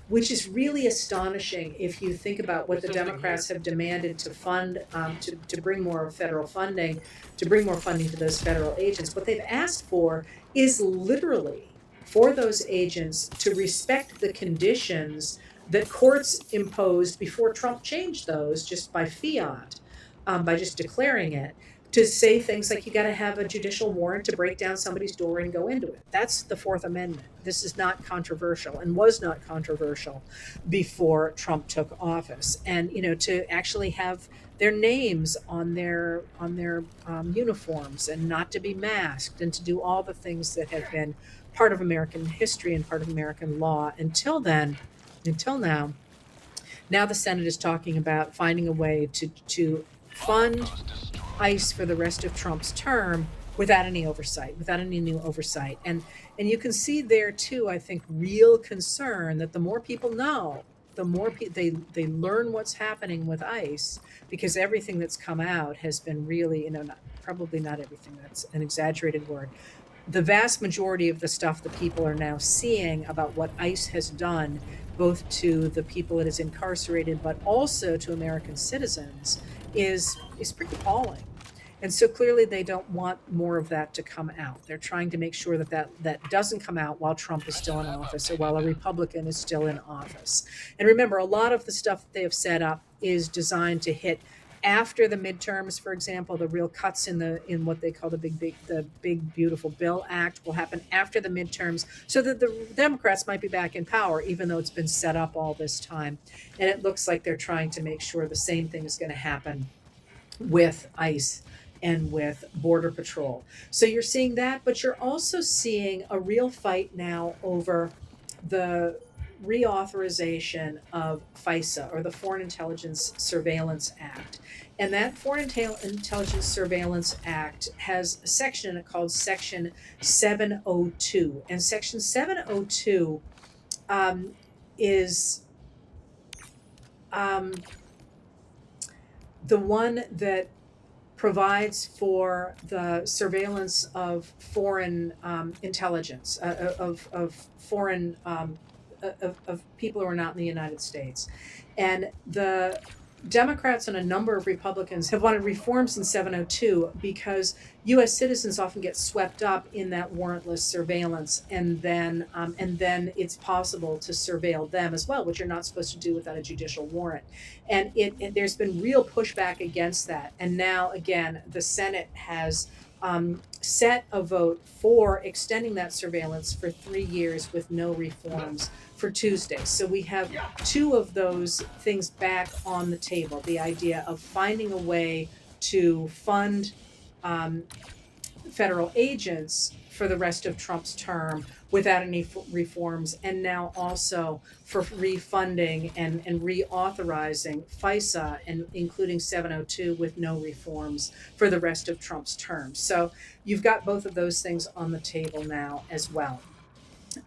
which is really astonishing if you think about what the Democrats have demanded to fund, to bring more federal funding, to bring more funding to those federal agents. What they've asked for is literally for those agents to respect the conditions that courts imposed before Trump changed those just by fiat, by just declaring it, to say things like you got to have a judicial warrant to break down somebody's door and go into it. That's the Fourth Amendment. This is not controversial and was not controversial before Trump took office. And, to actually have their names on their uniforms and not to be masked and to do all the things that have been part of American history and part of American law until now. Now the Senate is talking about finding a way to fund ICE for the rest of Trump's term without any oversight, without any new oversight. And you can see there too, I think, real concern that the more people know, the more they learn what's happening with ICE, because everything that's come out has been really, probably not everything, that's an exaggerated word. The vast majority of the stuff that people are now seeing about what ICE has done, both to the people it has incarcerated, but also to American citizens, is pretty appalling. And so clearly they don't want more of that to come out. They're trying to make sure that doesn't come out while Trump is still in office or while a Republican is still in office. And remember, a lot of the stuff that they have set up is designed to hit after the midterms. For example, the real cuts in what they call the big beautiful bill act will happen after the midterms, so that the Democrats might be back in power, even though it's been set up all this time. And it looks like they're trying to make sure the same thing is going to happen with ICE and with Border Patrol. So you're seeing that, but you're also seeing a real fight now over the reauthorization of FISA, or the Foreign Intelligence Surveillance Act. And that Foreign Intelligence Surveillance Act has a section in it called Section 702. And Section 702 is the one that provides for the surveillance of foreign intelligence, of foreign of people who are not in the United States. And the Democrats and a number of Republicans have wanted reforms in 702 because U.S. citizens often get swept up in that warrantless surveillance, and then it's possible to surveil them as well, which you're not supposed to do without a judicial warrant. And there's been real pushback against that. And now, again, the Senate has set a vote for extending that surveillance for 3 years with no reforms for Tuesday. So we have two of those things back on the table. The idea of finding a way to fund federal agents for the rest of Trump's term without any reforms, and now also for refunding and reauthorizing FISA, and including 702 with no reforms for the rest of Trump's term. So you've got both of those things on the table now as well.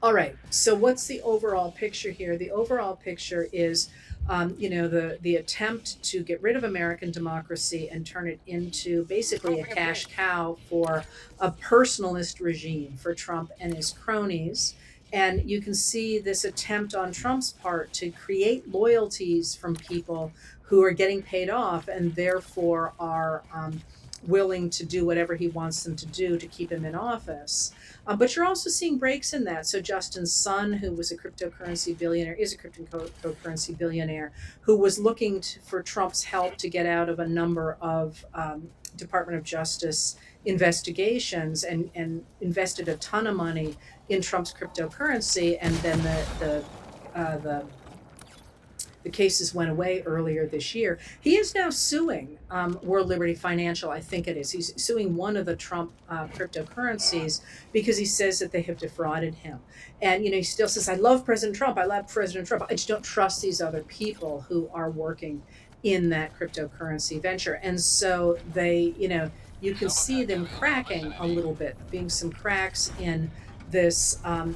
All right, so what's the overall picture here? The overall picture is the attempt to get rid of American democracy and turn it into basically a cash cow for a personalist regime for Trump and his cronies. And you can see this attempt on Trump's part to create loyalties from people who are getting paid off and therefore are willing to do whatever he wants them to do to keep him in office. But you're also seeing breaks in that. So Justin's son, who was a cryptocurrency billionaire, is a cryptocurrency billionaire, who was looking for Trump's help to get out of a number of Department of Justice investigations and invested a ton of money in Trump's cryptocurrency. And then the cases went away earlier this year. He is now suing World Liberty Financial, I think it is. He's suing one of the Trump cryptocurrencies because he says that they have defrauded him. And, he still says, I love President Trump. I just don't trust these other people who are working in that cryptocurrency venture. And so they, you can see them cracking a little bit, being some cracks in this, I'm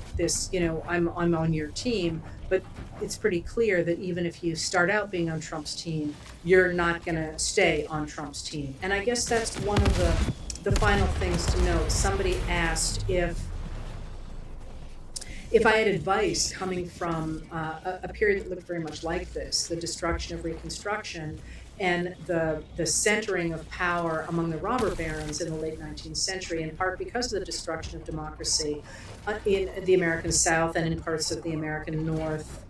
on your team, but it's pretty clear that even if you start out being on Trump's team, you're not going to stay on Trump's team. And I guess that's one of the final things to note. Somebody asked if I had advice coming from a period that looked very much like this, the destruction of Reconstruction and the centering of power among the robber barons in the late 19th century, in part because of the destruction of democracy in the American South and in parts of the American North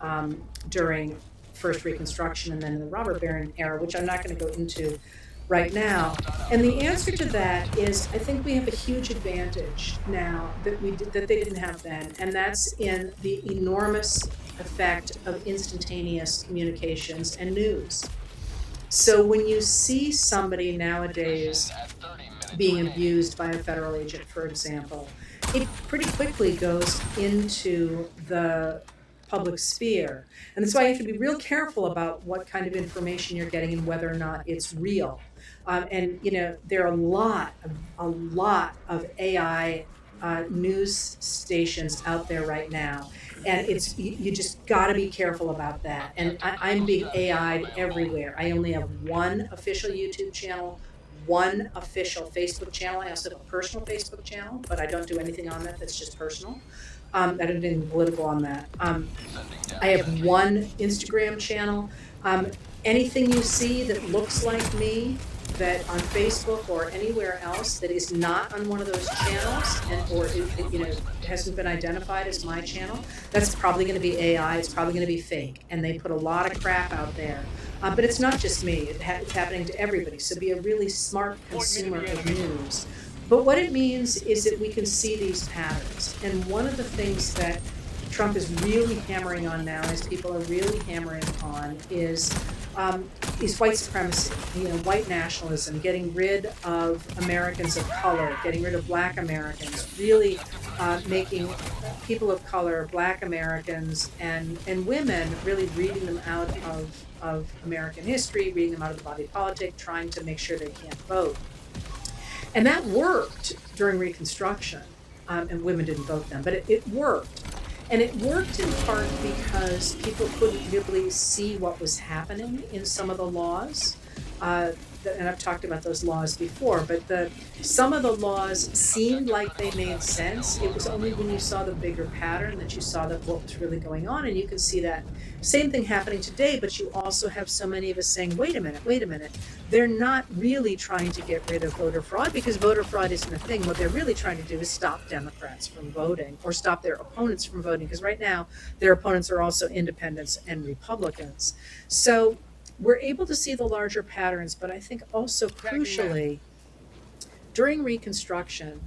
during first Reconstruction and then the robber baron era, which I'm not going to go into right now. And the answer to that is, I think we have a huge advantage now that they didn't have then, and that's in the enormous effect of instantaneous communications and news. So when you see somebody nowadays being abused by a federal agent, for example, it pretty quickly goes into the public sphere. And that's why you have to be real careful about what kind of information you're getting and whether or not it's real. There are a lot of AI news stations out there right now. And you just got to be careful about that. And I'm being AI'd everywhere. I only have one official YouTube channel, one official Facebook channel. I also have a personal Facebook channel, but I don't do anything on that that's just personal. I don't do anything political on that. I have one Instagram channel. Anything you see that looks like me, that on Facebook or anywhere else that is not on one of those channels or hasn't been identified as my channel, that's probably going to be AI. It's probably going to be fake, and they put a lot of crap out there. But it's not just me. It's happening to everybody. So be a really smart consumer of news. But what it means is that we can see these patterns. And one of the things that Trump is really hammering on now, as people are really hammering on, is white supremacy, white nationalism, getting rid of Americans of color, getting rid of Black Americans, really making people of color, Black Americans, and women, really reading them out of American history, reading them out of the body politic, trying to make sure they can't vote. And that worked during Reconstruction, and women didn't vote then, but it worked. And it worked in part because people couldn't really see what was happening in some of the laws. and I've talked about those laws before, but some of the laws seemed like they made sense. It was only when you saw the bigger pattern that you saw that what was really going on, and you can see that same thing happening today, but you also have so many of us saying, wait a minute, they're not really trying to get rid of voter fraud, because voter fraud isn't a thing. What they're really trying to do is stop Democrats from voting, or stop their opponents from voting, because right now their opponents are also independents and Republicans. So we're able to see the larger patterns, but I think also crucially, during Reconstruction,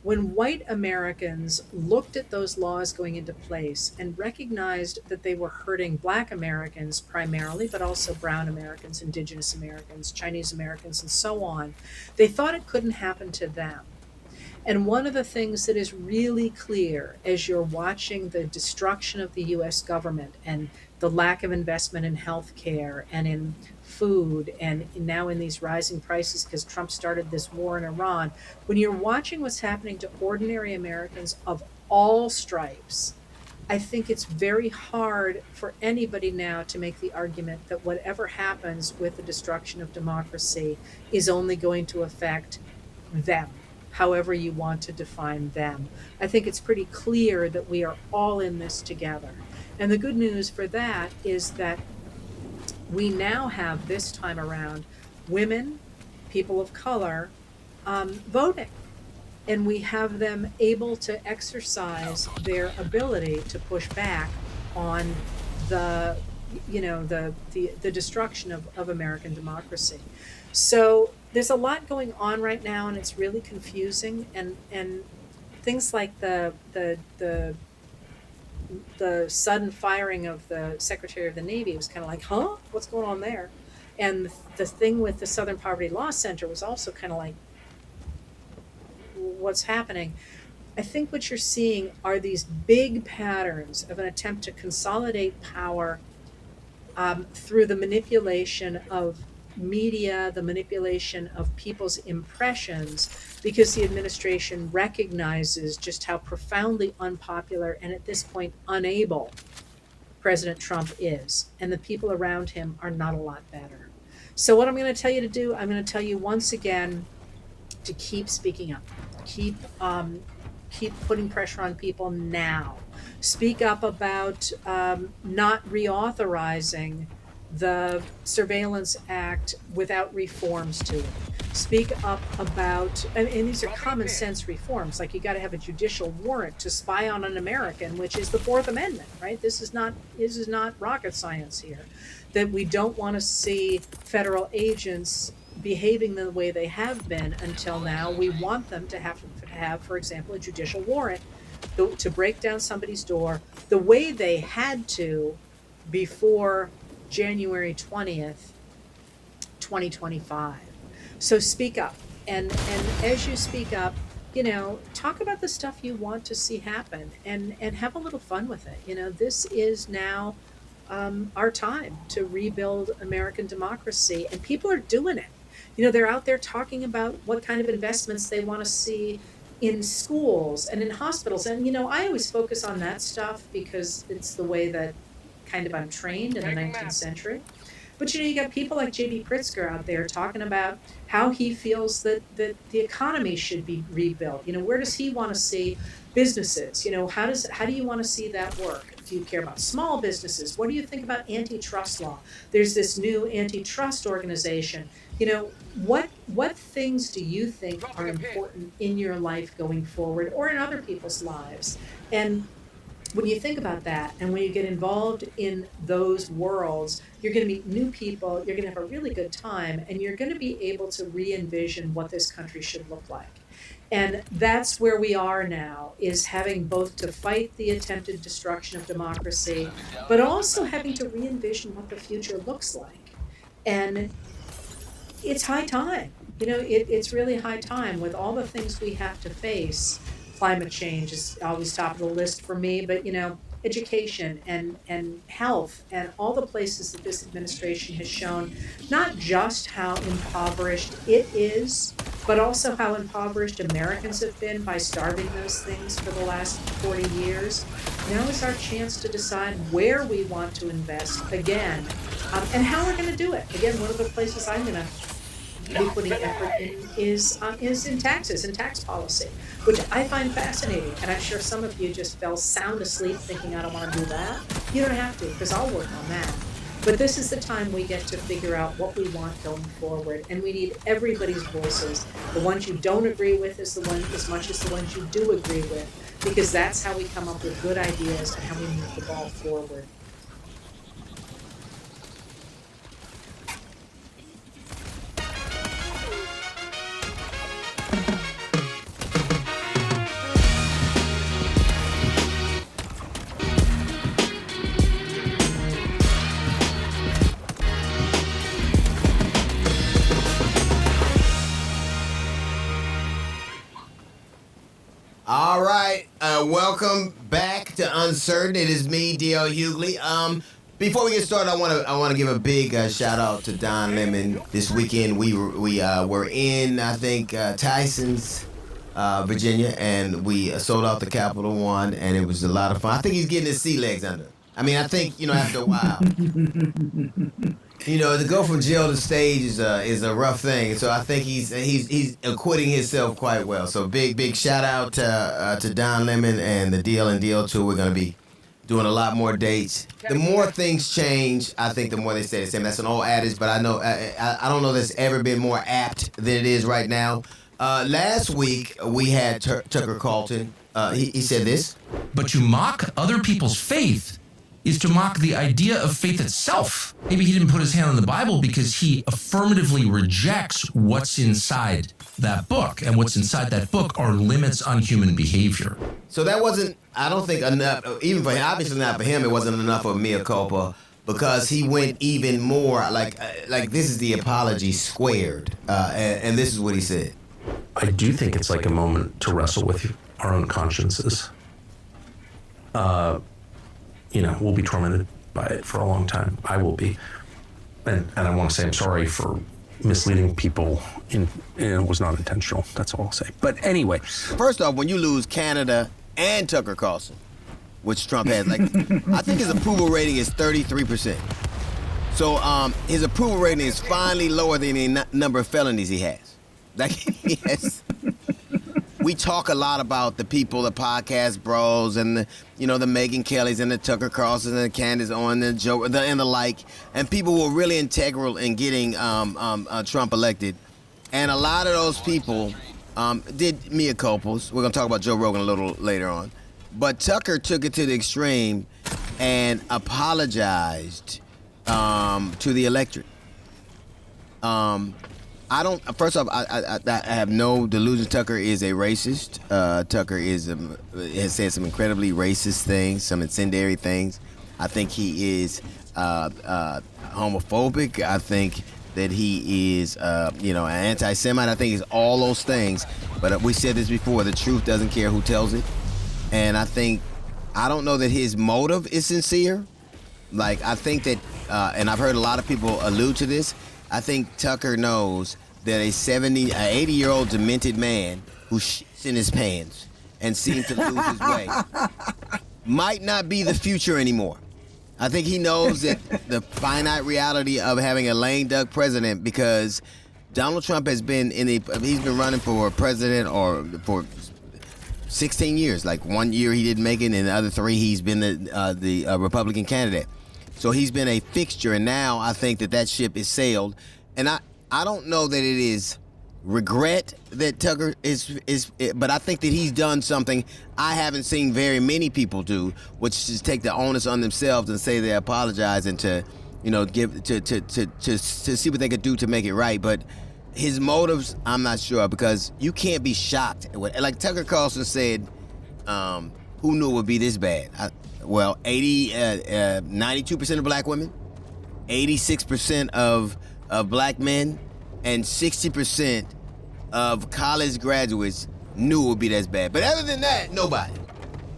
when white Americans looked at those laws going into place and recognized that they were hurting Black Americans primarily, but also Brown Americans, Indigenous Americans, Chinese Americans, and so on, they thought it couldn't happen to them. And one of the things that is really clear as you're watching the destruction of the US government and the lack of investment in healthcare and in food and now in these rising prices because Trump started this war in Iran, when you're watching what's happening to ordinary Americans of all stripes, I think it's very hard for anybody now to make the argument that whatever happens with the destruction of democracy is only going to affect them, however you want to define them. I think it's pretty clear that we are all in this together. And the good news for that is that we now have, this time around, women, people of color, voting. And we have them able to exercise their ability to push back on the destruction of American democracy. So there's a lot going on right now, and it's really confusing. And things like the sudden firing of the Secretary of the Navy was kind of like, huh? What's going on there? And the thing with the Southern Poverty Law Center was also kind of like, what's happening? I think what you're seeing are these big patterns of an attempt to consolidate power through the manipulation of media, the manipulation of people's impressions, because the administration recognizes just how profoundly unpopular and at this point unable President Trump is, and the people around him are not a lot better. So what I'm going to tell you to do, I'm going to tell you once again to keep speaking up, keep putting pressure on people now. Speak up about not reauthorizing the Surveillance Act without reforms to it. Speak up about, and these are common sense reforms, like you got to have a judicial warrant to spy on an American, which is the Fourth Amendment, right? This is not rocket science here. That we don't want to see federal agents behaving the way they have been until now. We want them to have, for example, a judicial warrant to break down somebody's door the way they had to before January 20th, 2025. So speak up. And as you speak up, talk about the stuff you want to see happen and have a little fun with it. This is now our time to rebuild American democracy, and people are doing it. They're out there talking about what kind of investments they want to see in schools and in hospitals. And, I always focus on that stuff because it's the way that kind of I'm trained in the 19th century. But, you got people like J.B. Pritzker out there talking about how he feels that the economy should be rebuilt. Where does he want to see businesses? How do you want to see that work? Do you care about small businesses? What do you think about antitrust law? There's this new antitrust organization. What things do you think are important in your life going forward or in other people's lives? And when you think about that and when you get involved in those worlds, you're going to meet new people, you're going to have a really good time, and you're going to be able to re-envision what this country should look like. And that's where we are now, is having both to fight the attempted destruction of democracy, but also having to re-envision what the future looks like. And it's high time. It's really high time with all the things we have to face. Climate change is always top of the list for me, but education and health and all the places that this administration has shown not just how impoverished it is, but also how impoverished Americans have been by starving those things for the last 40 years. Now is our chance to decide where we want to invest again, and how we're going to do it. Again, one of the places I'm going to be putting effort in is in taxes and tax policy, which I find fascinating. And I'm sure some of you just fell sound asleep thinking, I don't want to do that. You don't have to, because I'll work on that. But this is the time we get to figure out what we want going forward. And we need everybody's voices. The ones you don't agree with as much as the ones you do agree with, because that's how we come up with good ideas and how we move the ball forward. All right, welcome back to Uncertain. It is me, D.L. Hughley. Before we get started, I want to give a big shout out to Don Lemon. This weekend we were in, I think, Tyson's, Virginia, and we sold out the Capital One, and it was a lot of fun. I think he's getting his sea legs under. I mean, I think, after a while, to go from jail to stage is a rough thing. So I think he's acquitting himself quite well. So big shout out to Don Lemon and the DL and DL tour. We're gonna be doing a lot more dates. The more things change, I think the more they stay the same. That's an old adage, but I know I don't know that's ever been more apt than it is right now. Last week we had Tucker Carlson. He said this. But to mock other people's faith is to mock the idea of faith itself. Maybe he didn't put his hand on the Bible because he affirmatively rejects what's inside that book. And what's inside that book are limits on human behavior. So that wasn't, I don't think enough, even for him, obviously not for him, it wasn't enough of mea culpa, because he went even more, like this is the apology squared. And this is what he said. I do think it's like a moment to wrestle with our own consciences. We'll be tormented by it for a long time. I will be. And I want to say I'm sorry for misleading people. It was not intentional. That's all I'll say. But anyway. First off, when you lose Canada and Tucker Carlson, which Trump has, I think his approval rating is 33%. So his approval rating is finally lower than the number of felonies he has. We talk a lot about the people, the podcast bros, and the Megyn Kellys and the Tucker Carlsons and the Candace Owens and Joe and the like, and people were really integral in getting Trump elected, and a lot of those people did mea culpas. We're gonna talk about Joe Rogan a little later on, but Tucker took it to the extreme and apologized to the electorate. First off, I have no delusion. Tucker is a racist. Tucker has said some incredibly racist things, some incendiary things. I think he is homophobic. I think that he is, an anti-Semite. I think he's all those things. But we said this before, the truth doesn't care who tells it. And I don't know that his motive is sincere. I think that, and I've heard a lot of people allude to this, I think Tucker knows that a 80-year-old demented man who shits in his pants and seems to lose his way might not be the future anymore. I think he knows that the finite reality of having a lame duck president, because Donald Trump has been he's been running for president or for 16 years. 1 year he didn't make it, and the other 3 he's been the Republican candidate. So he's been a fixture, and now I think that ship is sailed. And I don't know that it is regret that Tucker is, but I think that he's done something I haven't seen very many people do, which is take the onus on themselves and say they apologize and to give to see what they could do to make it right. But his motives, I'm not sure, because you can't be shocked. Like Tucker Carlson said, who knew it would be this bad? 92% of black women, 86% of black men, and 60% of college graduates knew it would be this bad. But other than that, nobody.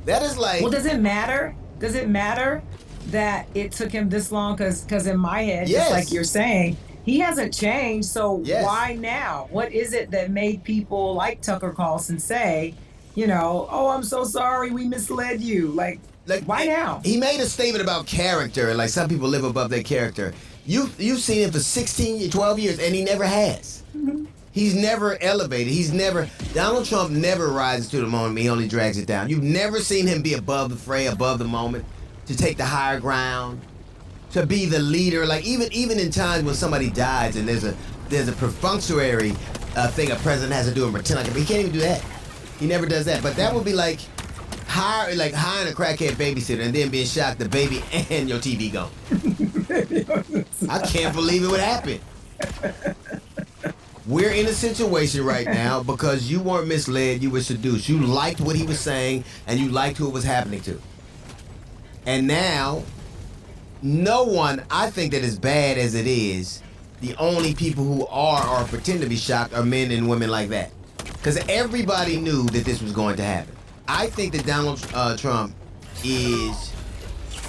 That is like... Well, does it matter? Does it matter that it took him this long? Because in my head, just like you're saying, he hasn't changed. So Yes. why now? What is it that made people like Tucker Carlson say, you know, oh, I'm so sorry, we misled you? Like why now? He made a statement about character, like some people live above their character. You've seen him for 12 years, and he never has. He's never elevated. Donald Trump never rises to the moment. He only drags it down. You've never seen him be above the fray, above the moment, to take the higher ground, to be the leader. Like even in times when somebody dies and there's a perfunctory thing a president has to do and pretend like he can't even do that. He never does that. But that would be like hiring a crackhead babysitter and then being shocked the baby and your TV gone. I can't believe it would happen. We're in a situation right now because you weren't misled, you were seduced. You liked what he was saying and you liked who it was happening to. And now, no one, I think that as bad as it is, the only people who are or pretend to be shocked are men and women like that. Because everybody knew that this was going to happen. I think that Donald Trump is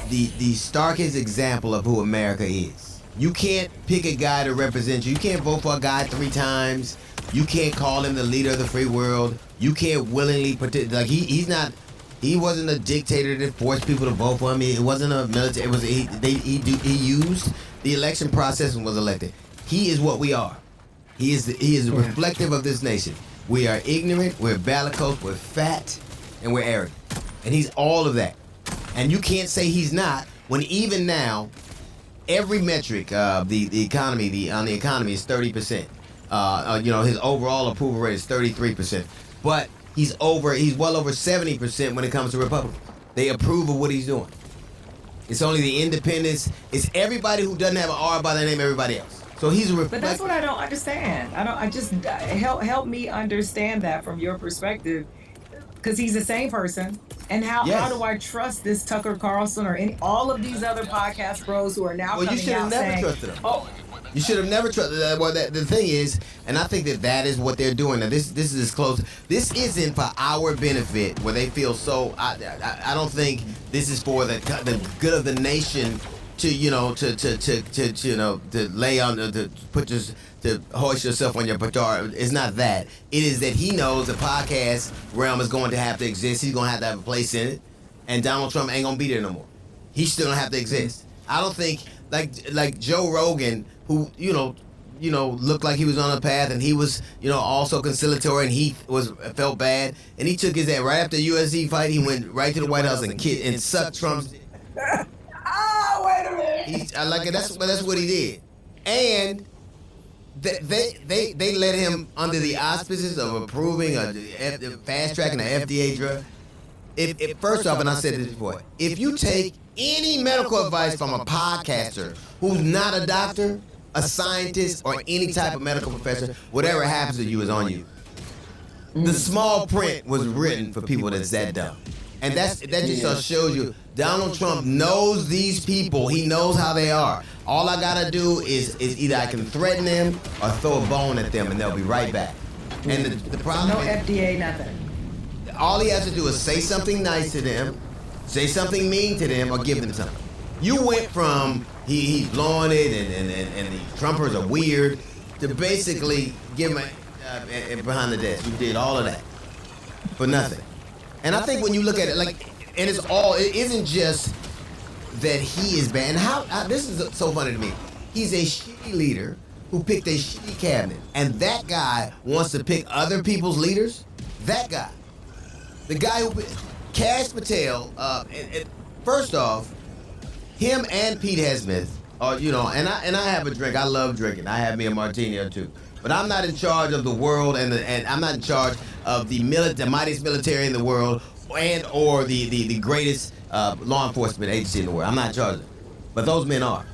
the starkest example of who America is. You can't pick a guy to represent you. You can't vote for a guy 3 times. You can't call him the leader of the free world. You can't willingly participate. Like he wasn't a dictator that forced people to vote for him. It wasn't a military. It was he used the election process and was elected. He is what we are. He is reflective of this nation. We are ignorant. We're bellicose. We're fat, and we're arrogant. And he's all of that. And you can't say he's not when even now. Every metric of the economy, on the economy is 30%. His overall approval rate is 33%. But he's well over 70% when it comes to Republicans. They approve of what he's doing. It's only the independents. It's everybody who doesn't have an R by their name, everybody else. So he's a But that's what I don't understand. Help me understand that from your perspective, because he's the same person. And how do I trust this Tucker Carlson or all of these other podcast bros who are now coming out saying, you should have never trusted them. You should have never trusted them. Well, the thing is, and I think that is what they're doing. Now, this is as close. This isn't for our benefit where they feel so. I don't think this is for the good of the nation to lay on to hoist yourself on your petard. It's not that. It is that he knows the podcast realm is going to have to exist. He's going to have a place in it, and Donald Trump ain't going to be there no more. He's still going to have to exist. I don't think like Joe Rogan, who looked like he was on a path, and he was also conciliatory, and he felt bad, and he took his ass right after the UFC fight. He went right to the White House and sucked Trump's. Oh, wait a minute. That's what he did, and. They let him under the auspices of approving a fast tracking an FDA drug. First off, and I said this before, if you take any medical advice from a podcaster who's not a doctor, a scientist, or any type of medical professor, whatever happens to you is on you. The small print was written for people that's that dumb. And that just shows you Donald Trump knows these people. He knows how they are. All I gotta do is either I can threaten them or throw a bone at them, and they'll be right back. And the problem no is, FDA, nothing. all he has to do is say something nice to them, say something mean to them, or give them something. You went from he's blowing it and the Trumpers are weird to basically give him behind the desk. You did all of that for nothing. And I think when you look at it, it isn't just that he is bad. And how this is so funny to me. He's a shitty leader who picked a shitty cabinet. And that guy wants to pick other people's leaders? That guy. The guy who, Kash Patel, first off, him and Pete Hesmith, and I have a drink. I love drinking. I have me a martini or two. But I'm not in charge of the world, and I'm not in charge of the mightiest military in the world, or the greatest law enforcement agency in the world. I'm not in charge of it. But those men are.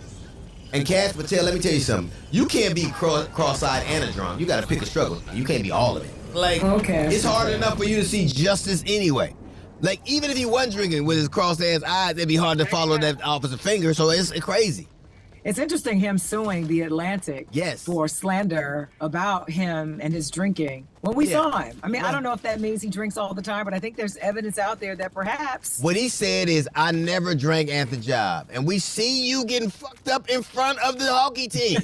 And Kash Patel, let me tell you something. You can't be cross-eyed and a drunk. You got to pick a struggle. You can't be all of it. It's hard enough for you to see justice anyway. Even if he wasn't drinking with his cross-ass eyes, it'd be hard to follow that officer finger. So it's crazy. It's interesting him suing the Atlantic for slander about him and his drinking when we saw him. I mean, I don't know if that means he drinks all the time, but I think there's evidence out there that perhaps. What he said is, I never drank at the job. And we see you getting fucked up in front of the hockey team.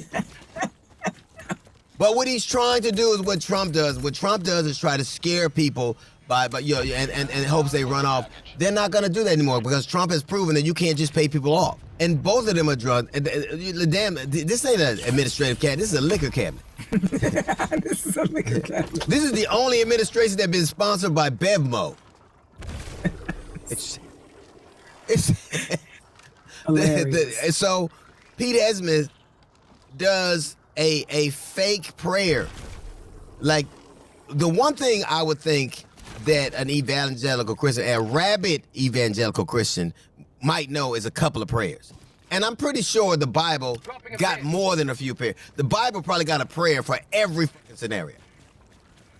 But what he's trying to do is what Trump does. What Trump does is try to scare people and hopes they run off. They're not going to do that anymore because Trump has proven that you can't just pay people off. And both of them are drunk. Damn, this ain't an administrative cabinet. This is a liquor cabinet. This is a liquor cabinet. This is the only administration that's been sponsored by Bevmo. So Pete Esmith does a fake prayer. Like, the one thing I would think that an evangelical Christian, a rabid evangelical Christian, might know is a couple of prayers. And I'm pretty sure the Bible got more than a few prayers. The Bible probably got a prayer for every scenario.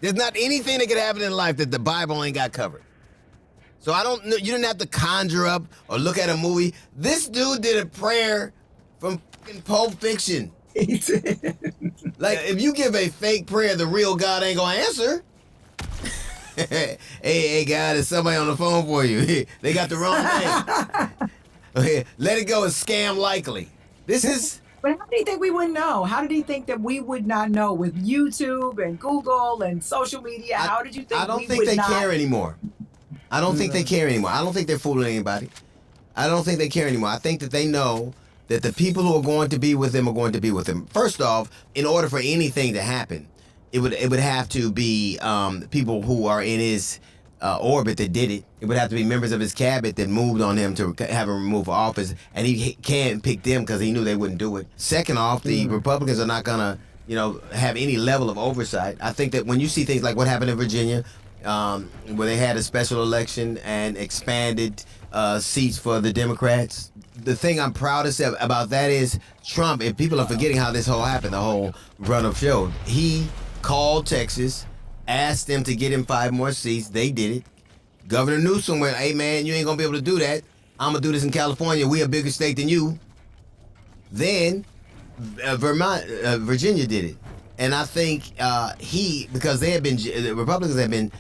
There's not anything that could happen in life that the Bible ain't got covered. So you didn't have to conjure up or look at a movie. This dude did a prayer from Pulp Fiction. He did. Like, if you give a fake prayer, the real God ain't gonna answer. hey, God, there's somebody on the phone for you. They got the wrong name. Okay, let it go. It's scam likely. This is. But how did he think we wouldn't know? How did he think that we would not know with YouTube and Google and social media? How did you think? I don't think they care anymore. I don't think they care anymore. I don't think they're fooling anybody. I don't think they care anymore. I think that they know that the people who are going to be with them are going to be with them. First off, in order for anything to happen, it would have to be people who are in his orbit that did it. It would have to be members of his cabinet that moved on him to have him removed from office, and he can't pick them because he knew they wouldn't do it. Second off, the Republicans are not gonna, have any level of oversight. I think that when you see things like what happened in Virginia, where they had a special election and expanded seats for the Democrats, the thing I'm proudest of about that is Trump. If people are forgetting how this whole happened, the whole run-up show, he called Texas, asked them to get him 5 more seats. They did it. Governor Newsom went, hey, man, you ain't going to be able to do that. I'm going to do this in California. We a bigger state than you. Then Virginia did it. And I think because the Republicans have been,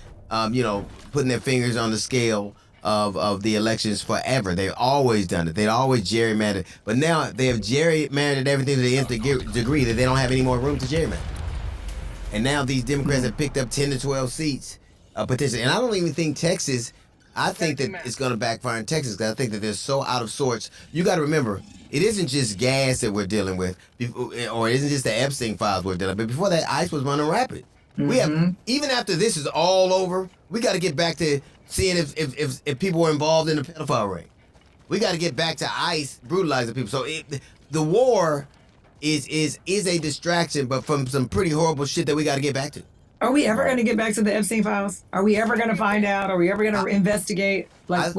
putting their fingers on the scale of the elections forever. They've always done it. They've always gerrymandered. But now they have gerrymandered everything to the nth degree that they don't have any more room to gerrymander. And now these Democrats have picked up 10 to 12 seats potentially. And I don't even think Texas, I think that it's going to backfire in Texas because I think that they're so out of sorts. You got to remember, it isn't just gas that we're dealing with, or it isn't just the Epstein files we're dealing with. But before that, ICE was running rapid. We have, even after this is all over, we got to get back to seeing if people were involved in the pedophile ring. We got to get back to ICE brutalizing people. So the war is a distraction, but from some pretty horrible shit that we got to get back to. Are we ever going to get back to the Epstein files? Are we ever going to find out? Are we ever going to investigate? I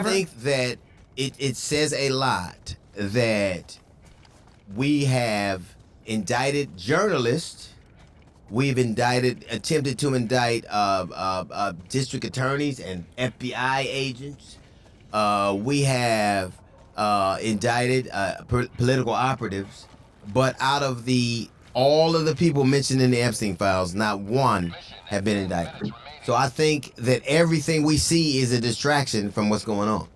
think that it says a lot that we have indicted journalists. We've attempted to indict district attorneys and FBI agents. We have indicted political operatives. But out of all of the people mentioned in the Epstein files, not one have been indicted. So I think that everything we see is a distraction from what's going on.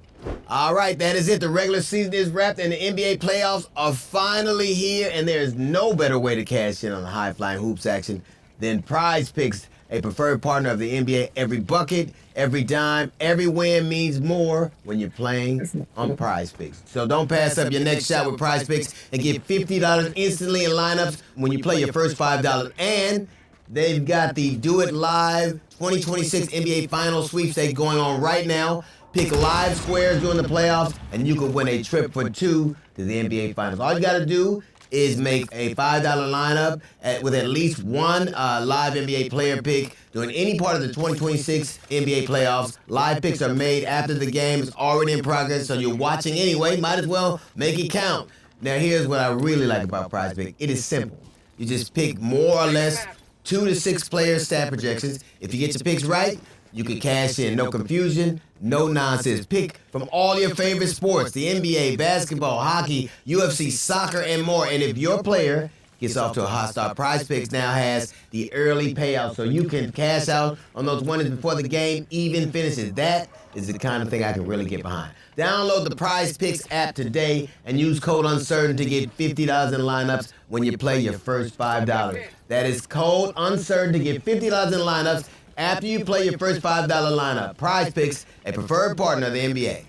All right, that is it. The regular season is wrapped and the NBA playoffs are finally here, and there is no better way to cash in on the high-flying hoops action than Prize Picks, a preferred partner of the NBA. Every bucket, every dime, every win means more when you're playing on Prize Picks. So don't pass up your next shot with Prize Picks and get $50 instantly in lineups when you play your first $5. And they've got the Do It Live 2026 NBA Finals sweepstakes going on right now. Pick live squares during the playoffs, and you could win a trip for 2 to the NBA Finals. All you got to do is make a $5 lineup with at least one live NBA player pick during any part of the 2026 NBA playoffs. Live picks are made after the game. It's already in progress, so you're watching anyway. Might as well make it count. Now, here's what I really like about Prize Pick. It is simple. You just pick more or less 2 to 6 player stat projections. If you get your picks right, you can cash in. No confusion, no nonsense. Pick from all your favorite sports, the NBA, basketball, hockey, UFC, soccer, and more. And if your player gets off to a hot start. Prize Picks now has the early payout, so you can cash out on those winners before the game even finishes. That is the kind of thing I can really get behind. Download the Prize Picks app today and use code UNCERTAIN to get $50 in lineups when you play your first $5. That is code UNCERTAIN to get $50 in lineups after you play your first $5 lineup. Prize Picks, a preferred partner of the NBA.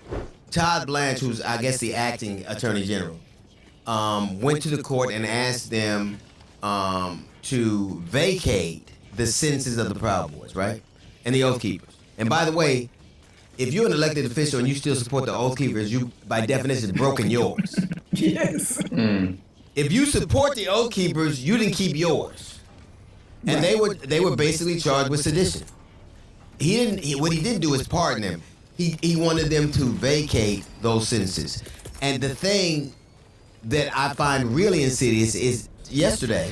Todd Blanche, who's, I guess, the acting attorney general, went to the court and asked them to vacate the sentences of the Proud Boys, right? And the Oath Keepers. And by the way, if you're an elected official and you still support the Oath Keepers, you, by definition, broken yours. Yes. If you support the Oath Keepers, you didn't keep yours. And they were basically charged with sedition. What he didn't do is pardon them. He wanted them to vacate those sentences. And the thing that I find really insidious is yesterday,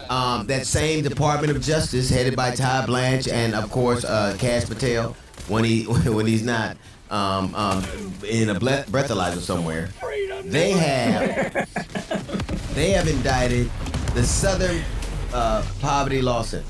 that same Department of Justice headed by Todd Blanche and of course Kash Patel, when he's not in a breathalyzer somewhere, they have indicted the Southern Poverty Law Center.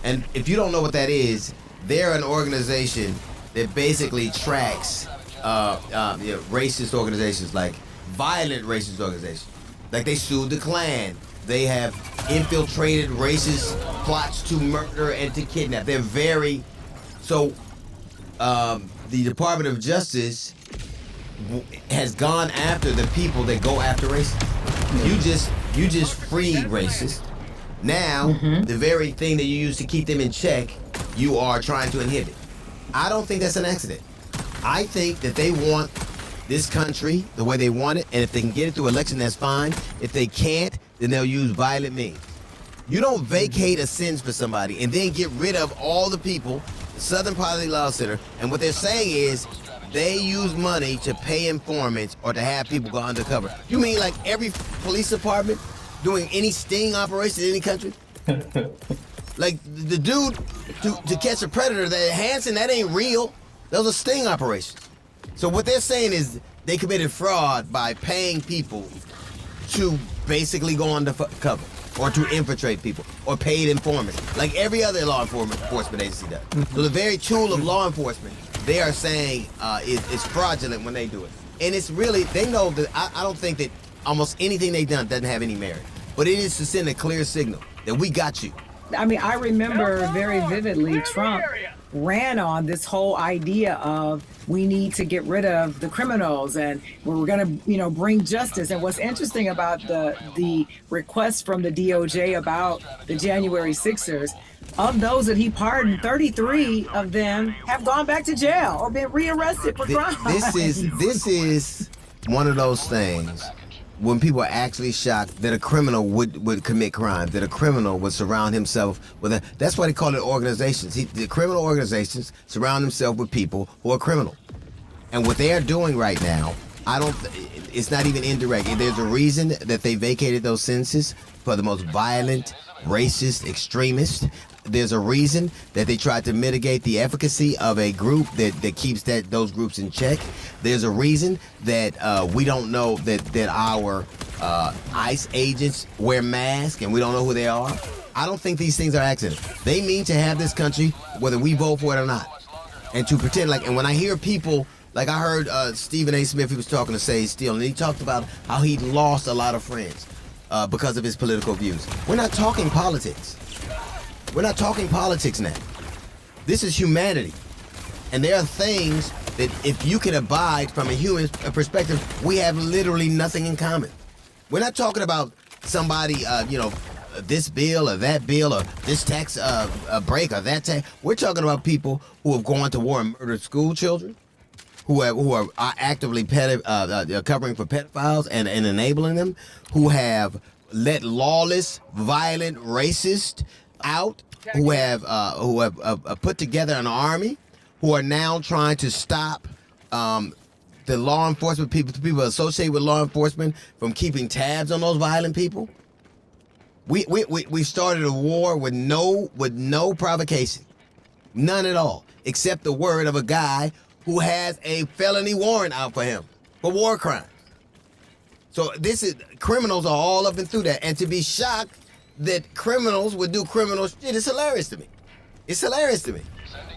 And if you don't know what that is, they're an organization that basically tracks racist organizations, like violent racist organizations. Like they sued the Klan. They have infiltrated racist plots to murder and to kidnap. They're very... So the Department of Justice has gone after the people that go after racists. You just freed racists. Now, the very thing that you use to keep them in check, you are trying to inhibit. I don't think that's an accident. I think that they want this country the way they want it, and if they can get it through election, that's fine. If they can't, then they'll use violent means. You don't vacate a sentence for somebody and then get rid of all the people, the Southern Poverty Law Center, and what they're saying is they use money to pay informants or to have people go undercover. You mean like every police department doing any sting operation in any country? Like the dude to catch a predator, that Hansen, that ain't real. Those are sting operations. So what they're saying is they committed fraud by paying people to basically go undercover or to infiltrate people or paid informants, like every other law enforcement agency does. So the very tool of law enforcement, they are saying is fraudulent when they do it. And it's really, they know that I don't think that almost anything they've done doesn't have any merit. But it is to send a clear signal that we got you. I mean, I remember very vividly Trump ran on this whole idea of we need to get rid of the criminals and we're going to, bring justice. And what's interesting about the request from the DOJ about the January 6ers, of those that he pardoned, 33 of them have gone back to jail or been rearrested for crimes. This is one of those things when people are actually shocked that a criminal would commit crimes, that a criminal would surround himself with a... That's why they call it organizations. The criminal organizations surround themselves with people who are criminal. And what they are doing right now, it's not even indirect. There's a reason that they vacated those sentences for the most violent, racist, extremists. There's a reason that they tried to mitigate the efficacy of a group that keeps those groups in check. There's a reason that we don't know that our ICE agents wear masks and we don't know who they are. I don't think these things are accidents. They mean to have this country whether we vote for it or not. And to pretend and when I hear people, like I heard Stephen A. Smith, he was talking to Sage Steele, and he talked about how he lost a lot of friends because of his political views. We're not talking politics. We're not talking politics now. This is humanity. And there are things that if you can abide from a human perspective, we have literally nothing in common. We're not talking about somebody, this bill or that bill or this tax break or that tax. We're talking about people who have gone to war and murdered school children, who are actively covering for pedophiles and enabling them, who have let lawless, violent, racist out, who have put together an army, who are now trying to stop the law enforcement people associated with law enforcement from keeping tabs on those violent people. We started a war with no provocation, none at all, except the word of a guy who has a felony warrant out for him for war crimes. So criminals are all up and through that. And to be shocked that criminals would do criminal shit is hilarious to me. It's hilarious to me.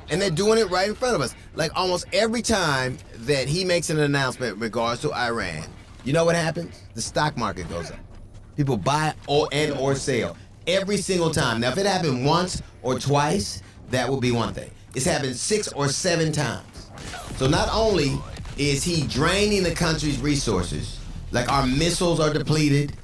And they're doing it right in front of us. Like almost every time that he makes an announcement in regards to Iran, you know what happens? The stock market goes up. People buy or sell every single time. Now, if it happened once or twice, that would be one thing. It's happened 6 or 7 times. So not only is he draining the country's resources, like our missiles are depleted,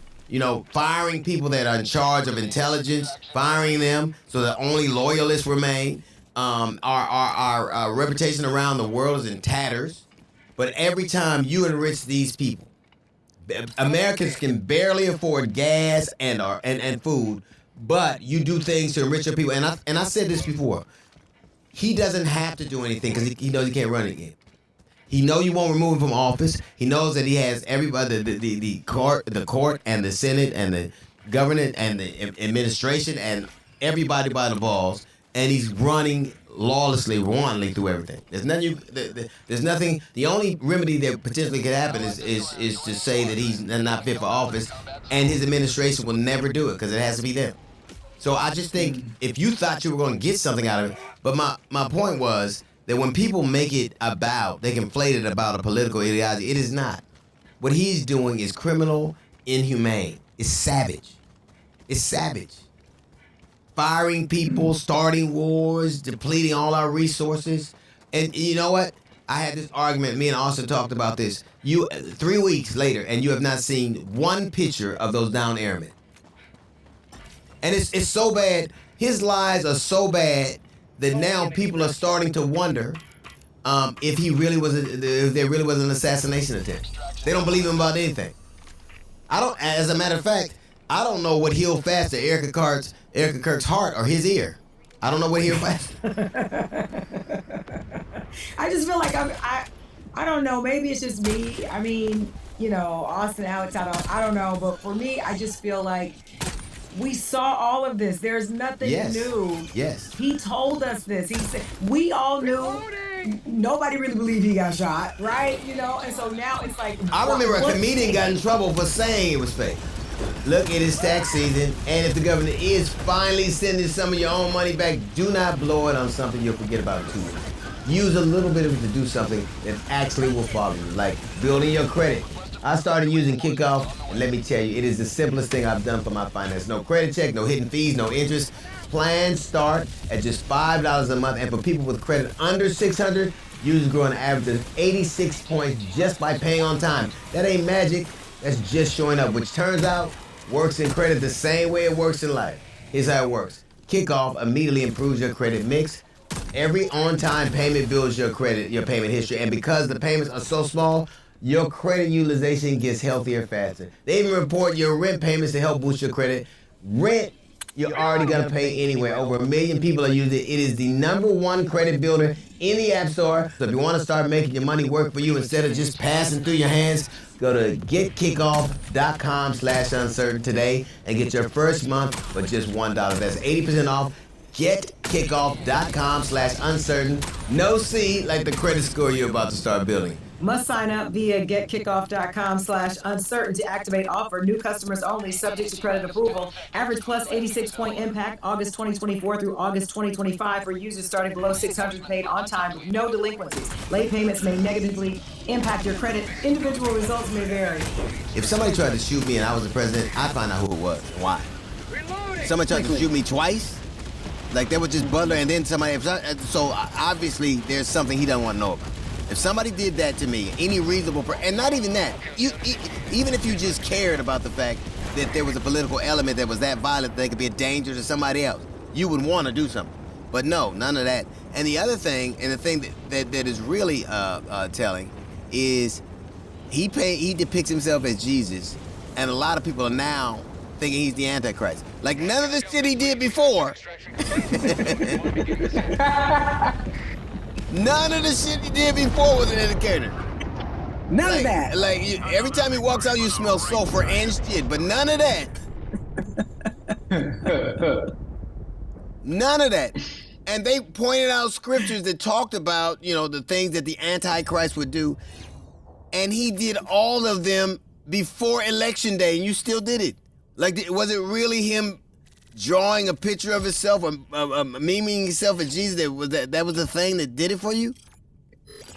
firing people that are in charge of intelligence, firing them so that only loyalists remain. Our reputation around the world is in tatters. But every time you enrich these people, Americans can barely afford gas and food, but you do things to enrich your people. And I said this before. He doesn't have to do anything because he knows he can't run again. He knows you won't remove him from office. He knows that he has everybody, the court and the Senate and the government and the administration and everybody by the balls, and he's running lawlessly, wantonly through everything. There's nothing. The only remedy that potentially could happen is to say that he's not fit for office, and his administration will never do it because it has to be them. So I just think if you thought you were going to get something out of it, but my point was that when people make it about, they conflate it about a political ideology, it is not. What he's doing is criminal, inhumane. It's savage. It's savage. Firing people, starting wars, depleting all our resources. And you know what? I had this argument, me and Austin talked about this. 3 weeks later, and you have not seen one picture of those downed airmen. And it's so bad. His lies are so bad that now people are starting to wonder if there really was an assassination attempt. They don't believe him about anything. As a matter of fact, I don't know what healed faster, Erica Kirk's heart or his ear. I don't know what healed faster. I just feel like I don't know. Maybe it's just me. I mean, Austin, Alex, I don't know. But for me, I just feel like we saw all of this. There's nothing new. Yes. He told us this. He said, we all knew. Nobody really believed he got shot, right? And so now it's like. I remember a comedian got in trouble for saying it was fake. Look, it is tax season, and if the government is finally sending some of your own money back, do not blow it on something you'll forget about in 2 weeks. Use a little bit of it to do something that actually will follow you, like building your credit. I started using Kickoff, and let me tell you, it is the simplest thing I've done for my finance. No credit check, no hidden fees, no interest. Plans start at just $5 a month, and for people with credit under $600, users grow an average of 86 points just by paying on time. That ain't magic. That's just showing up, which turns out works in credit the same way it works in life. Here's how it works. Kickoff immediately improves your credit mix. Every on-time payment builds your payment history, and because the payments are so small, your credit utilization gets healthier faster. They even report your rent payments to help boost your credit. Rent, you're already gonna pay anyway. Over 1 million people are using it. It is the #1 credit builder in the App Store. So if you want to start making your money work for you instead of just passing through your hands, go to getkickoff.com/uncertain today and get your first month for just $1. That's 80% off. Getkickoff.com/uncertain. No C like the credit score you're about to start building. Must sign up via getkickoff.com/uncertain to activate offer. New customers only, subject to credit approval. Average plus 86-point impact, August 2024 through August 2025 for users starting below 600 paid on time with no delinquencies. Late payments may negatively impact your credit. Individual results may vary. If somebody tried to shoot me and I was the president, I'd find out who it was and why. Somebody tried to shoot me twice? Like they were just Butler and then somebody. So obviously there's something he doesn't want to know about. If somebody did that to me, any reasonable person, and not even that, even if you just cared about the fact that there was a political element that was that violent, that they could be a danger to somebody else, you would want to do something. But no, none of that. And the other thing, and the thing that is really telling, is he depicts himself as Jesus, and a lot of people are now thinking he's the Antichrist. Like none of the shit he did before. None of the shit he did before was an indicator. None of that. Like every time he walks out, you smell sulfur and shit, but none of that. None of that. And they pointed out scriptures that talked about, the things that the Antichrist would do, and he did all of them before Election Day, and you still did it. Like, was it really him drawing a picture of himself or memeing himself as Jesus that was the thing that did it for you?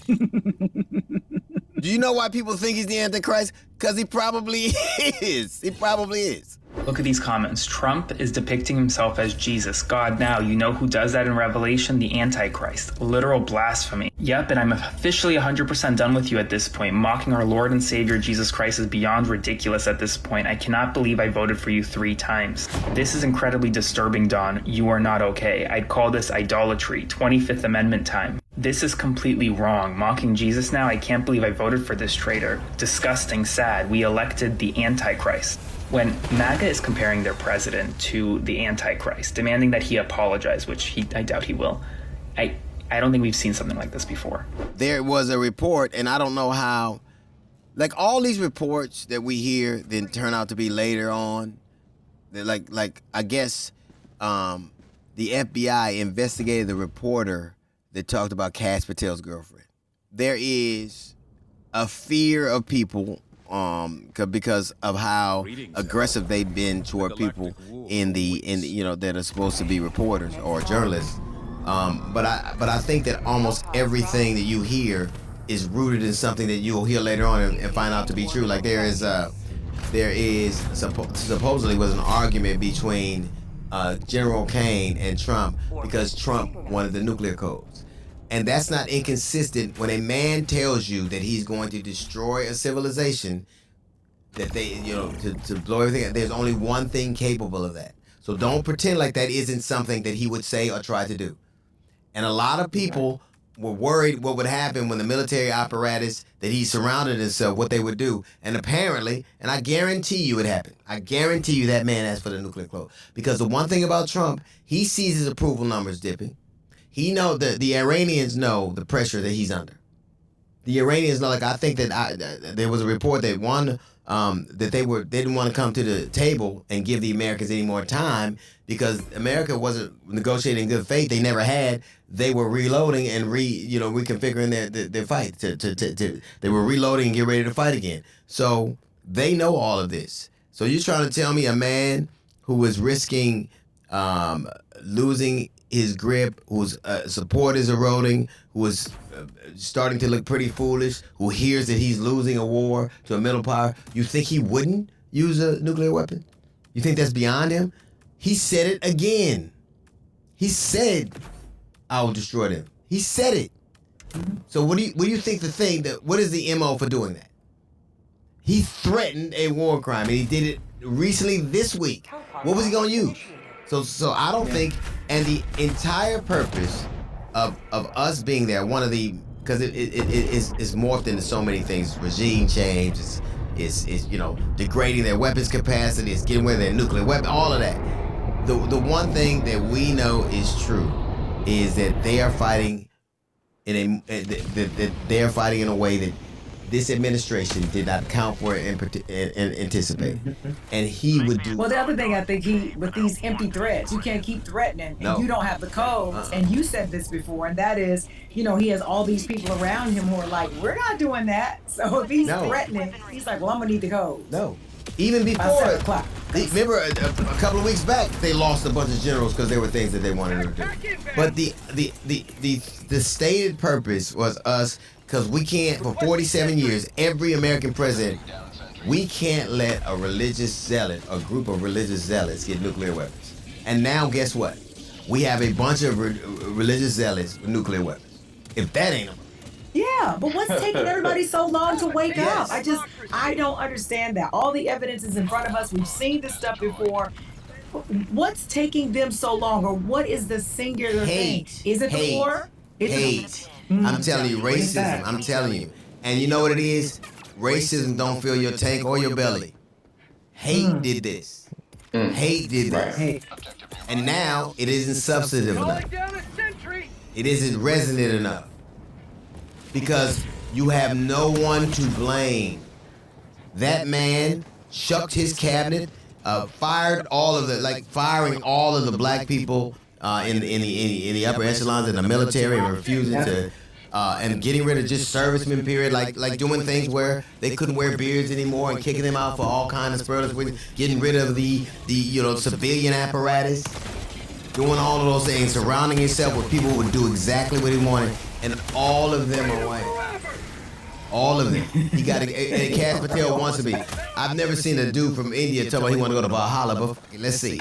Do you know why people think he's the Antichrist? Because he probably is. He probably is. Look at these comments. Trump is depicting himself as Jesus, God now. You know who does that in Revelation? The Antichrist. Literal blasphemy. Yep, and I'm officially 100% done with you at this point. Mocking our Lord and Savior Jesus Christ is beyond ridiculous at this point. I cannot believe I voted for you 3 times. This is incredibly disturbing, Don. You are not okay. I'd call this idolatry. 25th Amendment time. This is completely wrong. Mocking Jesus now? I can't believe I voted for this traitor. Disgusting, sad. We elected the Antichrist. When MAGA is comparing their president to the Antichrist, demanding that he apologize, which I doubt he will, I don't think we've seen something like this before. There was a report, and I don't know how, like all these reports that we hear then turn out to be later on, like I guess the FBI investigated the reporter that talked about Kash Patel's girlfriend. There is a fear of people because of how aggressive they've been toward people in the that are supposed to be reporters or journalists. But I think that almost everything that you hear is rooted in something that you'll hear later on and find out to be true. Like there is supposedly was an argument between General Kane and Trump because Trump wanted the nuclear codes. And that's not inconsistent when a man tells you that he's going to destroy a civilization, that they, to blow everything up. There's only one thing capable of that. So don't pretend like that isn't something that he would say or try to do. And a lot of people were worried what would happen when the military apparatus that he surrounded himself, what they would do. And apparently, and I guarantee you it happened. I guarantee you that man asked for the nuclear code. Because the one thing about Trump, he sees his approval numbers dipping. He know that the Iranians know the pressure that he's under. The Iranians know, like I think that there was a report that that they didn't want to come to the table and give the Americans any more time because America wasn't negotiating in good faith. They never had. They were reloading and reconfiguring their fight. They were reloading and get ready to fight again. So they know all of this. So you're trying to tell me a man who was risking losing his grip, whose support is eroding, who is starting to look pretty foolish, who hears that he's losing a war to a middle power, you think he wouldn't use a nuclear weapon? You think that's beyond him? He said it again. He said, I will destroy them. He said it. So what do you think what is the MO for doing that? He threatened a war crime, and he did it recently this week. What was he going to use? So I don't think, and the entire purpose of us being there, because it's morphed into so many things. Regime change, is degrading their weapons capacity, it's getting rid of their nuclear weapon, all of that. The one thing that we know is true is that they are fighting in a way that this administration did not account for it and anticipate. And he would do. Well, the other thing I think with these empty threats, you can't keep threatening and you don't have the codes. And you said this before, and that is, he has all these people around him who are like, we're not doing that. So if he's threatening, he's like, well, I'm gonna need the codes. No. Even before, remember a couple of weeks back, they lost a bunch of generals because there were things that they wanted to do. But the stated purpose was us. Because we can't, for 47 years, every American president, we can't let a religious zealot, a group of religious zealots get nuclear weapons. And now guess what? We have a bunch of religious zealots with nuclear weapons. If that ain't Yeah, but what's taking everybody so long to wake up? I don't understand that. All the evidence is in front of us. We've seen this stuff before. What's taking them so long, or what is the singular thing? Is it the war? Hate. I'm telling you, racism. I'm telling you. And you know what it is? Racism don't fill your tank or your belly. Hate did this. Hate did this. And now it isn't substantive enough. It isn't resonant enough. Because you have no one to blame. That man shucked his cabinet, firing all of the black people in the upper echelons in the military, and refusing and getting rid of just servicemen period, like doing things where they couldn't wear beards anymore and kicking them out for all kinds of superlatives, getting rid of the civilian apparatus, doing all of those things, surrounding himself with people who would do exactly what he wanted, and all of them are white. All of them. He got a Cash Patel wants to be. I've never seen a dude from India tell me he want to go to Valhalla, but let's see.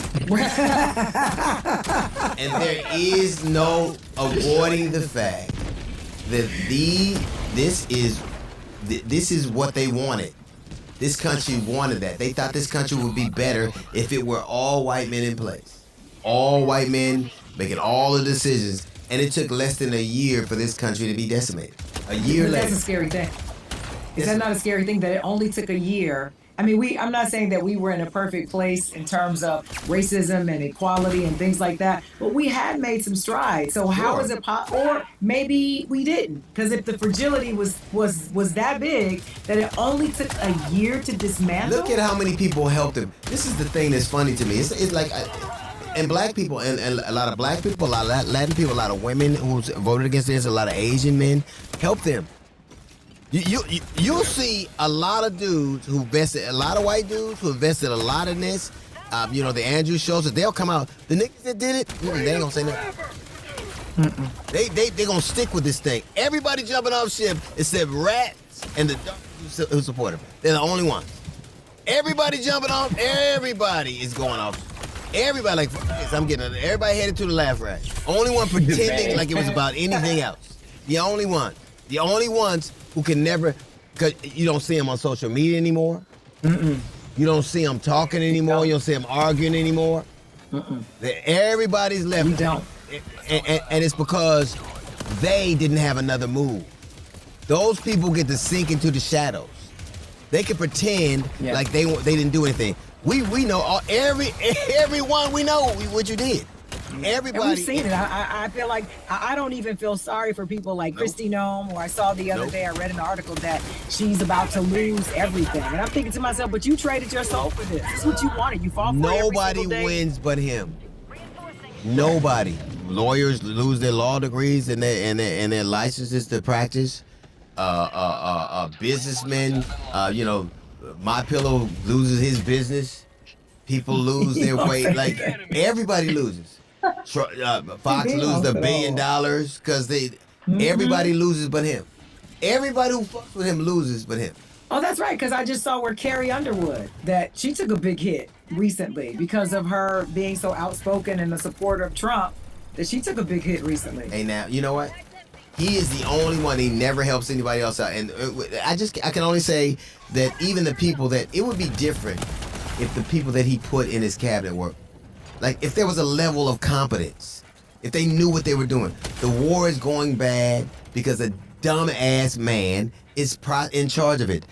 And there is no avoiding the fact that this is what they wanted. This country wanted that. They thought this country would be better if it were all white men in place. All white men making all the decisions. And it took less than a year for this country to be decimated. A year later. That's a scary thing. Is that not a scary thing that it only took a year? I mean, I'm not saying that we were in a perfect place in terms of racism and equality and things like that, but we had made some strides. So how is it or maybe we didn't? Because if the fragility was that big that it only took a year to dismantle. Look at how many people helped him. This is the thing that's funny to me. It's like, and black people, and a lot of black people, a lot of Latin people, a lot of women who voted against this, a lot of Asian men helped them. You'll see a lot of dudes who vested, a lot of white dudes who invested a lot in this. The Andrew shows that they'll come out. The niggas that did it, they ain't gonna say nothing. They gonna stick with this thing. Everybody jumping off ship except rats and the dogs who support him. They're the only ones. Everybody jumping off. Everybody is going off. Everybody like I'm getting. Everybody headed to the laugh ride. Only one pretending like it was about anything else. The only one. The only ones who can never, because you don't see them on social media anymore. You don't see them talking anymore. You don't see them arguing anymore. Everybody's left. We don't. And it's because they didn't have another move. Those people get to sink into the shadows. They can pretend like they didn't do anything. We know everyone we know what you did. Everybody. And we've seen it. I feel like I don't even feel sorry for people like Kristi Noem, who I saw the other day. I read an article that she's about to lose everything. And I'm thinking to myself, but you traded your soul for this. This is what you wanted. You fought for it every single day. Nobody wins but him. Nobody. Lawyers lose their law degrees and their licenses to practice. Businessmen, My Pillow loses his business. People lose their weight. Like everybody loses. Fox loses $1 billion because everybody loses but him. Everybody who fucks with him loses but him. Oh, that's right, because I just saw where Carrie Underwood, that she took a big hit recently because of her being so outspoken and a supporter of Trump, that she took a big hit recently. Hey, now, you know what? He is the only one. He never helps anybody else out. And I can only say that even the people that, it would be different if the people that he put in his cabinet were, like, if there was a level of competence, if they knew what they were doing. The war is going bad because a dumb-ass man is in charge of it.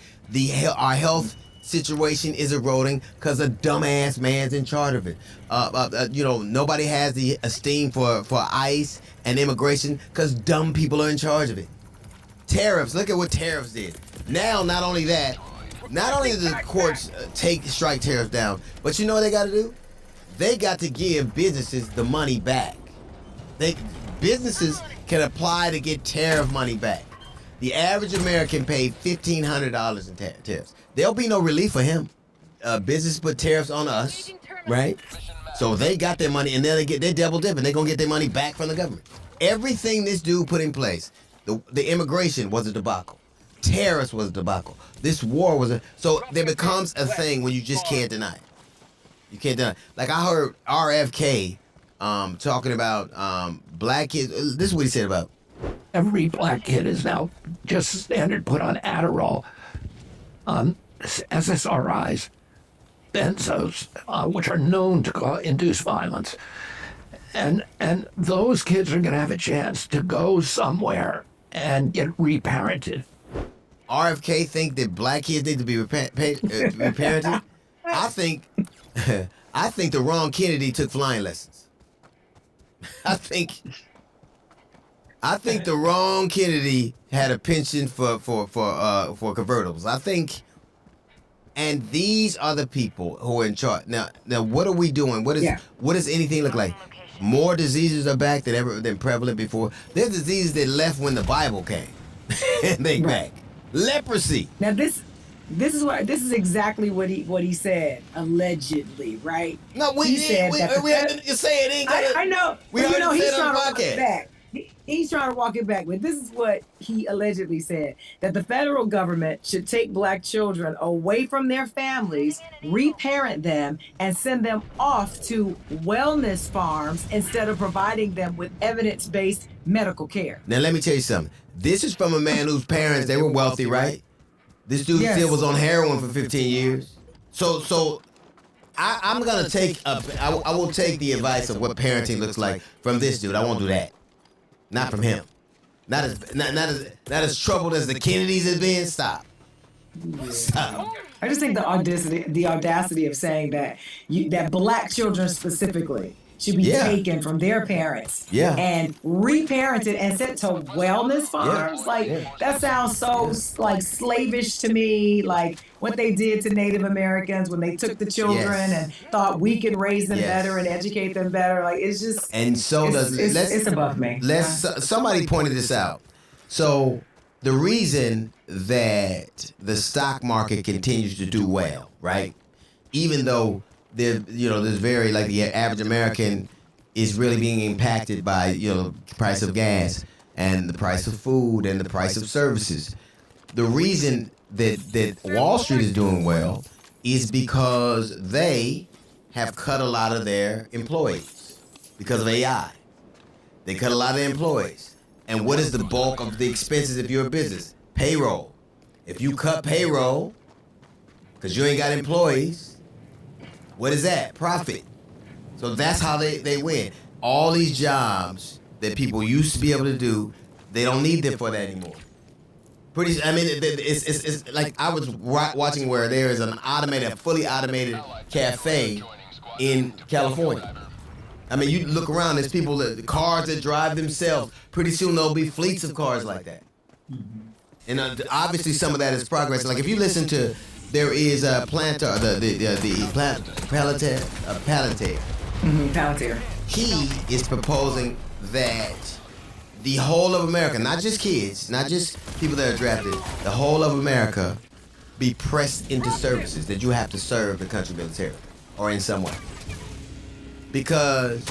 Our health situation is eroding because a dumb-ass man's in charge of it. Nobody has the esteem for ICE and immigration because dumb people are in charge of it. Tariffs, look at what tariffs did. Now, not only that, not only did the courts strike tariffs down, but you know what they got to do? They got to give businesses the money back. Businesses can apply to get tariff money back. The average American paid $1,500 in tariffs. There'll be no relief for him. Business put tariffs on us, right? So they got their money, and they're double dipping. They're gonna get their money back from the government. Everything this dude put in place, the immigration was a debacle. Tariffs was a debacle. This war so there becomes a thing when you just can't deny it. You can't deny it. Like I heard RFK talking about black kids. This is what he said about. Every black kid is now just standard put on Adderall, SSRIs, benzos, which are known to induce violence. And those kids are going to have a chance to go somewhere and get reparented. RFK think that black kids need to be reparented? I think the wrong Kennedy took flying lessons. I think the wrong Kennedy had a penchant for convertibles. I think, and these are the people who are in charge. Now, what are we doing? What does anything look like? More diseases are back than ever been prevalent before. There's diseases that left when the Bible came. And they back. Leprosy. Now this is exactly what he said, allegedly, right? No, he said that we have to say it. Ain't gotta, I know. We he's already said trying on to the walk it podcast. back. He's trying to walk it back, but this is what he allegedly said, that the federal government should take black children away from their families, reparent them, and send them off to wellness farms instead of providing them with evidence-based medical care. Now, let me tell you something. This is from a man whose parents, they were wealthy, right? This dude still was on heroin for 15 years. So I'm going to take, I will take the advice of what parenting looks like from this dude. I won't do that. Not from him. Not as troubled as the Kennedys has been. Stop. I just think the audacity of saying that that black children specifically should be taken from their parents and reparented and sent to wellness farms. That sounds so like slavish to me. Like what they did to Native Americans when they took the children and thought we could raise them better and educate them better. Like it's just and so it's above me. Somebody pointed this out. So the reason that the stock market continues to do well, right? Even though there's very like the average American is really being impacted by the price of gas and the price of food and the price of services. The reason that Wall Street is doing well is because they have cut a lot of their employees because of AI. They cut a lot of their employees. And what is the bulk of the expenses if you're a business? Payroll. If you cut payroll because you ain't got employees, what is that? Profit. So that's how they win. All these jobs that people used to be able to do, they don't need them for that anymore. It's like I was watching where there is a fully automated cafe in California. I mean, you look around, there's people the cars that drive themselves. Pretty soon there'll be fleets of cars like that. And obviously some of that is progress. Like if you listen to, there is a Palantir, Palantir. He is proposing that the whole of America, not just kids, not just people that are drafted, the whole of America be pressed into services that you have to serve the country militarily or in some way. Because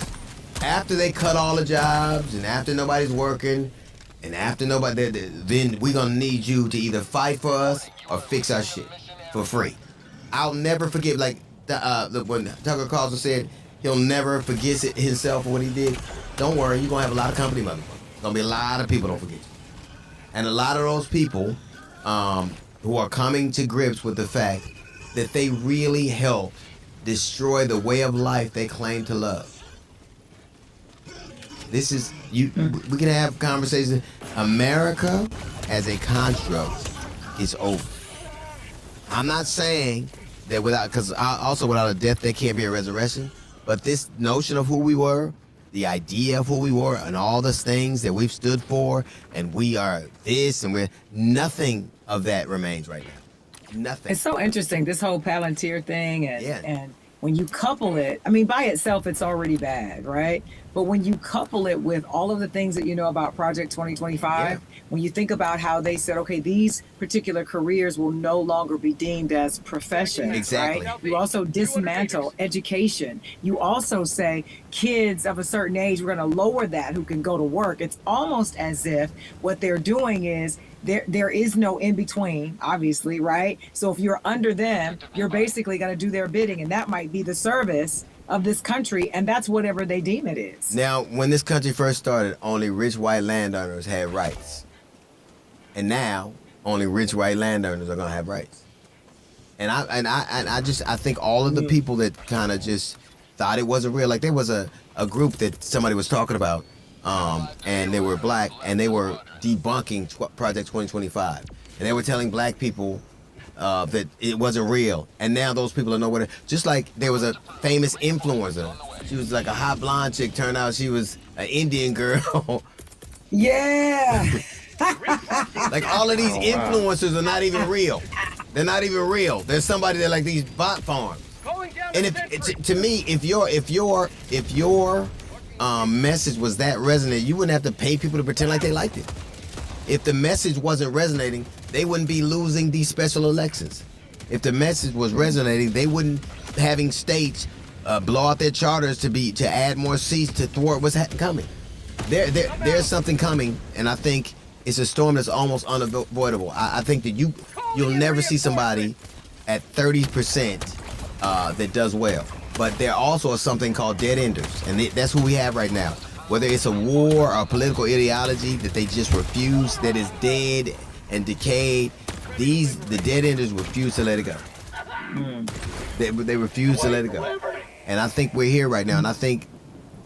after they cut all the jobs and after nobody's working and after nobody, then we're going to need you to either fight for us or fix our shit for free. I'll never forget, like when Tucker Carlson said he'll never forget himself for what he did. Don't worry, you're going to have a lot of company motherfuckers. There's going to be a lot of people don't forget you. And a lot of those people who are coming to grips with the fact that they really helped destroy the way of life they claim to love. This is, we can have conversations. America as a construct is over. I'm not saying that because without a death there can't be a resurrection, but this notion of who we were, the idea of who we were and all the things that we've stood for and we are this and we're, nothing of that remains right now. Nothing. It's so interesting, this whole Palantir thing and when you couple it, I mean, by itself, it's already bad, right? But when you couple it with all of the things that you know about Project 2025, when you think about how they said, okay, these particular careers will no longer be deemed as professions, right? You also dismantle education. You also say kids of a certain age, we're going to lower that who can go to work. It's almost as if what they're doing is there is no in between, obviously, right? So if you're under them, you're basically going to do their bidding, and that might be the service of this country, and that's whatever they deem it is. Now, when this country first started, only rich white landowners had rights. And now, only rich white landowners are going to have rights. And I think all of the people that kind of just thought it wasn't real, like there was a group that somebody was talking about, and they were black, and they were debunking Project 2025. And they were telling black people that it wasn't real. And now those people are nowhere. Just like there was a famous influencer. She was like a hot blonde chick. Turned out she was an Indian girl. Yeah. Like all of these influencers are not even real. They're not even real. There's somebody that like these bot farms. And to me, if you're message was that resonant, you wouldn't have to pay people to pretend like they liked it. If the message wasn't resonating, they wouldn't be losing these special elections. If the message was resonating, they wouldn't having states blow out their charters to add more seats to thwart what's coming. There's something coming, and I think it's a storm that's almost unavoidable. I think that you'll never see somebody at 30% that does well. But there also is something called dead enders, and that's who we have right now. Whether it's a war or a political ideology that they just refuse, that is dead and decayed, the dead enders refuse to let it go. They refuse to let it go. And I think we're here right now, and I think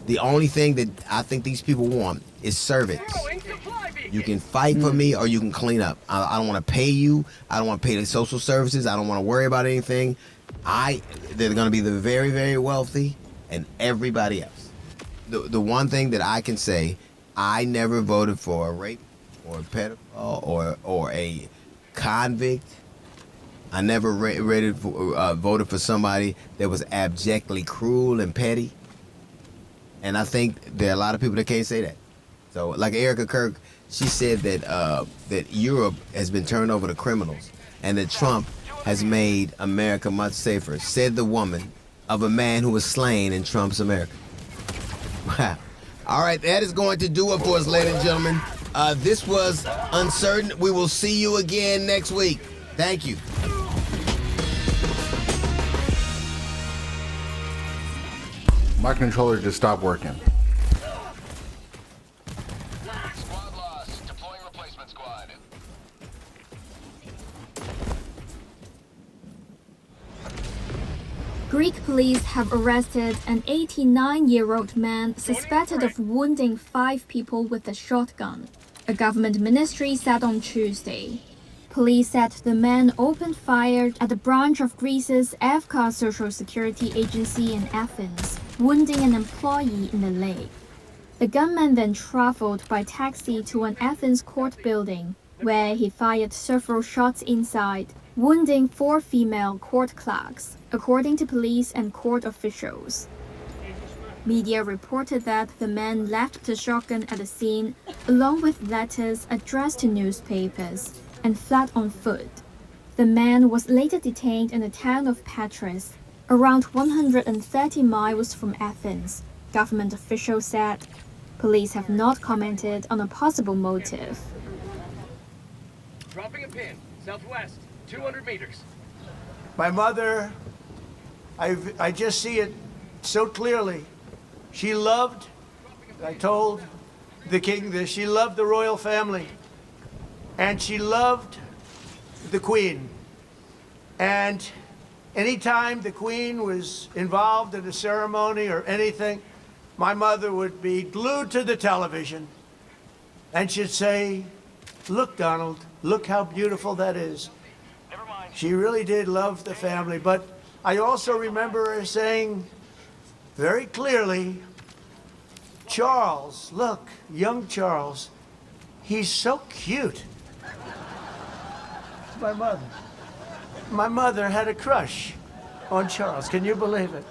the only thing that I think these people want is servants. You can fight for me or you can clean up. I don't want to pay you. I don't want to pay the social services. I don't want to worry about anything. They're going to be the very, very wealthy and everybody else. The one thing that I can say, I never voted for a rape or a pedophile or a convict. I never voted for somebody that was abjectly cruel and petty. And I think there are a lot of people that can't say that. So, like Erica Kirk, she said that Europe has been turned over to criminals and that Trump has made America much safer, said the woman of a man who was slain in Trump's America. Wow. All right, that is going to do it for us, ladies and gentlemen. This was Uncertain. We will see you again next week. Thank you. My controller just stopped working. Greek police have arrested an 89-year-old man suspected of wounding 5 people with a shotgun, a government ministry said on Tuesday. Police said the man opened fire at the branch of Greece's EFKA Social Security Agency in Athens, wounding an employee in the leg. The gunman then traveled by taxi to an Athens court building, where he fired several shots inside, wounding 4 female court clerks, according to police and court officials. Media reported that the man left the shotgun at the scene, along with letters addressed to newspapers, and fled on foot. The man was later detained in the town of Patras, around 130 miles from Athens, government officials said. Police have not commented on a possible motive. Dropping a pin, southwest, 200 meters. My mother, I just see it so clearly. She loved, I told the king this, she loved the royal family. And she loved the queen. And anytime the queen was involved in a ceremony or anything, my mother would be glued to the television. And she'd say, "Look, Donald, look how beautiful that is." She really did love the family, but I also remember her saying very clearly, "Charles, look, young Charles, he's so cute." My mother. My mother had a crush on Charles. Can you believe it?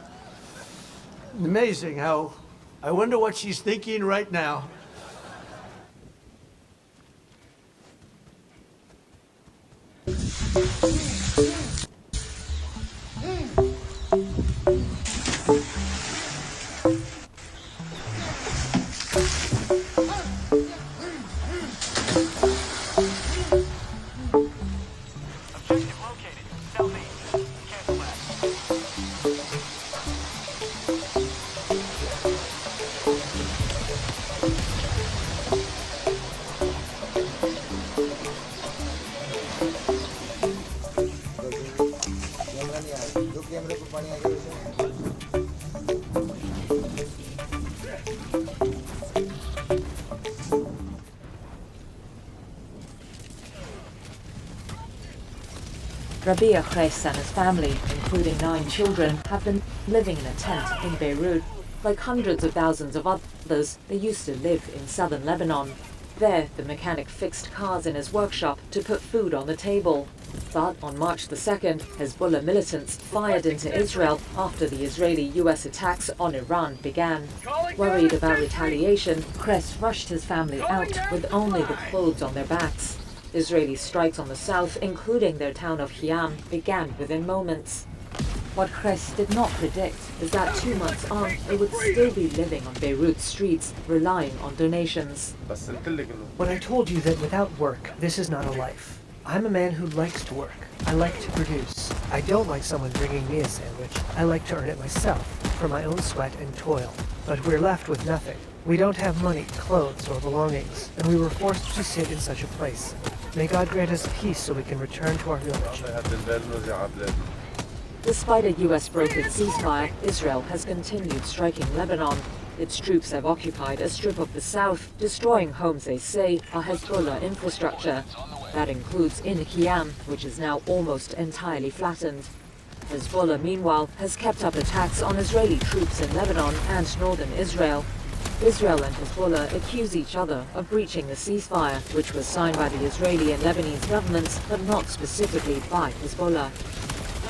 Amazing how, I wonder what she's thinking right now. Rabia Qais and his family, including 9 children, have been living in a tent in Beirut. Like hundreds of thousands of others, they used to live in southern Lebanon. There, the mechanic fixed cars in his workshop to put food on the table. But on March the 2nd, Hezbollah militants fired into Israel after the Israeli-US attacks on Iran began. Worried about retaliation, Kress rushed his family out with only the clothes on their backs. Israeli strikes on the south, including their town of Hiam, began within moments. What Kress did not predict is that 2 months on, they would still be living on Beirut's streets, relying on donations. When I told you that without work, this is not a life. I'm a man who likes to work. I like to produce. I don't like someone bringing me a sandwich. I like to earn it myself, for my own sweat and toil. But we're left with nothing. We don't have money, clothes, or belongings, and we were forced to sit in such a place. May God grant us peace so we can return to our village. Despite a US-brokered ceasefire, Israel has continued striking Lebanon. Its troops have occupied a strip of the south, destroying homes they say are Hezbollah infrastructure. That includes in Hiam, which is now almost entirely flattened. Hezbollah, meanwhile, has kept up attacks on Israeli troops in Lebanon and northern Israel. Israel and Hezbollah accuse each other of breaching the ceasefire, which was signed by the Israeli and Lebanese governments, but not specifically by Hezbollah.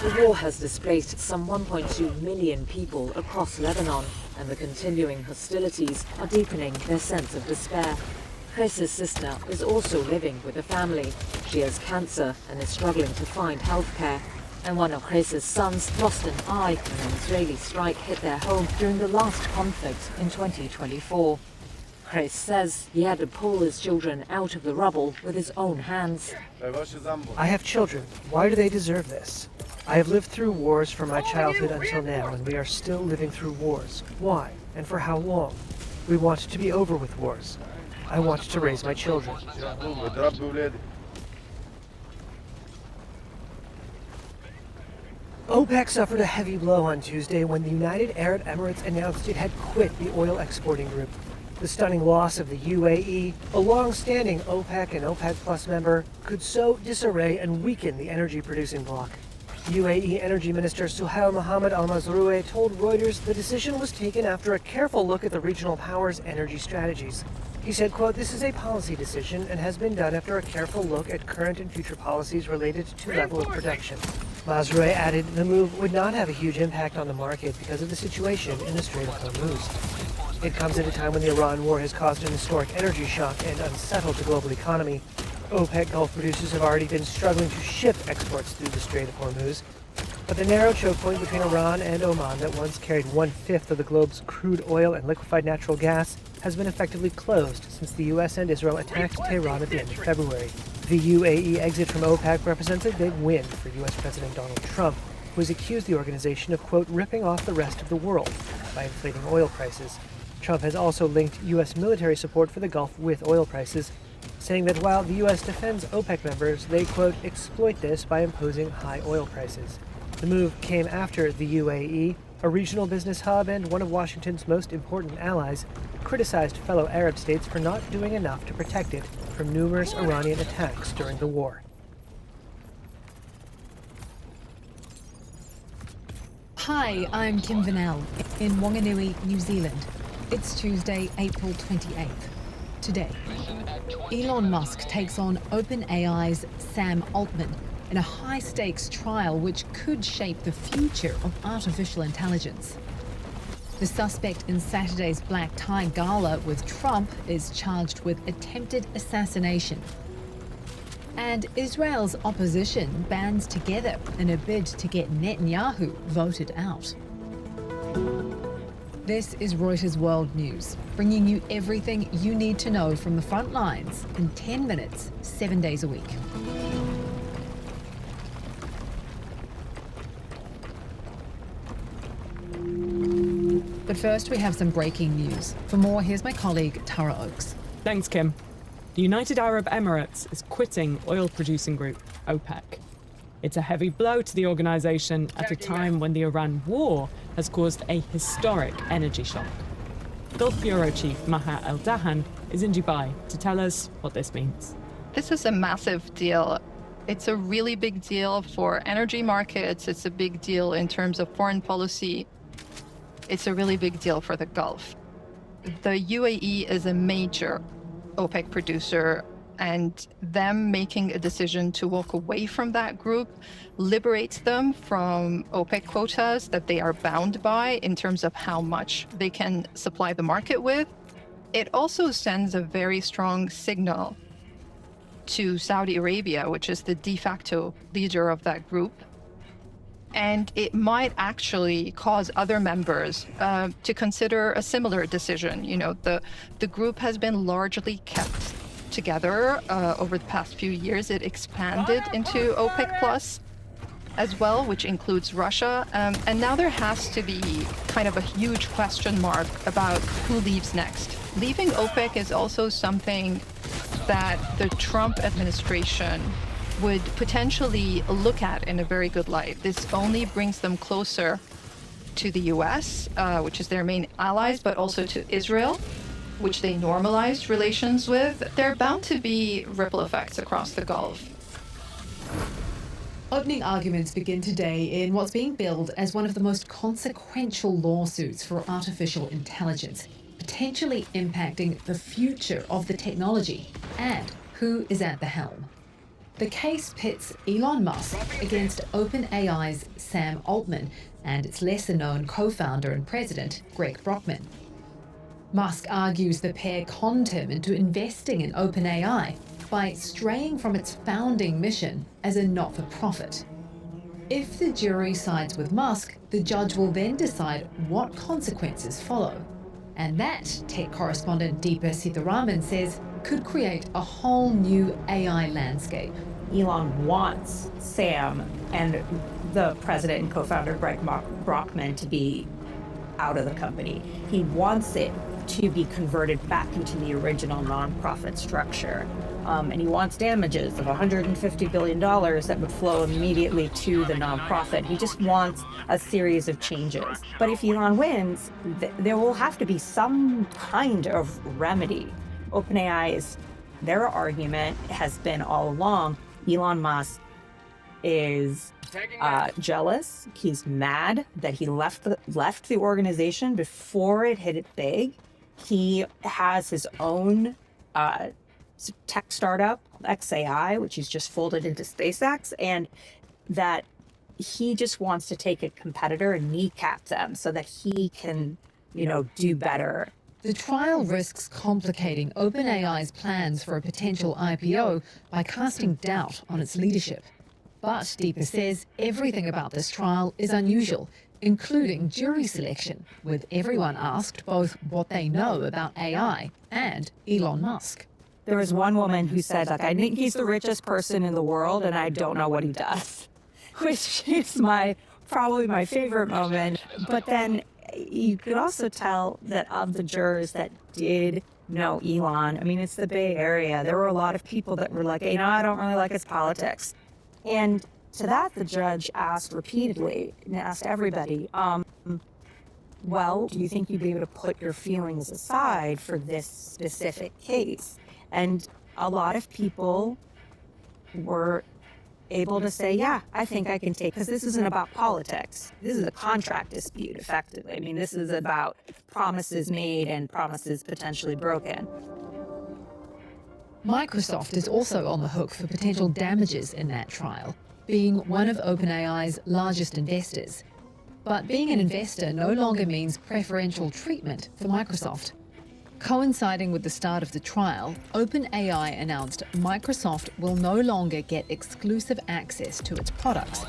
The war has displaced some 1.2 million people across Lebanon, and the continuing hostilities are deepening their sense of despair. Kress's sister is also living with a family. She has cancer and is struggling to find health care. And one of Kress's sons lost an eye when an Israeli strike hit their home during the last conflict in 2024. Kress says he had to pull his children out of the rubble with his own hands. I have children. Why do they deserve this? I have lived through wars from my childhood until now, and we are still living through wars. Why? And for how long? We want to be over with wars. I want to raise my children. OPEC suffered a heavy blow on Tuesday when the United Arab Emirates announced it had quit the oil exporting group. The stunning loss of the UAE, a long-standing OPEC and OPEC Plus member, could sow disarray and weaken the energy-producing bloc. UAE Energy Minister Suhail Mohammed Al-Mazrouei told Reuters the decision was taken after a careful look at the regional powers' energy strategies. He said, quote, "This is a policy decision and has been done after a careful look at current and future policies related to level of production." Mazrouei added the move would not have a huge impact on the market because of the situation in the Strait of Hormuz. It comes at a time when the Iran war has caused an historic energy shock and unsettled the global economy. OPEC Gulf producers have already been struggling to ship exports through the Strait of Hormuz. But the narrow choke point between Iran and Oman that once carried 1/5 of the globe's crude oil and liquefied natural gas has been effectively closed since the US and Israel attacked Tehran at the end of February. The UAE exit from OPEC represents a big win for US President Donald Trump, who has accused the organization of, quote, ripping off the rest of the world by inflating oil prices. Trump has also linked US military support for the Gulf with oil prices, saying that while the US defends OPEC members, they, quote, exploit this by imposing high oil prices. The move came after the UAE, a regional business hub and one of Washington's most important allies, criticized fellow Arab states for not doing enough to protect it from numerous Iranian attacks during the war. Hi, I'm Kim Vanell in Wanganui, New Zealand. It's Tuesday, April 28th. Today, Elon Musk takes on OpenAI's Sam Altman in a high-stakes trial which could shape the future of artificial intelligence. The suspect in Saturday's black tie gala with Trump is charged with attempted assassination. And Israel's opposition bands together in a bid to get Netanyahu voted out. This is Reuters World News, bringing you everything you need to know from the front lines in 10 minutes, 7 days a week. But first, we have some breaking news. For more, here's my colleague, Tara Oakes. Thanks, Kim. The United Arab Emirates is quitting oil-producing group OPEC. It's a heavy blow to the organization at a time when the Iran war has caused a historic energy shock. Gulf Bureau Chief Maha El-Dahan is in Dubai to tell us what this means. This is a massive deal. It's a really big deal for energy markets. It's a big deal in terms of foreign policy. It's a really big deal for the Gulf. The UAE is a major OPEC producer. And them making a decision to walk away from that group liberates them from OPEC quotas that they are bound by in terms of how much they can supply the market with. It also sends a very strong signal to Saudi Arabia, which is the de facto leader of that group. And it might actually cause other members to consider a similar decision. You know, the group has been largely kept together over the past few years. It expanded into OPEC Plus as well, which includes Russia. And now there has to be kind of a huge question mark about who leaves next. Leaving OPEC is also something that the Trump administration would potentially look at in a very good light. This only brings them closer to the US, which is their main allies, but also to Israel, which they normalized relations with. There are bound to be ripple effects across the Gulf. Opening arguments begin today in what's being billed as one of the most consequential lawsuits for artificial intelligence, potentially impacting the future of the technology and who is at the helm. The case pits Elon Musk against OpenAI's Sam Altman and its lesser-known co-founder and president, Greg Brockman. Musk argues the pair conned him into investing in OpenAI by straying from its founding mission as a not-for-profit. If the jury sides with Musk, the judge will then decide what consequences follow. And that, tech correspondent Deepa Sitharaman says, could create a whole new AI landscape. Elon wants Sam and the president and co-founder Greg Brockman to be out of the company. He wants it to be converted back into the original nonprofit structure. And he wants damages of $150 billion that would flow immediately to the nonprofit. He just wants a series of changes. But if Elon wins, there will have to be some kind of remedy. OpenAI's, their argument has been all along, Elon Musk is jealous. He's mad that he left the organization before it hit it big. He has his own tech startup, XAI, which he's just folded into SpaceX, and that he just wants to take a competitor and kneecap them so that he can, do better. The trial risks complicating OpenAI's plans for a potential IPO by casting doubt on its leadership. But Deepa says everything about this trial is unusual, including jury selection, with everyone asked both what they know about AI and Elon Musk. There was one woman who said, I think he's the richest person in the world and I don't know what he does, which is probably my favorite moment. But then you could also tell that of the jurors that did know Elon, it's the Bay Area, there were a lot of people that were like, I don't really like his politics. And to that, the judge asked repeatedly, and asked everybody, well, do you think you'd be able to put your feelings aside for this specific case? And a lot of people were able to say, yeah, I think I can take, because this isn't about politics. This is a contract dispute, effectively. This is about promises made and promises potentially broken. Microsoft is also on the hook for potential damages in that trial, being one of OpenAI's largest investors. But being an investor no longer means preferential treatment for Microsoft. Coinciding with the start of the trial, OpenAI announced Microsoft will no longer get exclusive access to its products.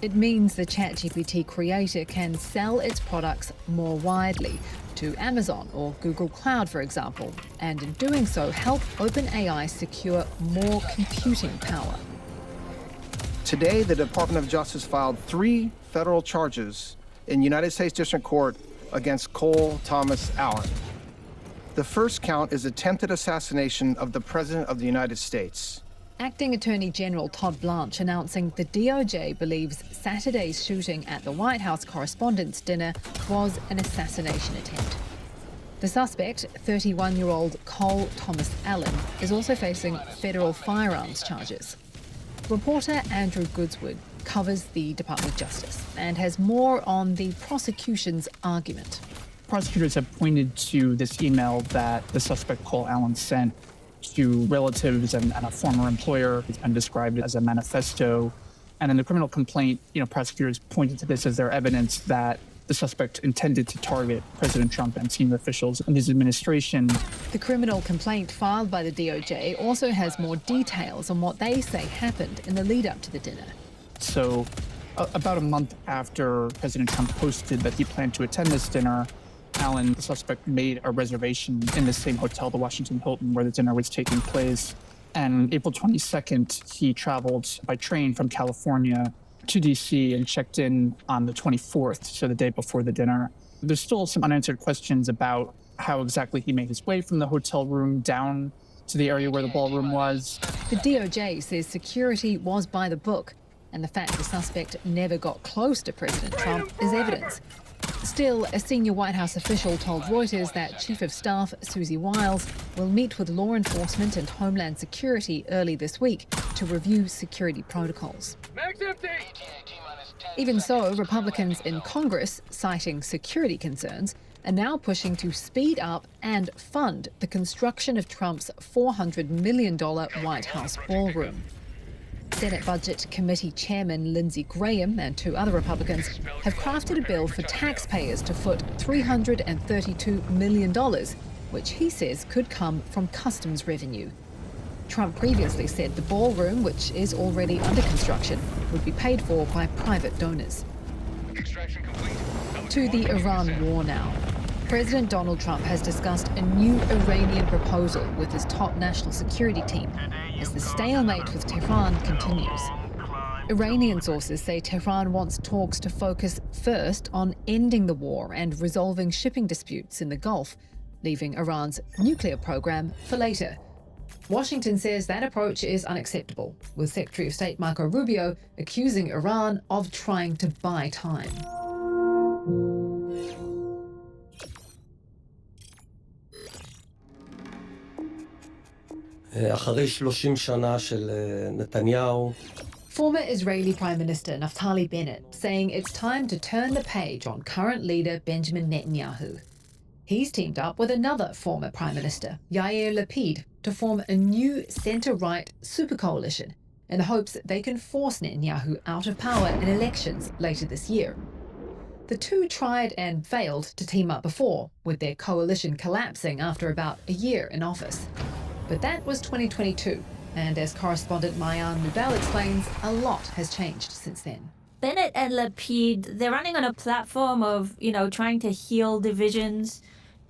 It means the ChatGPT creator can sell its products more widely to Amazon or Google Cloud, for example, and in doing so, help OpenAI secure more computing power. Today, the Department of Justice filed 3 federal charges in United States District Court against Cole Thomas Allen. The first count is attempted assassination of the President of the United States. Acting Attorney General Todd Blanche announcing the DOJ believes Saturday's shooting at the White House Correspondents' Dinner was an assassination attempt. The suspect, 31-year-old Cole Thomas Allen, is also facing federal firearms charges. Reporter Andrew Goodswood covers the Department of Justice and has more on the prosecution's argument. Prosecutors have pointed to this email that the suspect Cole Allen sent to relatives and a former employer and described it as a manifesto. And in the criminal complaint, prosecutors pointed to this as their evidence that the suspect intended to target President Trump and senior officials in his administration. The criminal complaint filed by the DOJ also has more details on what they say happened in the lead up to the dinner. So about a month after President Trump posted that he planned to attend this dinner, Allen, the suspect, made a reservation in the same hotel, the Washington Hilton, where the dinner was taking place. And April 22nd, he traveled by train from California to D.C. and checked in on the 24th, so the day before the dinner. There's still some unanswered questions about how exactly he made his way from the hotel room down to the area where the ballroom was. The DOJ says security was by the book, and the fact the suspect never got close to President Trump is evidence. Still, a senior White House official told Reuters that Chief of Staff Susie Wiles will meet with law enforcement and Homeland Security early this week to review security protocols. Mag's empty! Even so, Republicans in Congress, citing security concerns, are now pushing to speed up and fund the construction of Trump's $400 million White House ballroom. Senate Budget Committee Chairman Lindsey Graham and two other Republicans have crafted a bill for taxpayers to foot $332 million, which he says could come from customs revenue. Trump previously said the ballroom, which is already under construction, would be paid for by private donors. To the Iran war now. President Donald Trump has discussed a new Iranian proposal with his top national security team as the stalemate with Tehran continues. Iranian sources say Tehran wants talks to focus first on ending the war and resolving shipping disputes in the Gulf, leaving Iran's nuclear program for later. Washington says that approach is unacceptable, with Secretary of State Marco Rubio accusing Iran of trying to buy time. אחרי 30 שנה של נתניהו. Former Israeli Prime Minister Naftali Bennett saying it's time to turn the page on current leader Benjamin Netanyahu. He's teamed up with another former Prime Minister, Yair Lapid, to form a new centre-right super coalition in the hopes that they can force Netanyahu out of power in elections later this year. The two tried and failed to team up before, with their coalition collapsing after about a year in office. But that was 2022, and as correspondent Mayan Nubel explains, a lot has changed since then. Bennett and Lapid, they're running on a platform of, trying to heal divisions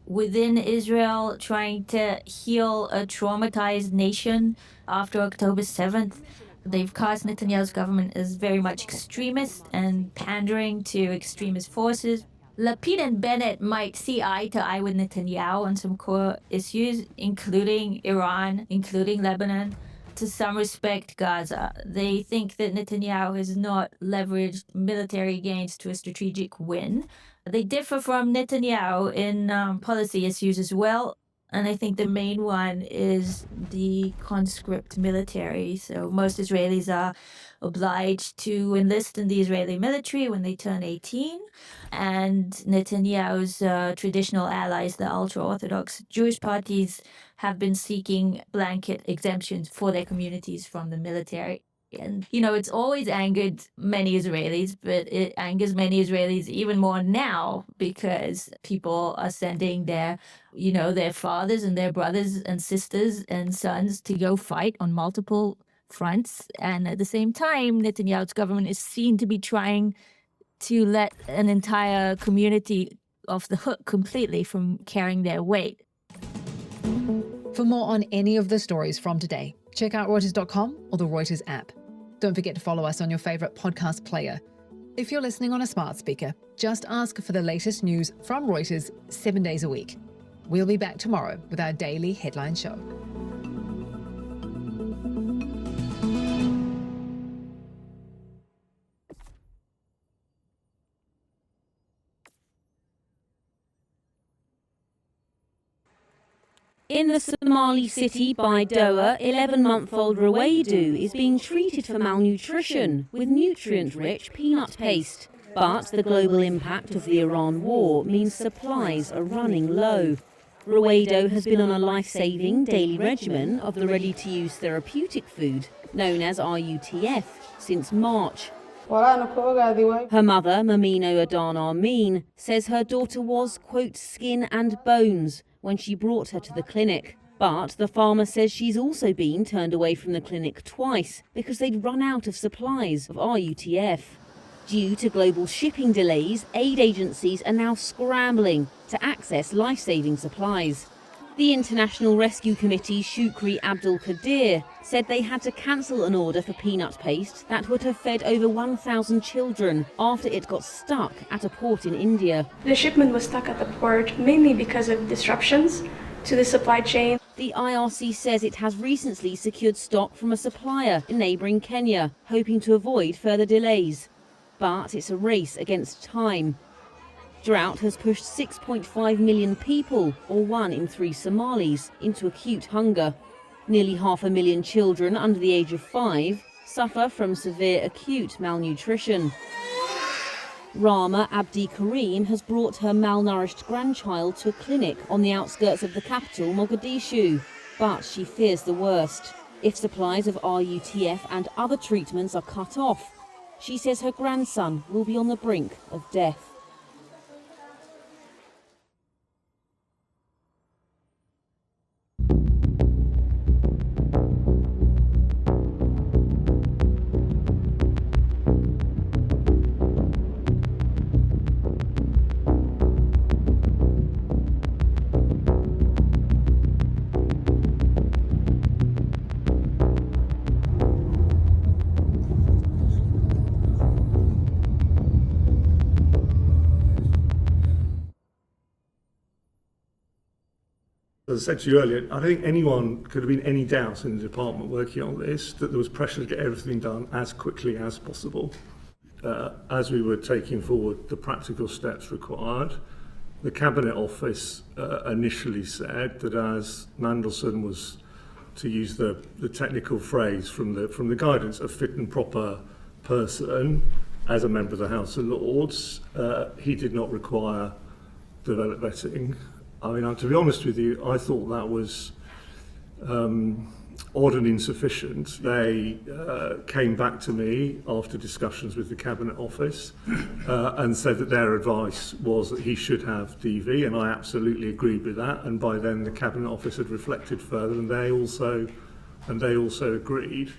within Israel, trying to heal a traumatized nation after October 7th. They've cast Netanyahu's government as very much extremist and pandering to extremist forces. Lapid and Bennett might see eye to eye with Netanyahu on some core issues, including Iran, including Lebanon, to some respect Gaza. They think that Netanyahu has not leveraged military gains to a strategic win. They differ from Netanyahu in policy issues as well. And I think the main one is the conscript military. So most Israelis are obliged to enlist in the Israeli military when they turn 18. And Netanyahu's traditional allies, the ultra-Orthodox Jewish parties, have been seeking blanket exemptions for their communities from the military. And, it's always angered many Israelis, but it angers many Israelis even more now because people are sending their fathers and their brothers and sisters and sons to go fight on multiple fronts. And at the same time, Netanyahu's government is seen to be trying to let an entire community off the hook completely from carrying their weight. For more on any of the stories from today, check out Reuters.com or the Reuters app. Don't forget to follow us on your favorite podcast player. If you're listening on a smart speaker, just ask for the latest news from Reuters 7 days a week. We'll be back tomorrow with our daily headline show. In the Somali city Baidoa, 11-month-old Ruwaidu is being treated for malnutrition with nutrient-rich peanut paste. But the global impact of the Iran war means supplies are running low. Ruedo has been on a life-saving daily regimen of the ready-to-use therapeutic food known as RUTF since March. Her mother, Mamino Adana Amin, says her daughter was, quote, skin and bones when she brought her to the clinic. But the farmer says she's also been turned away from the clinic twice because they'd run out of supplies of RUTF. Due to global shipping delays, aid agencies are now scrambling to access life-saving supplies. The International Rescue Committee's Shukri Abdul Qadir said they had to cancel an order for peanut paste that would have fed over 1,000 children after it got stuck at a port in India. The shipment was stuck at the port mainly because of disruptions to the supply chain. The IRC says it has recently secured stock from a supplier in neighbouring Kenya, hoping to avoid further delays. But it's a race against time. Drought has pushed 6.5 million people, or 1 in 3 Somalis, into acute hunger. Nearly 500,000 children under the age of 5 suffer from severe acute malnutrition. Rama Abdi Karim has brought her malnourished grandchild to a clinic on the outskirts of the capital, Mogadishu. But she fears the worst. If supplies of RUTF and other treatments are cut off, she says her grandson will be on the brink of death. As I said to you earlier, I don't think anyone could have been any doubt in the department working on this that there was pressure to get everything done as quickly as possible. As we were taking forward the practical steps required, the Cabinet Office initially said that as Mandelson was, to use the technical phrase from the guidance, a fit and proper person as a member of the House of Lords, he did not require developed vetting. I mean, to be honest with you, I thought that was odd and insufficient. They came back to me after discussions with the Cabinet Office and said that their advice was that he should have DV, and I absolutely agreed with that. And by then, the Cabinet Office had reflected further, and they also agreed.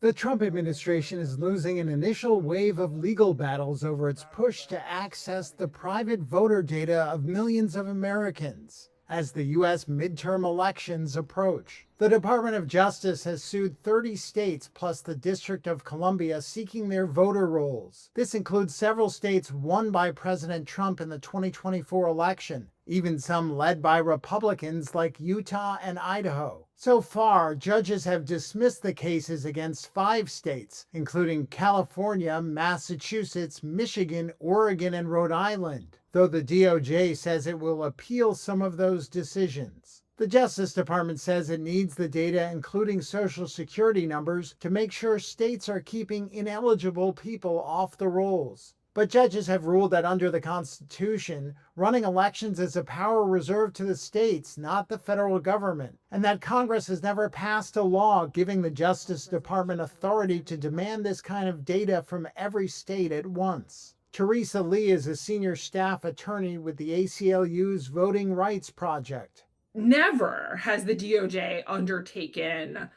The Trump administration is losing an initial wave of legal battles over its push to access the private voter data of millions of Americans as the U.S. midterm elections approach. The Department of Justice has sued 30 states plus the District of Columbia seeking their voter rolls. This includes several states won by President Trump in the 2024 election, even some led by Republicans like Utah and Idaho. So far, judges have dismissed the cases against 5 states, including California, Massachusetts, Michigan, Oregon, and Rhode Island, though the DOJ says it will appeal some of those decisions. The Justice Department says it needs the data, including Social Security numbers, to make sure states are keeping ineligible people off the rolls. But judges have ruled that under the Constitution, running elections is a power reserved to the states, not the federal government, and that Congress has never passed a law giving the Justice Department authority to demand this kind of data from every state at once. Teresa Lee is a senior staff attorney with the ACLU's Voting Rights Project. Never has the DOJ undertaken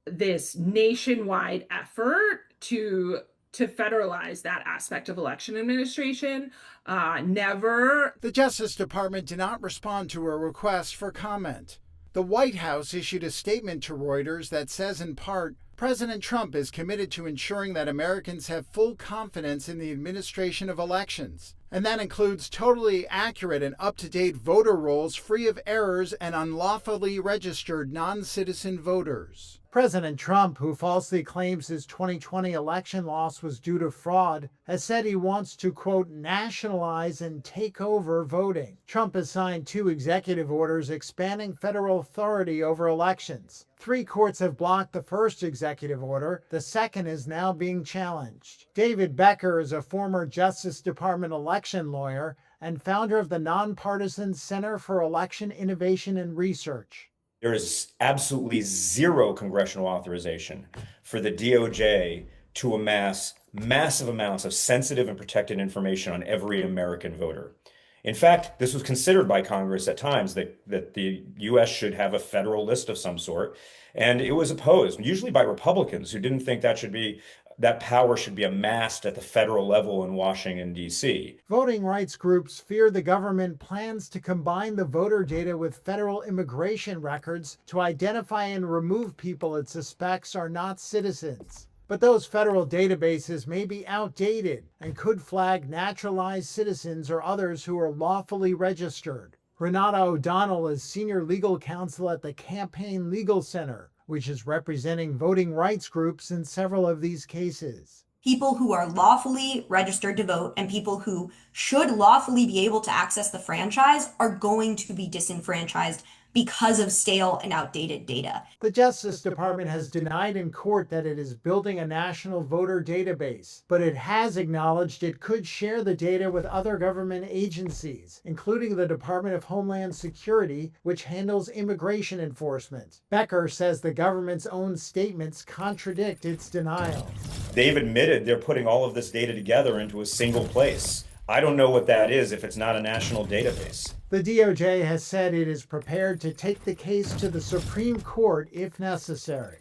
this nationwide effort to federalize that aspect of election administration. Never. The Justice Department did not respond to a request for comment. The White House issued a statement to Reuters that says in part, President Trump is committed to ensuring that Americans have full confidence in the administration of elections, and that includes totally accurate and up-to-date voter rolls free of errors and unlawfully registered non-citizen voters. President Trump, who falsely claims his 2020 election loss was due to fraud, has said he wants to, quote, nationalize and take over voting. Trump has signed 2 executive orders expanding federal authority over elections. 3 courts have blocked the first executive order. The second is now being challenged. David Becker is a former Justice Department election lawyer and founder of the nonpartisan Center for Election Innovation and Research. There is absolutely zero congressional authorization for the DOJ to amass massive amounts of sensitive and protected information on every American voter. In fact, this was considered by Congress at times that the U.S. should have a federal list of some sort, and it was opposed, usually by Republicans who didn't think that power should be amassed at the federal level in Washington, D.C. Voting rights groups fear the government plans to combine the voter data with federal immigration records to identify and remove people it suspects are not citizens. But those federal databases may be outdated and could flag naturalized citizens or others who are lawfully registered. Renata O'Donnell is senior legal counsel at the Campaign Legal Center, which is representing voting rights groups in several of these cases. People who are lawfully registered to vote and people who should lawfully be able to access the franchise are going to be disenfranchised because of stale and outdated data. The Justice Department has denied in court that it is building a national voter database, but it has acknowledged it could share the data with other government agencies, including the Department of Homeland Security, which handles immigration enforcement. Becker says the government's own statements contradict its denial. They've admitted they're putting all of this data together into a single place. I don't know what that is if it's not a national database. The DOJ has said it is prepared to take the case to the Supreme Court if necessary.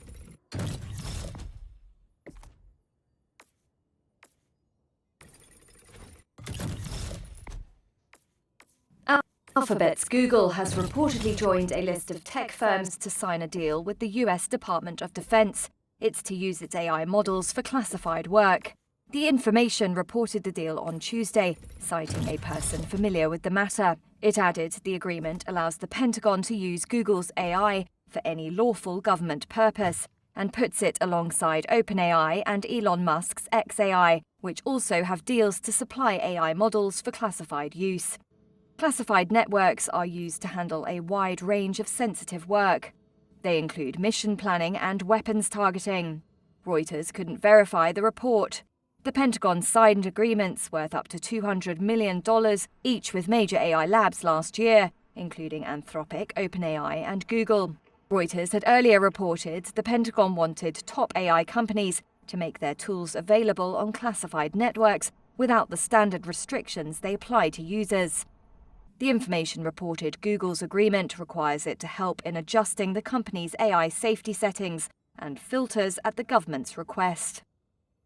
Alphabet's Google has reportedly joined a list of tech firms to sign a deal with the US Department of Defense. It's to use its AI models for classified work. The Information reported the deal on Tuesday, citing a person familiar with the matter. It added the agreement allows the Pentagon to use Google's AI for any lawful government purpose and puts it alongside OpenAI and Elon Musk's xAI, which also have deals to supply AI models for classified use. Classified networks are used to handle a wide range of sensitive work. They include mission planning and weapons targeting. Reuters couldn't verify the report. The Pentagon signed agreements worth up to $200 million, each with major AI labs last year, including Anthropic, OpenAI, and Google. Reuters had earlier reported the Pentagon wanted top AI companies to make their tools available on classified networks without the standard restrictions they apply to users. The Information reported Google's agreement requires it to help in adjusting the company's AI safety settings and filters at the government's request.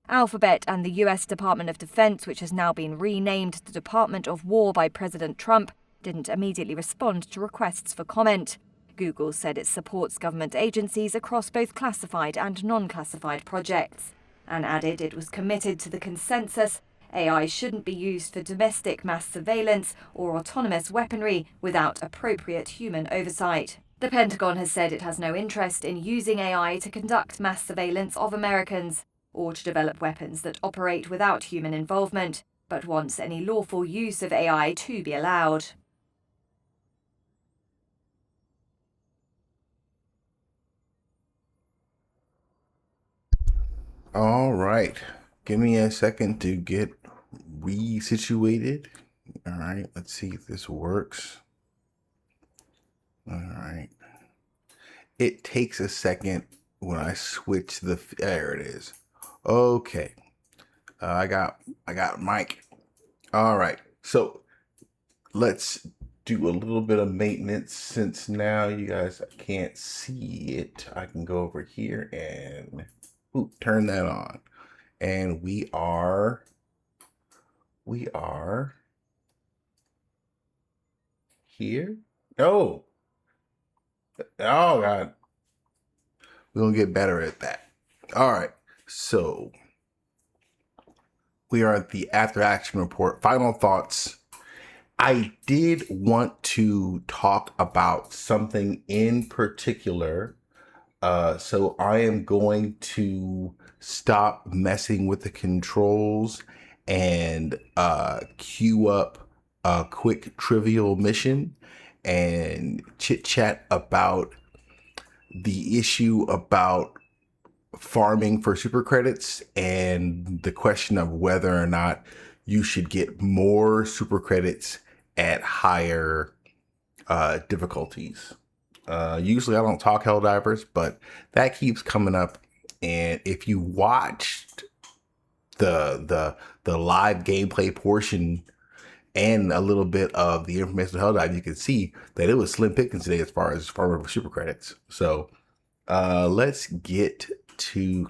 Alphabet and the US Department of Defense, which has now been renamed the Department of War by President Trump, didn't immediately respond to requests for comment. Google said it supports government agencies across both classified and non-classified projects, and added it was committed to the consensus AI shouldn't be used for domestic mass surveillance or autonomous weaponry without appropriate human oversight. The Pentagon has said it has no interest in using AI to conduct mass surveillance of Americans or to develop weapons that operate without human involvement, but wants any lawful use of AI to be allowed. All right. Give me a second to get resituated. All right. Let's see if this works. All right. It takes a second when I switch there it is. Okay. I got Mike. All right. So let's do a little bit of maintenance since now you guys can't see it. I can go over here and turn that on. And we are here. Oh God. We're gonna get better at that. All right. So we are at the after action report. Final thoughts. I did want to talk about something in particular. So I am going to stop messing with the controls and queue up a quick trivial mission and chit chat about the issue about farming for super credits and the question of whether or not you should get more super credits at higher difficulties. Usually I don't talk Helldivers, but that keeps coming up. And if you watched the live gameplay portion and a little bit of the information of Helldive, you can see that it was slim pickings today as far as farming for super credits. So let's get to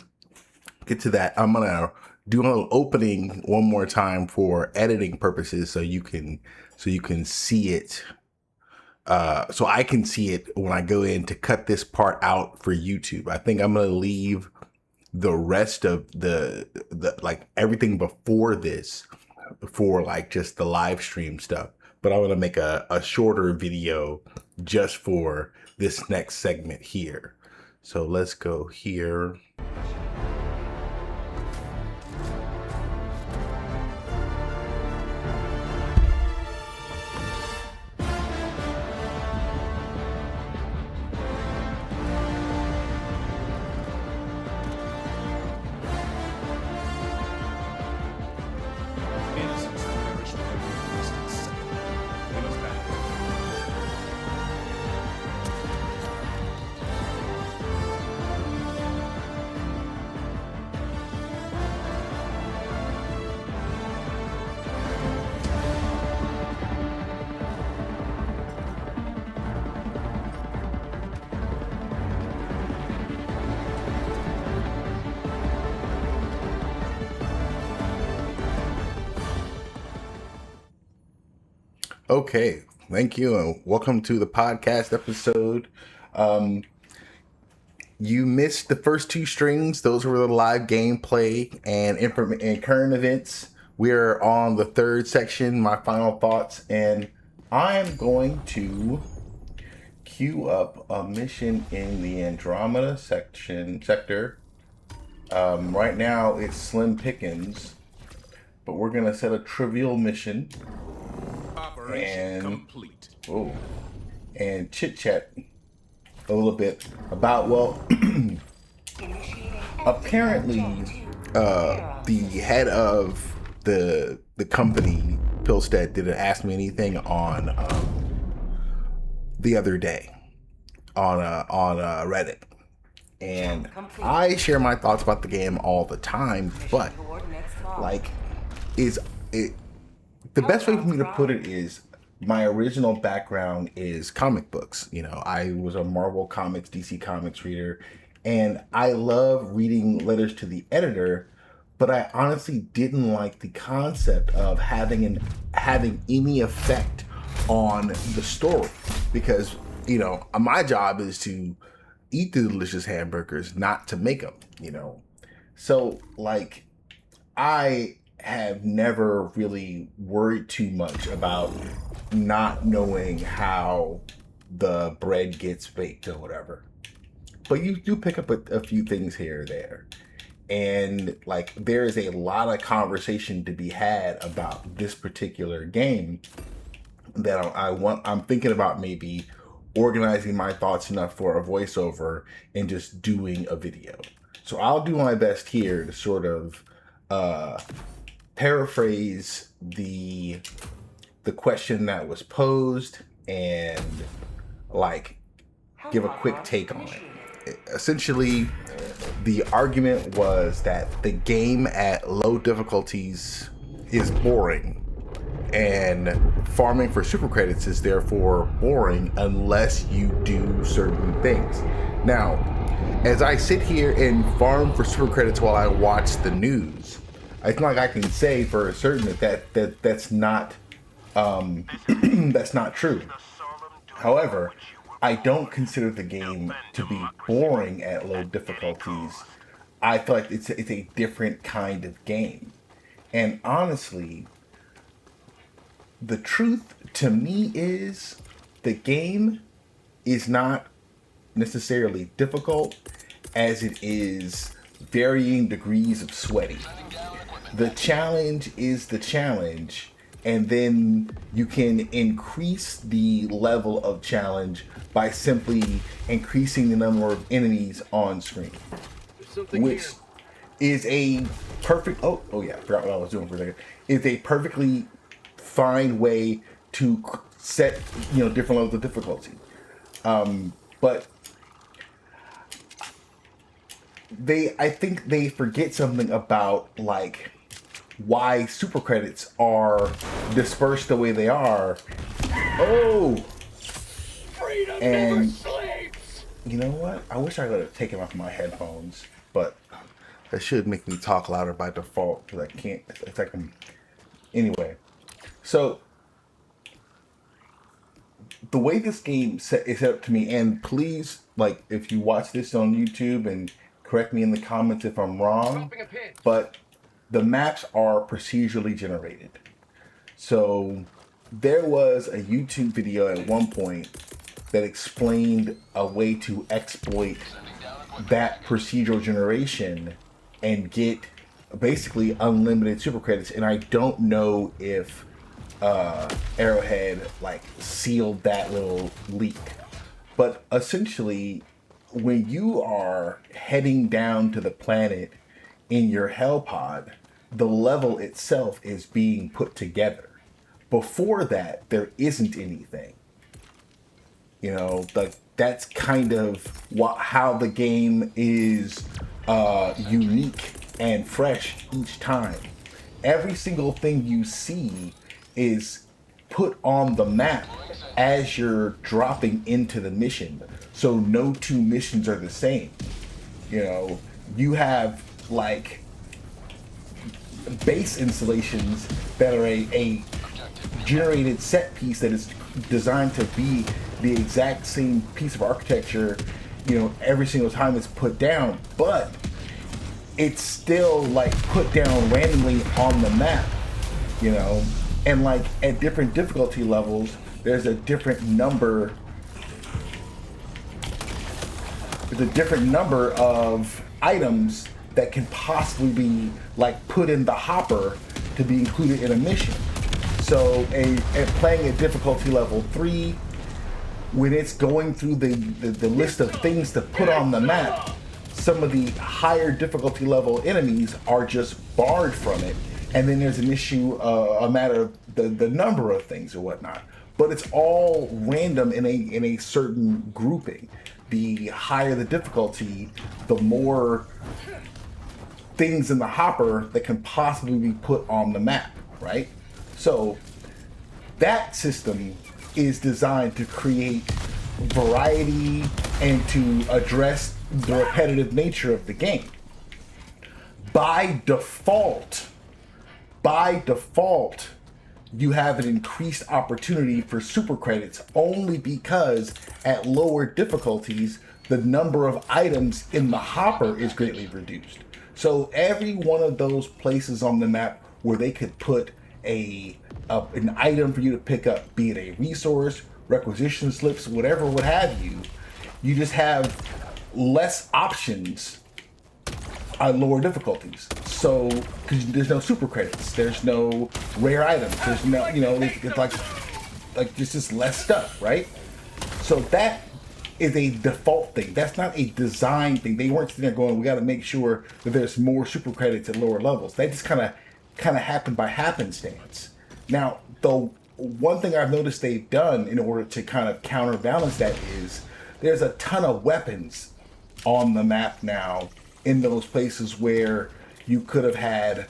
that. I'm gonna do a little opening one more time for editing purposes, so you can see it. So I can see it when I go in to cut this part out for YouTube. I think I'm gonna leave the rest of the like everything before this for like just the live stream stuff. But I'm gonna make a shorter video just for this next segment here. So let's go here. Okay, thank you, and welcome to the podcast episode. You missed the first two strings; those were the live gameplay and current events. We're on the third section, my final thoughts, and I'm going to queue up a mission in the Andromeda sector. Right now, it's slim pickings, but we're gonna set a trivial mission. And complete. Oh, and chit chat a little bit about, well, apparently the head of the company Pilstead didn't ask me anything on the other day on Reddit, and I share my thoughts about the game all the time, but like, the best way for me to put it is my original background is comic books. You know, I was a Marvel Comics, DC Comics reader, and I love reading letters to the editor, but I honestly didn't like the concept of having any effect on the story, because, you know, my job is to eat the delicious hamburgers, not to make them, you know. So, like, I have never really worried too much about not knowing how the bread gets baked or whatever. But you do pick up a few things here or there. And like, there is a lot of conversation to be had about this particular game that I'm thinking about maybe organizing my thoughts enough for a voiceover and just doing a video. So I'll do my best here to sort of paraphrase the question that was posed and like give a quick take on it. Essentially, the argument was that the game at low difficulties is boring, and farming for super credits is therefore boring unless you do certain things. Now, as I sit here and farm for super credits while I watch the news, it's not like I can say for certain that's not that's not true. However, I don't consider the game to be boring at low difficulties. I feel like it's a different kind of game. And honestly, the truth to me is the game is not necessarily difficult as it is varying degrees of sweaty. The challenge is the challenge, and then you can increase the level of challenge by simply increasing the number of enemies on screen, which is a perfect. Oh yeah, I forgot what I was doing for a second. Is a perfectly fine way to set different levels of difficulty, but I think they forget something about like why super credits are dispersed the way they are. Oh, and you know what? I wish I could have taken off my headphones, but that should make me talk louder by default because I can't. It's like anyway. So the way this game is set up to me, and please, like, if you watch this on YouTube and correct me in the comments if I'm wrong, but the maps are procedurally generated. So there was a YouTube video at one point that explained a way to exploit that procedural generation and get basically unlimited super credits. And I don't know if Arrowhead like sealed that little leak, but essentially when you are heading down to the planet in your Hell pod, the level itself is being put together. Before that, there isn't anything. That's kind of how the game is unique and fresh each time. Every single thing you see is put on the map as you're dropping into the mission. So no two missions are the same. You have like base installations that are a generated set piece that is designed to be the exact same piece of architecture, every single time it's put down, but it's still like put down randomly on the map, and like at different difficulty levels, there's a different number of items that can possibly be like put in the hopper to be included in a mission. So playing at difficulty level 3, when it's going through the list of things to put on the map, some of the higher difficulty level enemies are just barred from it. And then there's an issue, a matter of the number of things or whatnot. But it's all random in a certain grouping. The higher the difficulty, the more things in the hopper that can possibly be put on the map, right? So that system is designed to create variety and to address the repetitive nature of the game. By default, you have an increased opportunity for super credits only because at lower difficulties, the number of items in the hopper is greatly reduced. So every one of those places on the map where they could put an item for you to pick up, be it a resource, requisition slips, whatever, what have you, you just have less options at lower difficulties. So, because there's no super credits, there's no rare items, there's no, it's like there's just less stuff, right? So that is a default thing. That's not a design thing. They weren't sitting there going, we got to make sure that there's more super credits at lower levels. That just kind of happened by happenstance. Now, the one thing I've noticed they've done in order to kind of counterbalance that is there's a ton of weapons on the map now in those places where you could have had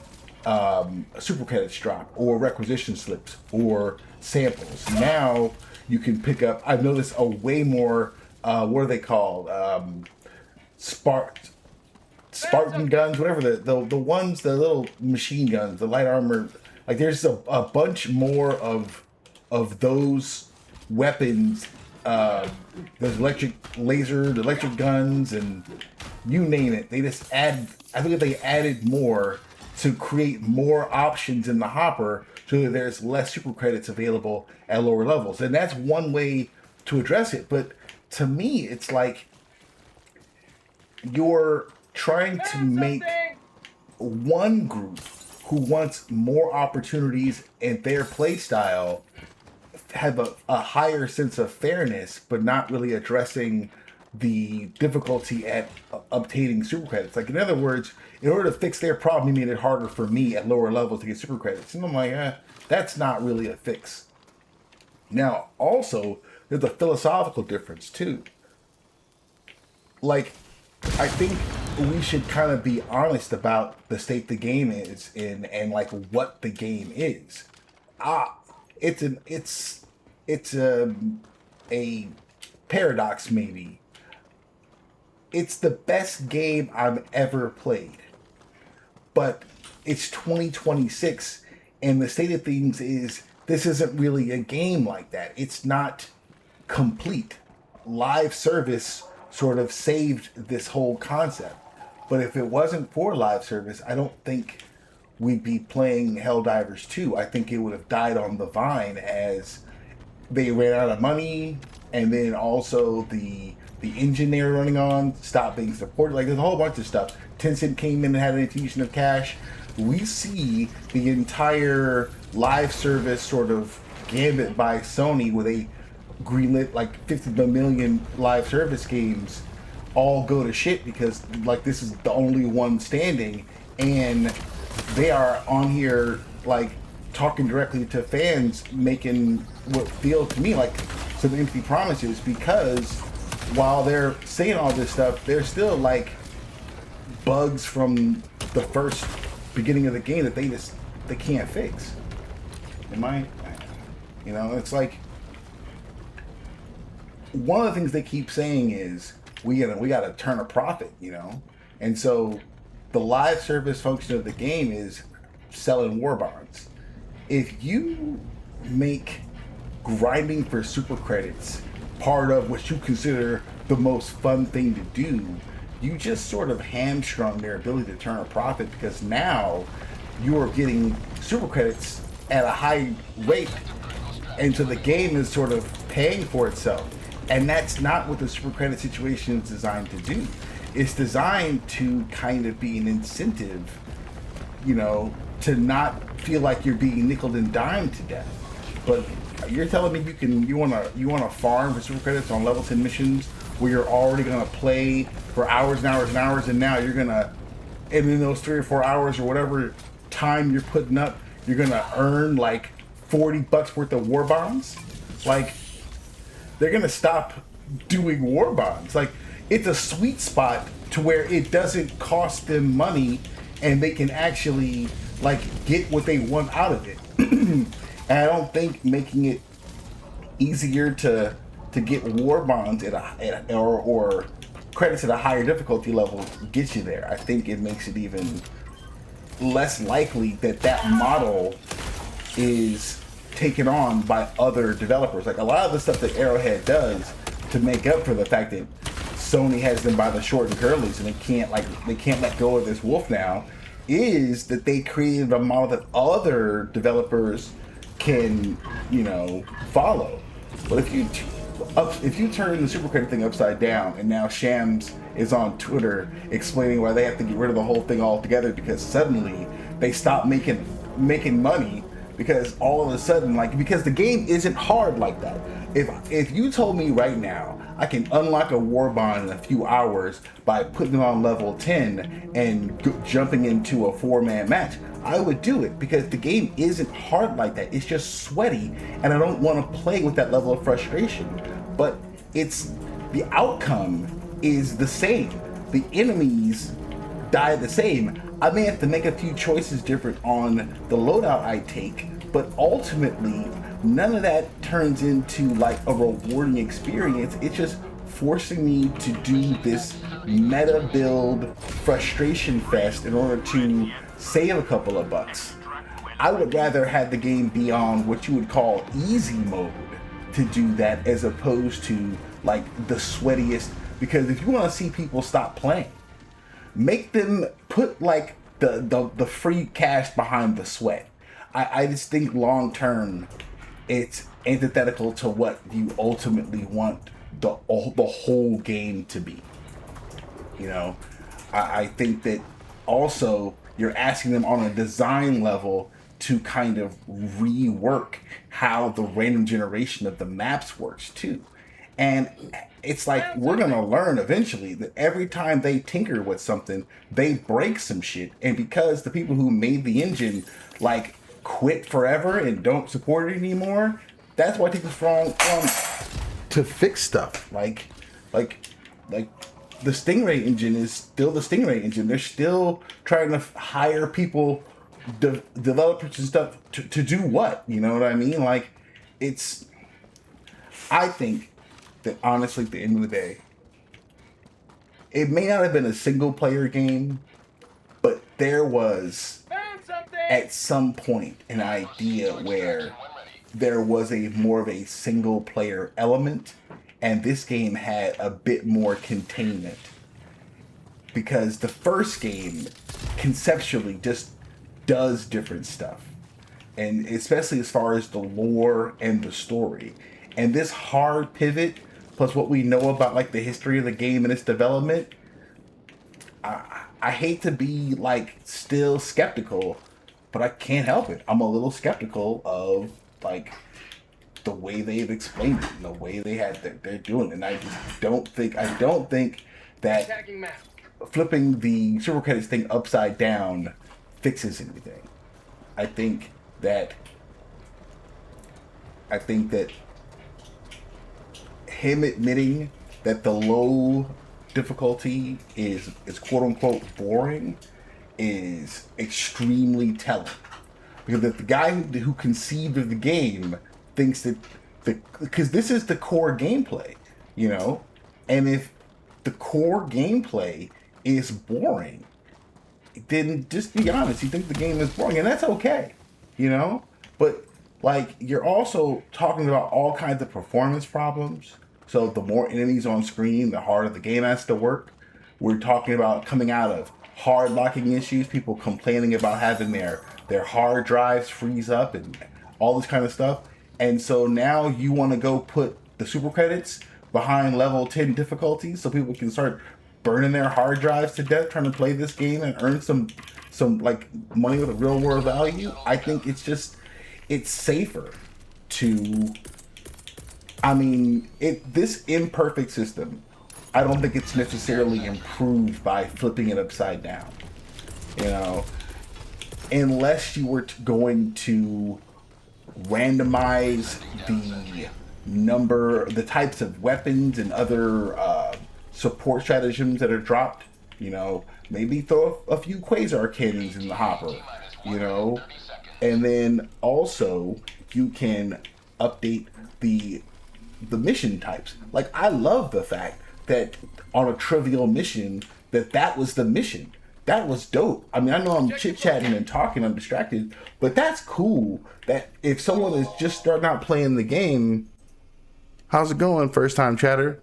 super credits drop or requisition slips or samples. Now you can pick up, I've noticed a way more, what are they called? Spartan guns, whatever, the ones, the little machine guns, the light armor. Like there's a bunch more of those weapons. There's electric guns, and you name it. They just add. I think they added more to create more options in the hopper, so that there's less super credits available at lower levels, and that's one way to address it. But to me, it's like you're trying to make one group who wants more opportunities in their play style have a higher sense of fairness, but not really addressing the difficulty at obtaining super credits. Like, in other words, in order to fix their problem, he made it harder for me at lower levels to get super credits. And I'm like, that's not really a fix. Now, also, there's a philosophical difference too. Like, I think we should kind of be honest about the state the game is in and like what the game is. It's a paradox maybe. It's the best game I've ever played. But it's 2026 and the state of things is this isn't really a game like that. It's not complete. Live service sort of saved this whole concept. But if it wasn't for live service, I don't think we'd be playing Helldivers 2. I think it would have died on the vine as they ran out of money, and then also the engine they were running on stopped being supported. Like, there's a whole bunch of stuff. Tencent came in and had an infusion of cash. We see the entire live service sort of gambit by Sony, where they greenlit like 50 million live service games, all go to shit because like this is the only one standing, and they are on here like talking directly to fans, making what feel to me like some empty promises, because while they're saying all this stuff, there's still like bugs from the first beginning of the game that they can't fix. It's like one of the things they keep saying is we gotta turn a profit, and so the live service function of the game is selling war bonds. If you make grinding for super credits part of what you consider the most fun thing to do, you just sort of hamstrung their ability to turn a profit, because now you're getting super credits at a high rate, and so the game is sort of paying for itself. And that's not what the super credit situation is designed to do. It's designed to kind of be an incentive, to not feel like you're being nickeled and dimed to death. But you're telling me you want to farm for super credits on level 10 missions where you're already gonna play for hours and hours and hours, and now you're gonna, and in those 3 or 4 hours or whatever time you're putting up, you're gonna earn like $40 worth of war bonds? Like, they're gonna stop doing war bonds. Like, it's a sweet spot to where it doesn't cost them money and they can actually like get what they want out of it. And I don't think making it easier to get war bonds or credits at a higher difficulty level gets you there. I think it makes it even less likely that model is taken on by other developers. Like, a lot of the stuff that Arrowhead does to make up for the fact that Sony has them by the short and curlies and they can't let go of this wolf now, is that they created a model that other developers can follow. But if you turn the super credit thing upside down, and now Shams is on Twitter explaining why they have to get rid of the whole thing altogether because suddenly they stop making money, because all of a sudden, because the game isn't hard like that. If you told me right now I can unlock a war bond in a few hours by putting it on level 10 and jumping into a 4-man match, I would do it, because the game isn't hard like that. It's just sweaty, and I don't want to play with that level of frustration. But the outcome is the same. The enemies die the same. I may have to make a few choices different on the loadout I take, but ultimately none of that turns into like a rewarding experience. It's just forcing me to do this meta build frustration fest in order to save a couple of bucks. I would rather have the game be on what you would call easy mode to do that, as opposed to like the sweatiest, because if you want to see people stop playing, make them put like the free cash behind the sweat. I just think long term it's antithetical to what you ultimately want the whole game to be. I think that also you're asking them on a design level to kind of rework how the random generation of the maps works too. And it's like, we're going to learn eventually that every time they tinker with something, they break some shit. And because the people who made the engine, like, quit forever and don't support it anymore, that's why it takes us long to fix stuff. Like the Stingray engine is still the Stingray engine. They're still trying to hire people, developers and stuff to do what? You know what I mean? Like, I think that honestly, at the end of the day, it may not have been a single player game, but there was at some point an idea where there was more of a single player element, and this game had a bit more containment, because the first game conceptually just does different stuff, and especially as far as the lore and the story. And this hard pivot plus what we know about like the history of the game and its development, I hate to be like still skeptical, but I can't help it. I'm a little skeptical of like the way they've explained it and the way they're doing it. And I don't think that flipping the super credits thing upside down fixes anything. I think that him admitting that the low difficulty is quote unquote boring is extremely telling, because if the guy who conceived of the game thinks that because this is the core gameplay, you know, and if the core gameplay is boring, then just be honest, you think the game is boring, and that's okay, you know. But like, you're also talking about all kinds of performance problems. So the more enemies on screen, the harder the game has to work. We're talking about coming out of hard locking issues, people complaining about having their hard drives freeze up and all this kind of stuff. And so now you want to go put the super credits behind level 10 difficulty so people can start burning their hard drives to death trying to play this game and earn some like money with a real world value. I think it's safer to, I mean, this imperfect system, I don't think it's necessarily improved by flipping it upside down, you know, unless you were going to randomize the types of weapons and other support stratagems that are dropped, you know, maybe throw a few quasar cannons in the hopper, you know, and then also you can update the mission types. Like, I love the fact that on a trivial mission that was the mission. That was dope. I mean, I know I'm chit-chatting and talking, I'm distracted, but that's cool that if someone is just starting out playing the game, how's it going, first time chatter?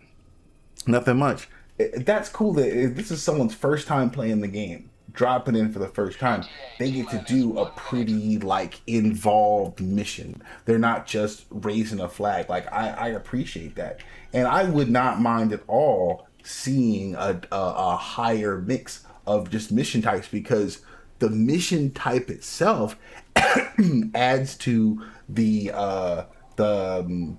Nothing much. That's cool that if this is someone's first time playing the game, dropping in for the first time, they get to do a pretty like involved mission. They're not just raising a flag. Like, I appreciate that, and I would not mind at all seeing a higher mix of just mission types, because the mission type itself adds to the I'm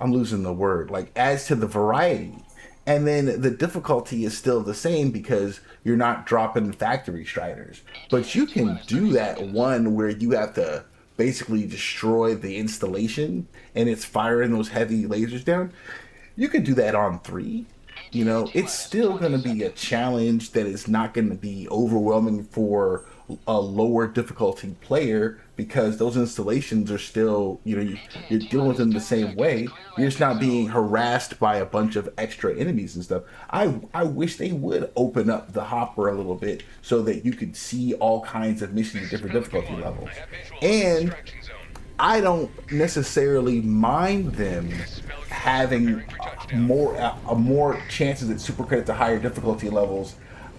losing the word, like adds to the variety. And then the difficulty is still the same because you're not dropping factory striders. But you can do that one where you have to basically destroy the installation and it's firing those heavy lasers down. You can do that on 3. You know, it's still going to be a challenge that is not going to be overwhelming for a lower difficulty player, because those installations are still, you know, you're dealing with them the same way. You're just not being harassed by a bunch of extra enemies and stuff. I wish they would open up the hopper a little bit so that you could see all kinds of missions at different difficulty levels. And I don't necessarily mind them having more chances at super credits at higher difficulty levels.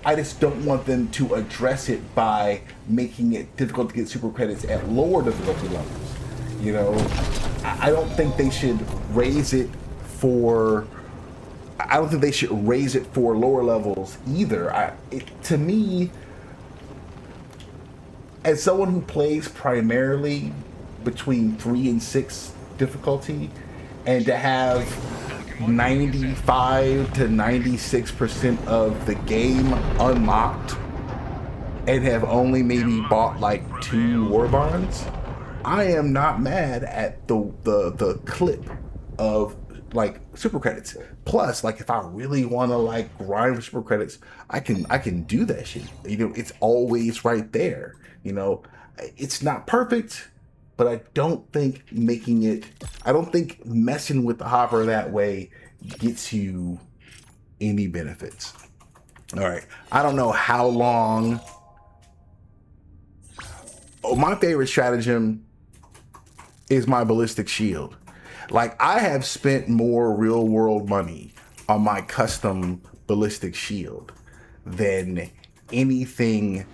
I just don't want them to address it by making it difficult to get super credits at lower difficulty levels. You know, I don't think they should raise it for lower levels either. To me, as someone who plays primarily between 3 and 6 difficulty, and to have 95 to 96% of the game unlocked and have only maybe bought like 2 war bonds, I am not mad at the clip of like super credits. Plus, like if I really want to like grind for super credits, I can do that shit. You know, it's always right there. You know, it's not perfect, but I don't think messing with the hopper that way gets you any benefits. All right, I don't know how long. Oh, my favorite stratagem is my ballistic shield. Like, I have spent more real world money on my custom ballistic shield than anything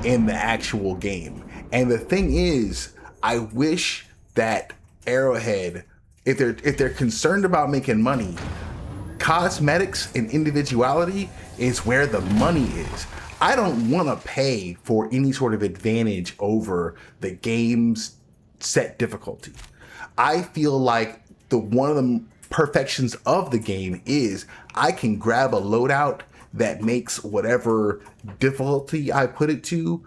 in the actual game. And the thing is, I wish that Arrowhead, if they're concerned about making money, cosmetics and individuality is where the money is. I don't want to pay for any sort of advantage over the game's set difficulty. I feel like one of the perfections of the game is I can grab a loadout that makes whatever difficulty I put it to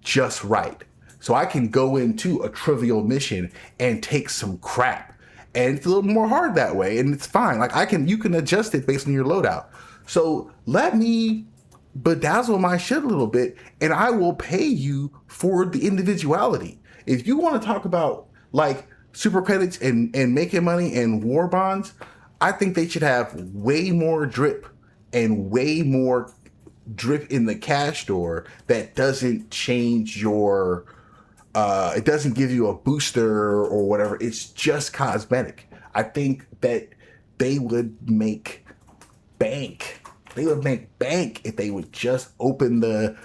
just right. So I can go into a trivial mission and take some crap, and it's a little more hard that way, and it's fine. Like you can adjust it based on your loadout. So let me bedazzle my shit a little bit, and I will pay you for the individuality. If you want to talk about like super credits and making money and war bonds, I think they should have way more drip and way more drip in the cash store that doesn't change your it doesn't give you a booster or whatever. It's just cosmetic. I think that they would make bank. They would make bank if they would just open the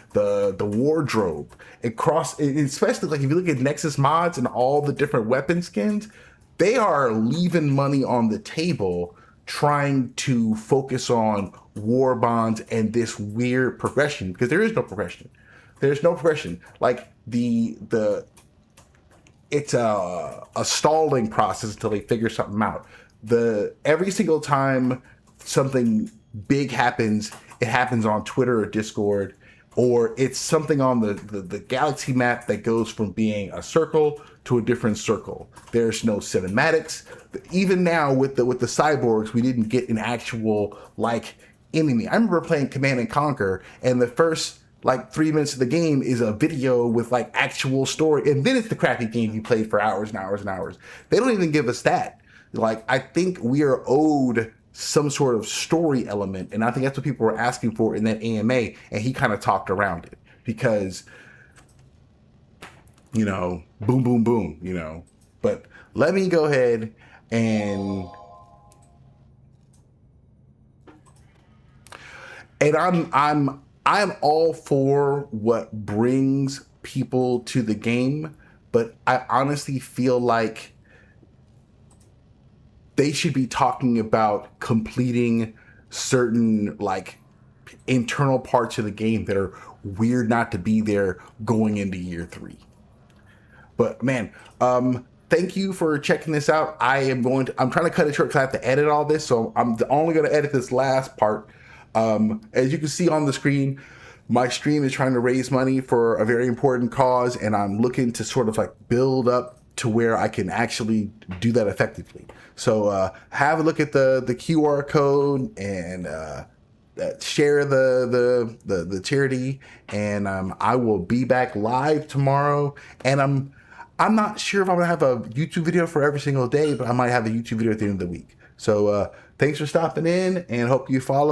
wardrobe and cross, especially like if you look at Nexus mods and all the different weapon skins, they are leaving money on the table trying to focus on war bonds and this weird progression, because there is no progression. There's no progression. Like it's a stalling process until they figure something out. Every single time something big happens, it happens on Twitter or Discord, or it's something on the galaxy map that goes from being a circle to a different circle. There's no cinematics. Even now with the cyborgs, we didn't get an actual like enemy. I remember playing Command and Conquer, and the first like 3 minutes of the game is a video with like actual story, and then it's the crappy game you played for hours and hours and hours. They don't even give us that. Like, I think we are owed some sort of story element, and I think that's what people were asking for in that AMA, and he kind of talked around it because, you know, boom, boom, boom, you know. But let me go ahead and I'm all for what brings people to the game, but I honestly feel like they should be talking about completing certain like internal parts of the game that are weird not to be there going into year 3. But man, thank you for checking this out. I'm trying to cut it short because I have to edit all this, so I'm only going to edit this last part. As you can see on the screen, my stream is trying to raise money for a very important cause, and I'm looking to sort of like build up to where I can actually do that effectively. So have a look at the QR code and share the charity, and I will be back live tomorrow. And I'm not sure if I'm gonna have a YouTube video for every single day, but I might have a YouTube video at the end of the week. So thanks for stopping in, and hope you follow